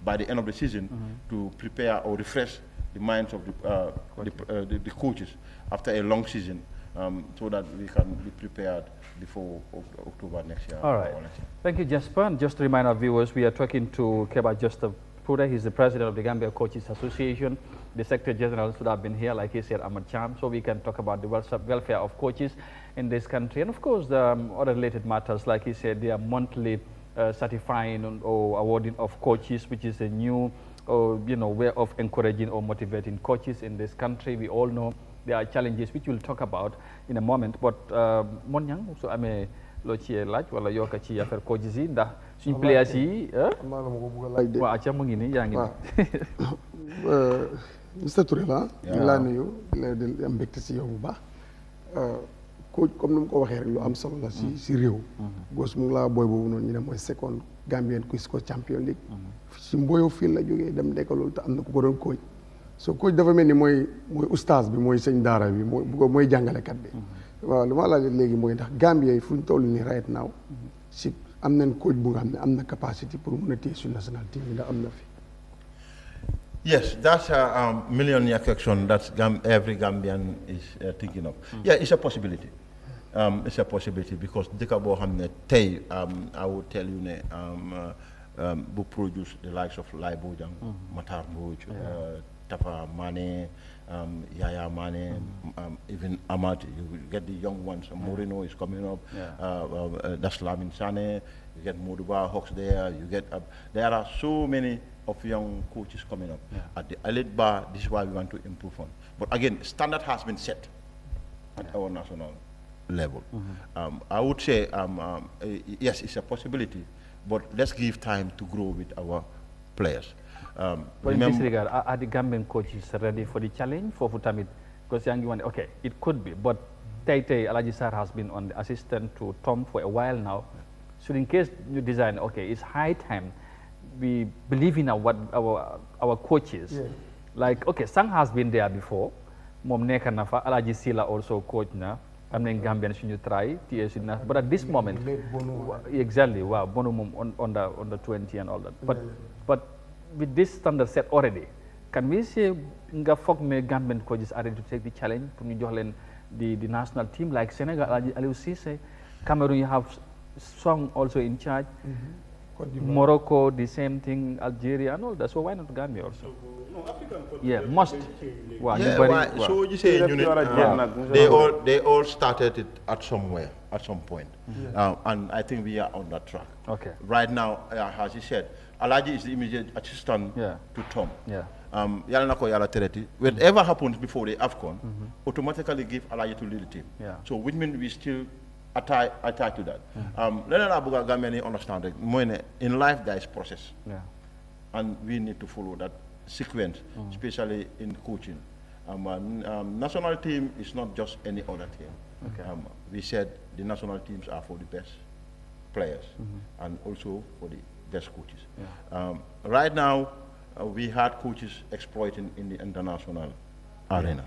[SPEAKER 10] by the end of the season to prepare or refresh the minds of the coaches after a long season, so that we can be prepared before October next year.
[SPEAKER 1] All right. Thank you, Jasper. And just to remind our viewers, we are talking to Keba Justa Pura. He's the president of the Gambia Coaches Association. The Secretary General should have been here, like he said, Ahmad Cham, so we can talk about the welfare of coaches in this country. And of course, the other related matters, like he said, their monthly certifying or awarding of coaches, which is a new way of encouraging or motivating coaches in this country. We all know there are challenges which we'll talk about in a moment, but Monyang, so amee loo ci laaj wala yokk ci affaire coaches yi ndax suñu players yi waaw acca mu ngi nii yaa ngi
[SPEAKER 2] Mr Touré la ñu laa nuyu di am mbégte si yow bu baax coach comme ni mu ko waxee rek lu am solo la si réew gos mu ngi laa booy boobu noonu ñu ne mooy second Gambian Quiz Co Champion League si mboyo fii la jógee dem nekk loolu te am na ku ko doon coach so coach dafa mel ni mooy oustaz bi mooy sëñ daara bi mooy jàngalekat bi waaw lu ma laaj léegi mooy ndax Gambia yi fu ñu toll nii right now si am nañ coach bu nga xam ne am na capacity pour mën a téye suñu national team bi ndax am na fi.
[SPEAKER 10] Yes, that's a million-year question that every Gambian is thinking of. Yeah, it's a possibility. it's a possibility because dëkk boo xam ne tey I would tell you ne bu produce the likes of Lai Bojang, Matar Mbodj, Tafa Mane, Yahya Mane, even Amat. You get the young ones. Moreno is coming up. That's Lamin Sane. You get Moduba Hawks there. You get there are so many of young coaches coming up at the elite bar. This is why we want to improve on. But again, standard has been set at our national level. I would say yes, it's a possibility, but let's give time to grow with our players.
[SPEAKER 1] But in this regard, are the Gambian coaches ready for the challenge for Futamit? Because okay, it could be, but Tay Alaji Sarr has been on the assistant to Tom for a while now. So in case you design, okay, it's high time we believe in our coaches. Like, okay, Sang has been there before. Mom Neka Nafa, Alaji Sila also coach na. I'm in Gambian should you try, but at this moment, exactly, wow, Bono on the 20 and all that. But with this standard set already, can we say Gambian coaches are ready to take the challenge? The national team like Senegal, Aliou Cisse, Cameroon, you have Song also in charge. Morocco, the same thing, Algeria and all that. So why not Gambia also? Yeah, must. Wow,
[SPEAKER 10] so you say they all started it at somewhere, at some point. And I think we are on that track.
[SPEAKER 1] Okay.
[SPEAKER 10] Right now, as you said, Alaji is the immediate assistant to Tom. Whatever happens before the AFCON, automatically give Alaji to lead the team. So which means we still attach to that. Understand that in life there is process. And we need to follow that sequence, especially in coaching. National team is not just any other team. We said the national teams are for the best players and also for the best coaches. Right now, we had coaches exploiting in the international arena.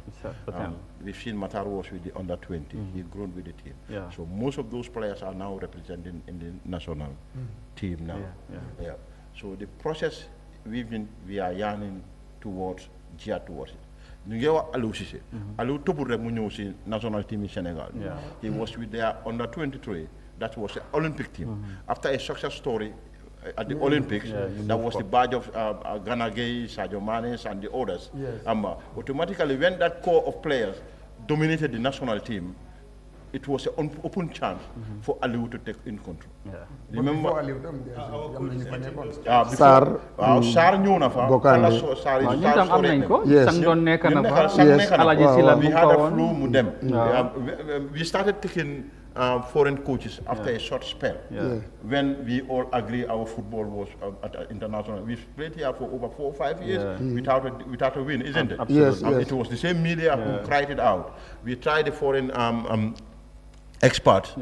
[SPEAKER 10] We've seen Matar was with the under-20. He grown with the team. So most of those players are now representing in the national team now. So the process we are yearning towards it. Aliou Cisse. Aliou topul rek mu ñëw ci national team in Senegal. He was with their under-23. That was the Olympic team. After a success story at the Olympics, that was the badge of Ghana Gay, Sadio Mane, and the others. Automatically, when that core of players dominated the national team, it was an open chance for Aliou to take in control. Remember? Sarr ñëw na fa. We had a flu mu dem. We started taking foreign coaches after a short spell. When we all agree our football was at international. We've played here for over 4 or 5 years without a win, isn't it? It was the same media who cried it out. We tried the foreign experts.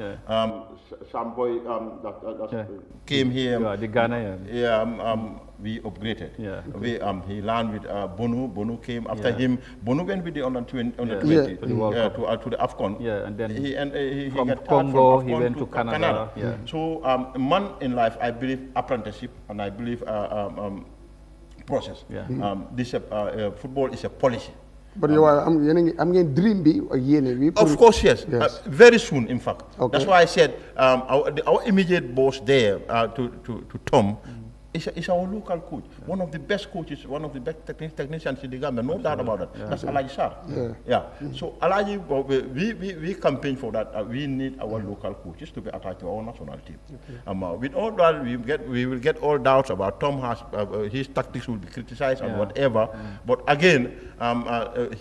[SPEAKER 10] Some boy that came here.
[SPEAKER 1] The Ghanaian.
[SPEAKER 10] We upgraded. He learned with Bono. Bono came after him. Bono went with the under-20 to the AFCON.
[SPEAKER 1] And then
[SPEAKER 10] he
[SPEAKER 1] from
[SPEAKER 10] got
[SPEAKER 1] Congo,
[SPEAKER 10] from
[SPEAKER 1] he went to Canada.
[SPEAKER 10] So a man in life, I believe apprenticeship, and I believe process. This football is a policy.
[SPEAKER 2] But you are, I'm going to dream be or
[SPEAKER 10] of course, yes. Very soon, in fact. That's why I said our immediate boss there to Tom is our local coach. One of the best coaches, one of the best technicians in the Gambia. No doubt about that. That's Alaji Sarr. So Alaji, we campaign for that. We need our local coaches to be attached to our national team. With all that, we will get all doubts about Tom. His tactics will be criticized and whatever. But again,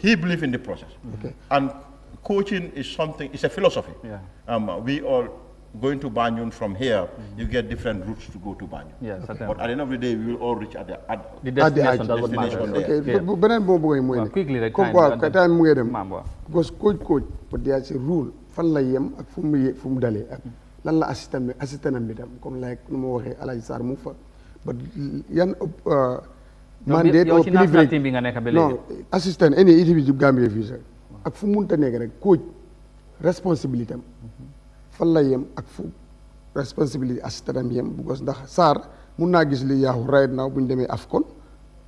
[SPEAKER 10] he believes in the process. And coaching is something. It's a philosophy. We all going to Banjul from here, you get different routes to go to Banjul. But at the end of the day, we will all reach at the destination.
[SPEAKER 1] Quickly,
[SPEAKER 2] because coach, but there's a rule. Fan la yem ak fu mu dalee ak lan la assistant am bi tam comme like nu ma waxee Alaji Sarr mu fa but yan mandate or privilege non assistant any individu Gambia fii sax ak fu munta nekk rek coach responsabilité am fan la yem ak fu responsibility assistant am yem because ndax Sarr mun naa gis li yaaxu right now bu ñu demee AFCON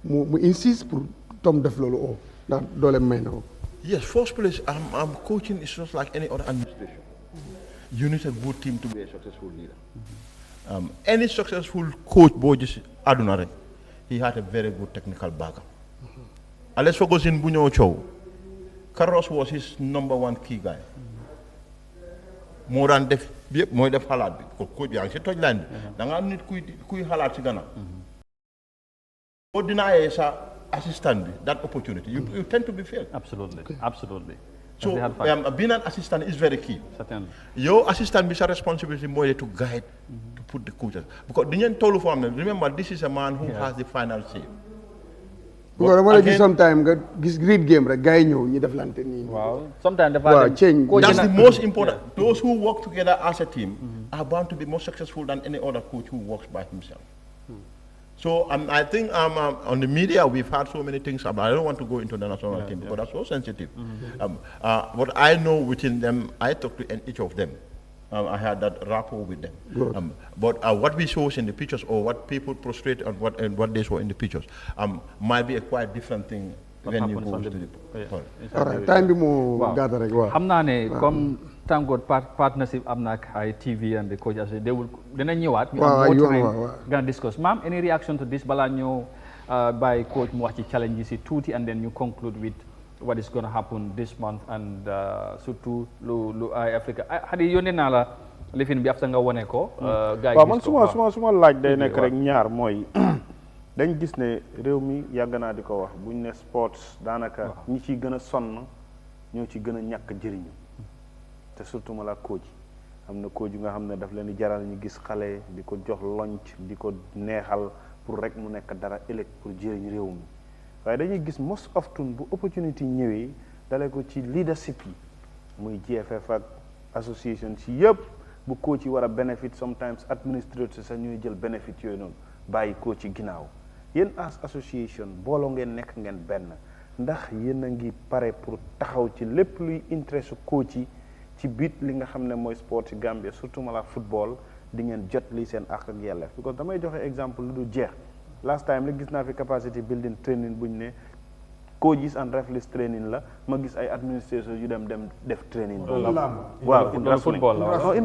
[SPEAKER 2] mu insiste pour Tom def loolu ndax doole may na ko.
[SPEAKER 10] Yes, first place, coaching is not like any other administration. you need a good team to be a successful leader. Any successful coach, Aduna, he had a very good technical background. Let's focus in Bunyo Chow. Carlos was his #1 key guy. More than more def halat because coach bi ci toj land da nga nit kuy halat ci gana o deny sa assistant bi that opportunity you tend to be failed.
[SPEAKER 1] Absolutely.
[SPEAKER 10] So being an assistant is very key.
[SPEAKER 1] Certainly.
[SPEAKER 10] Your assistant is a responsibility more to guide, to put the coaches. Because remember, this is a man who has the final say.
[SPEAKER 2] Because again, sometimes this great game, right? Guy knew you deflante ni.
[SPEAKER 1] Wow. Sometimes the
[SPEAKER 2] change.
[SPEAKER 10] That's the most important. Yeah. Those who work together as a team are bound to be more successful than any other coach who works by himself. So I think on the media we've had so many things about. I don't want to go into the national team because that's so sensitive. What I know within them, I talk to each of them. I had that rapport with them. But what we show in the pictures or what people prostrate on what they saw in the pictures might be a quite different thing when you go to the
[SPEAKER 2] all right, time bi mo gata rek waaw.
[SPEAKER 1] Xam naa ne comme thank God partnership am na ak ay TV and the coaches they will dina ñëwaat ñu am more time gonna discuss. Ma'am, any reaction to this balaa ñëw by coach mu wax ci challenges yi tuuti and then you conclude with what is going to happen this month and surtout lu Eyeafrica Hadi yónnee naa la lifin bi after nga wone ko gars yi
[SPEAKER 3] man suma laaj day nekk rek ñaar mooy dañ gis ne réew mi yàgg naa di ko wax buñ ne sports daanaka ñi ciy gën a sonn ñoo ci gën a ñàkk jëriñu te surtout ma la coach am na coach yu nga xam ne daf leen di jaral ñu gis xale di ko jox lonc di ko neexal pour rek mu nekk dara ëllëg pour jëriñ réew mi waaye dañuy gis most often bu opportunity ñëwee dale ko ci leadership yi muy GFF ak association si yëpp bu coach yi war a benefit sometimes administrateur sax ñuy jël benefit yooyu noonu bàyyi coach yi ginnaaw yéen as association booloo ngeen nekk ngeen benn ndax yéen a ngi pare pour taxaw ci lépp luy interest coach yi ci biit li nga xam ne mooy sport ci Gambia surtout ma la football di ngeen jot lii seen àq ak yelleef because damay joxe exemple lu du jeex last time rek gis naa fi capacity building training buñ ne coaches and referees training la ma gis ay administrateurs yu dem def training waaw in wrestling la
[SPEAKER 1] so in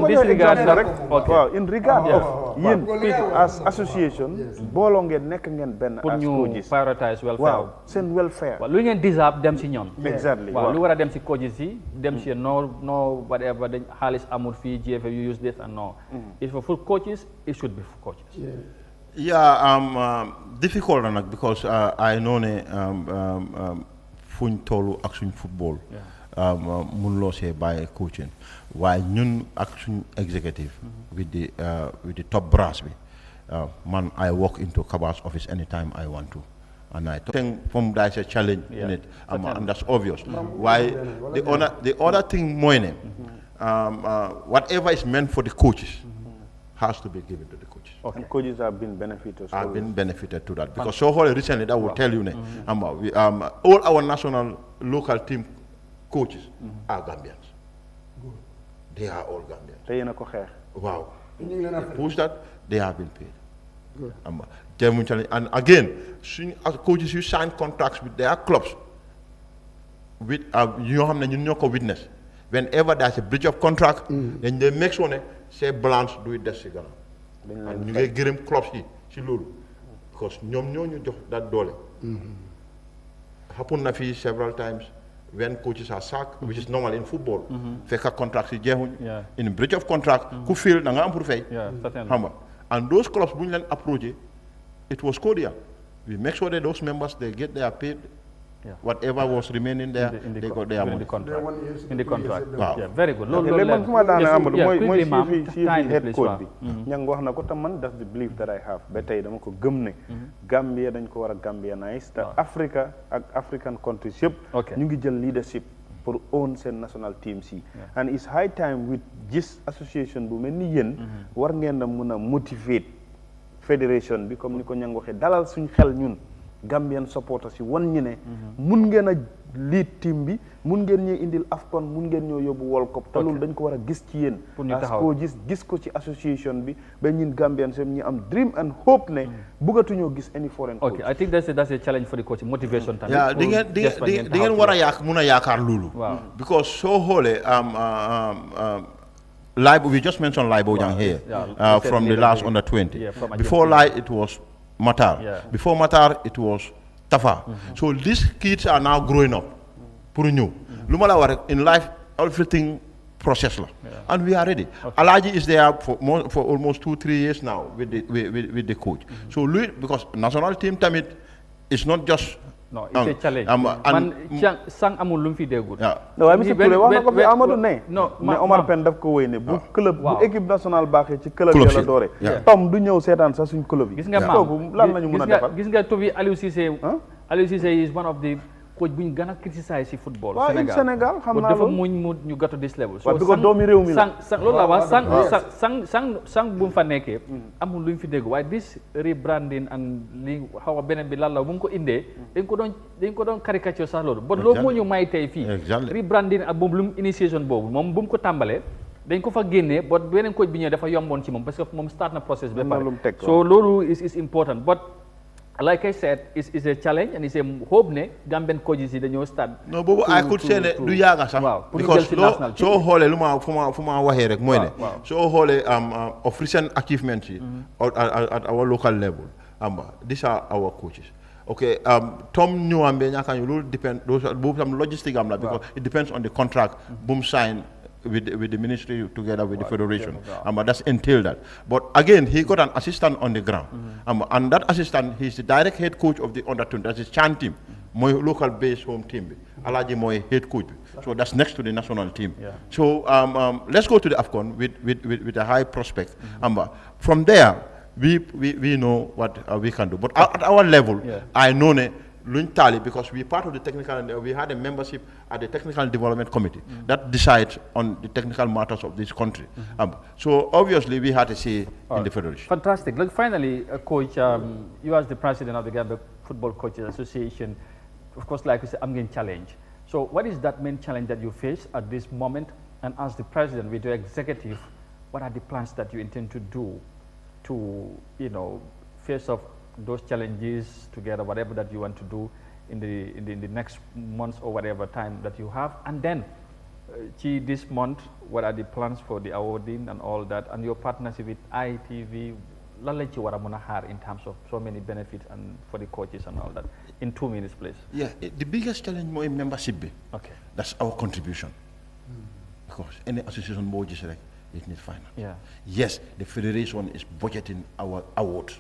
[SPEAKER 1] this regard rek
[SPEAKER 3] waaw in regard of yéen as association booloo ngeen nekk ngeen benn
[SPEAKER 1] pour
[SPEAKER 3] as
[SPEAKER 1] ñu
[SPEAKER 3] coaches
[SPEAKER 1] prioritize welfare
[SPEAKER 3] waaw seen welfare
[SPEAKER 1] lu ngeen deserve dem si ñoom
[SPEAKER 3] exactly
[SPEAKER 1] waaw lu war a dem si coaches yi dem si no whatever dañ xaalis amul fii GFF you use this and no if for coaches it should be for coaches
[SPEAKER 10] difficult because I know ne fuñ tollu ak suñ football mun loo see bàyyi coaching waaye ñun ak suñ executive with the top brass bi man I walk into Kaba's office anytime I want to and I think there's a challenge in it and that's obvious why the other thing mooy ne whatever is meant for the coaches has to be given to the coaches.
[SPEAKER 3] Okay. And coaches have been benefited
[SPEAKER 10] to that because so recently that will tell you all our national local team coaches are Gambians. Good. They are all Gambians. Wow. They push that, they have been paid. Good. And again, as coaches you sign contracts with their clubs with you have witness. Whenever there's a breach of contract, then they make sure say balance do it des gana and ñu ngay gërëm clubs yi ci loolu because ñoom ñoo ñu jox that doole happen na fi several times when coaches are sacked which is normal in football fekk contracts yi jeexuñ in breach of contract ku fail da nga am pour fay xam nga and those clubs bu ñu leen approché it was cordial we make sure that those members they get their paid whatever was remaining there they got their money
[SPEAKER 1] in the contract
[SPEAKER 10] wow.
[SPEAKER 1] Yeah, very good
[SPEAKER 3] man kuma daana Amadou mooy si head coach bi ñang wax na ko tam man that's the belief that I have ba tey dama ko gëm ne Gambia dañ ko war a Gambianize te Africa ak African countries yëpp ñu ngi jël leadership pour own seen national teams yi and it's high time with gis association bu mel ni yéen war ngeen a mun a motivate fédération bi comme ni ko ñang waxee dalal suñ xel ñun Gambian supporters yi wan ñu ne mun ngeen a lead team bi mun ngeen ñuy indil AFCON mun ngeen ñoo yóbbu World Cup te loolu dañ ko war a gis ci yéen as ko gis ko ci association bi ba ñun Gambian sem ñu am dream and hope ne bëggatuñoo gis any foreign coach.
[SPEAKER 1] Okay, I think that's a challenge for the coach, motivation tamit.
[SPEAKER 10] Yeah, di ngeen war a mun a yaakaar loolu. Because soo xoolee Live, we just mentioned Lai Bojang here from the last under 20. Yeah, before Lai, it was Matar. Yeah. Before Matar, it was Tafa. So these kids are now growing up. In life, everything process. And we are ready. Okay. Alaji is there for almost 2-3 years now with the coach. So because national team tamit is not just.
[SPEAKER 1] No, it's a challenge. Sang amul lum fi dégul.
[SPEAKER 3] No, waaye monsieur Touré wax na ko fi Amadou ne Omar Pène daf ko wéy ne bu club bu équipe nationale baaxee ci club yi la doore Tom du ñëw seetaan sax suñ club yi.
[SPEAKER 1] Gis nga maam
[SPEAKER 3] lan lañu mën a defal.
[SPEAKER 1] Gis nga Tobi Aliou Cissé is one of the coach bu ñu gën a criticize ci football Sénégal xam naa loolu mu ñu got to this level.
[SPEAKER 3] So doomi réew mi la
[SPEAKER 1] sang loolu la wax sang bu mu fa nekkee amul luñ fi dégg waaye this rebranding and li xaw a beneen bi lan la bu mu ko indee dañ ko doon caricature sax loolu bon loolu moo ñu may tey fii rebranding ak boobu lu mu initiation boobu moom bu mu ko tàmbalee dañ ko fa génnee but beneen coach bi ñëw dafa yomboon ci moom parce que moom start na process ba pare so loolu is important but like I said, it's a challenge and it's a hope ne Gambian coaches yi dañoo start.
[SPEAKER 10] No, boobu I could say ne du yaaga sax. Because soo xoolee lu ma fu ma waxee rek mooy ne. Soo xoolee of recent achievements yi at our local level. These are our coaches. Okay, Tom ñëwaambe ñaaka ñu loolu depend boobu tam logistique am la because it depends on the contract boom sign with the ministry together with the federation. That's entailed that. But again, he got an assistant on the ground. And that assistant, he's the direct head coach of the under-20. That's his Chan team, my local base home team. Alaji my head coach. So that's next to the national team. So let's go to the AFCON with a high prospect. From there, we know what we can do. But at our level, I know because we're part of the technical, we had a membership at the Technical Development Committee that decides on the technical matters of this country. So obviously we had to say in the federation.
[SPEAKER 1] Fantastic. Look, finally, Coach, you as the president of the Gambia Football Coaches Association, of course, like you said, I'm getting challenged. So what is that main challenge that you face at this moment? And as the president, with your executive, what are the plans that you intend to do to, face off those challenges together, whatever that you want to do in the next months or whatever time that you have, and then this month, what are the plans for the awarding and all that, and your partnership with ITV, in terms of so many benefits and for the coaches and all that, in 2 minutes, please.
[SPEAKER 10] Yeah, the biggest challenge more in membership, that's our contribution, because any association more just like it needs finance. Yes, the federation is budgeting our awards.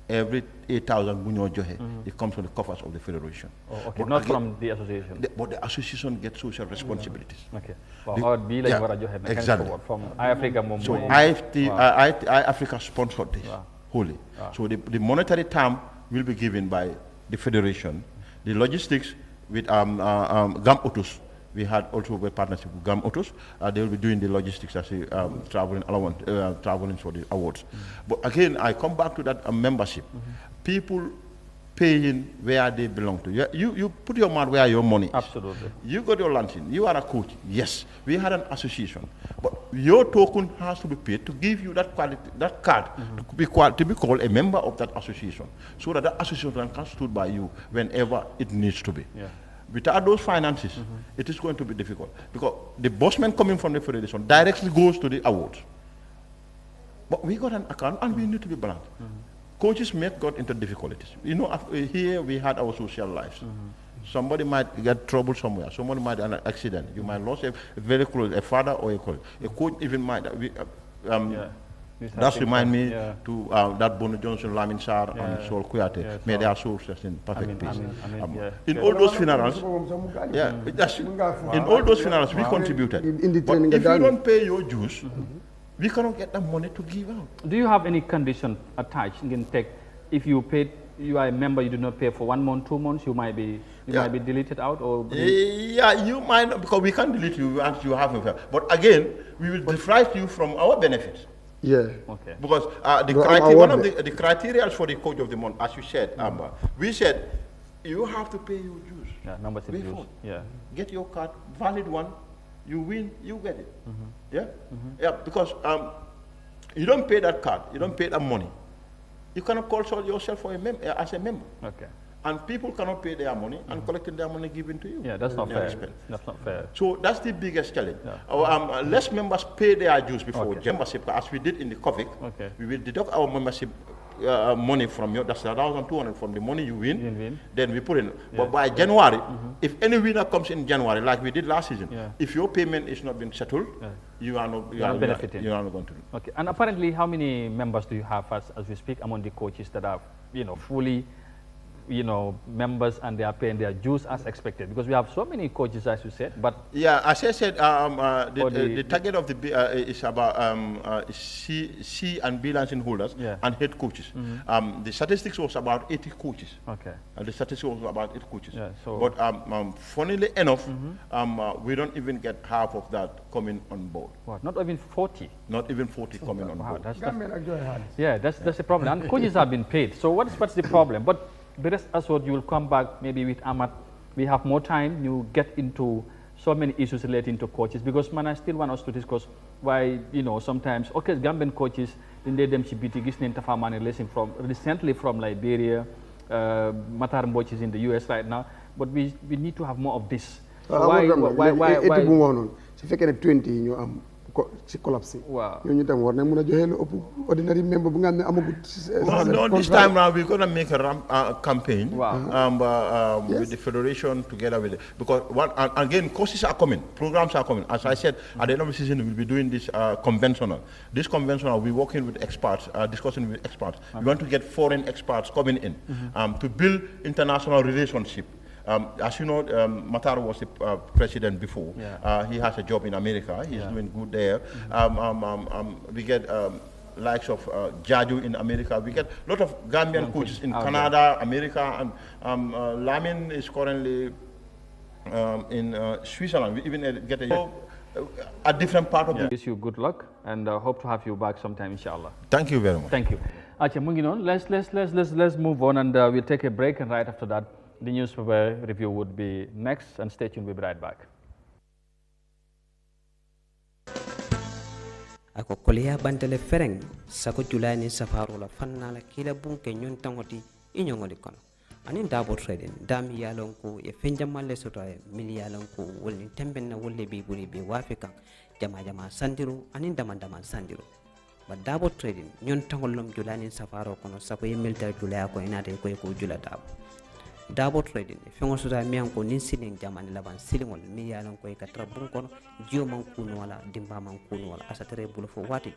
[SPEAKER 10] Every 8,000 bunyo johe, it comes from the coffers of the federation.
[SPEAKER 1] Oh, okay, not again, from the association.
[SPEAKER 10] But the association gets social responsibilities.
[SPEAKER 1] Okay. Exactly. From Eyeafrica.
[SPEAKER 10] So Eyeafrica sponsored this wholly. So the monetary term will be given by the federation. The logistics with Gam-Otus. We had also a partnership with Gam-Otus. They will be doing the logistics as a traveling for the awards. But again, I come back to that membership. People paying where they belong to. You put your money where your money is.
[SPEAKER 1] Absolutely.
[SPEAKER 10] You got your luncheon. You are a coach. Yes, we had an association. But your token has to be paid to give you that card to be called a member of that association. So that association can stand by you whenever it needs to be. Without those finances, it is going to be difficult. Because the busman coming from the federation directly goes to the awards. But we got an account and we need to be blunt. Coaches may got into difficulties. Here we had our social lives. Somebody might get trouble somewhere. Somebody might have an accident. You might lose a very close, a father or a colleague. A coach even might. That reminds me to that Bono Johnson, Lamin Sarr, and Sol Kuyate. May their souls rest in perfect peace. In all those funerals, in all those funerals, we contributed. But if you don't pay your dues, we cannot get the money to give out.
[SPEAKER 1] Do you have any condition attached? If you paid, you are a member, you do not pay for 1 month, 2 months, you might be deleted out, or
[SPEAKER 10] you might, because we can't delete you once you have a. But again, we will deprive you from our benefits.
[SPEAKER 2] Yeah.
[SPEAKER 1] Okay.
[SPEAKER 10] Because one of the criteria for the coach of the month, as you said, Amber, we said you have to pay your dues.
[SPEAKER 1] Yeah, numbers of dues. Yeah.
[SPEAKER 10] Get your card, valid one, you win, you get it. Yeah? Yeah, because you don't pay that card, you don't pay that money. You cannot call yourself as a member. Okay. And people cannot pay their money and collecting their money given to you.
[SPEAKER 1] Yeah, that's not fair. That's not fair.
[SPEAKER 10] So that's the biggest challenge. Yeah. Less members pay their dues before membership, as we did in the COVID. Okay. We will deduct our membership money from you. That's 1,200 from the money you win. Then we put in. Yeah. But by January, if any winner comes in January, like we did last season, if your payment is not been settled, you are not benefiting. You are not going to do.
[SPEAKER 1] Okay. And apparently, how many members do you have as we speak among the coaches that are, fully, members and they are paying their dues as expected? Because we have so many coaches, as you said. But
[SPEAKER 10] yeah, as I said, the target of the is about C and B license holders and head coaches. The statistics was about 80 coaches. Okay. The statistics was about 8 coaches. Yeah, so but funnily enough, we don't even get half of that coming on board.
[SPEAKER 1] What? Not even 40.
[SPEAKER 10] Not even 40 coming on board.
[SPEAKER 1] That's the problem. And coaches have been paid. So what's the problem? But the rest assured you will come back maybe with Ahmad. We have more time. You get into so many issues relating to coaches, because man, I still want us to discuss why sometimes Gambian coaches in the DMCBT gisnen tafamane lesson from recently from Liberia, Matar Mboch is in the US right now, but we need to have more of this. So why?
[SPEAKER 2] Su fekkee ne 20 ñu am ci collapse. Waaw ñooñu tam war nañ mën a joxe lu ëpp ordinary member bu nga xam ne amagut.
[SPEAKER 10] No, this time round we're going to make a campaign with the federation together with it. Because again, courses are coming, programs are coming. As I said, at the end of the season, we'll be doing this conventional. This conventional, we're working with experts, discussing with experts. We want to get foreign experts coming in to build international relationship. As you know, Matar was the president before. Yeah. He has a job in America. He's doing good there. We get likes of Jaju in America. We get a lot of Gambian coaches in Canada, America, and Lamin is currently in Switzerland. We even get a different part of the...
[SPEAKER 1] Wish you good luck and hope to have you back sometime, inshallah.
[SPEAKER 10] Thank you very much.
[SPEAKER 1] Thank you. Let's move on, and we'll take a break, and right after that, the newspaper review would be next, and stay tuned, we'll be right back.
[SPEAKER 11] Ako kolea bantele fereng sako julani safaro la fanna la kila bunke nyon tangoti inyongoli kono anin dabo trading dam yalon ko e fenjamalle soto e mil yalon ko wolni tembenna wolle bi buri be wafika jama sandiru anin dama sandiru ba dabo trading nyon tangolom julani safaro kono sako e milta julaya ko inate ko jula dabo trading fengo soda mian ko nin sinin jamani laban silingol mi yalan ko ka trabun kono jio man kuno wala dimba man kuno wala asatere bulo fo wati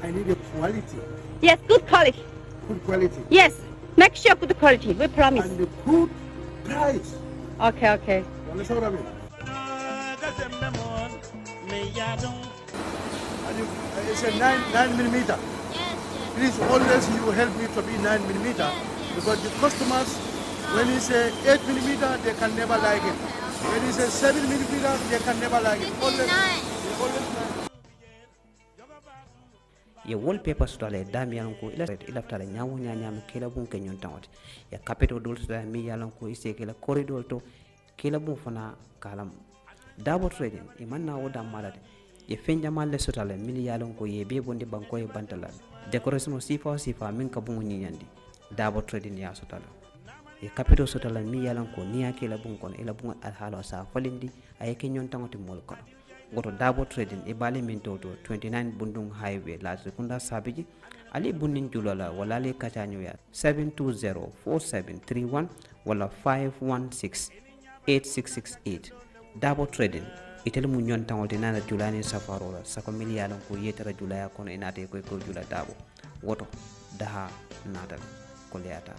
[SPEAKER 12] I need a quality.
[SPEAKER 13] Yes, good quality.
[SPEAKER 12] Good quality.
[SPEAKER 13] Yes, make sure good quality. We promise.
[SPEAKER 12] And the good price.
[SPEAKER 13] Okay.
[SPEAKER 12] You understand what I mean? It's a 9 millimeter. Please always you help me to be 9 millimeter, because the customers, when you say 8 millimeter, they can never like it. When you say 7 millimeter, they can never like it. Always 9.
[SPEAKER 11] Ye wallpaper stole dami yalan ko ila tala nyawo nyanya kila bun ke nyon tawati ya capital dol so mi yalan ko ise kila corridor to kila bun fana kalam dabo trading e manna woda malade ye fenja malle sotale mi yalan ko ye be bonde banko e bantala decoration sifa min ka bun nyandi dabo trading ya sotala ye capital sotala mi yalan ko niya kila bun kon ila bun al halo sa falindi ay ke nyon tawati mol ko goto dabo trading e bale min to 29 bundung highway la sekunda sabiji ali bunin julala wala le kachanyo ya 7204731 wala 5168668 dabo trading itel mu nyon tangolde nana julani safaro la sako miliyalon ko yetara julaya kono inate ko jula dabo woto daha nata ko leata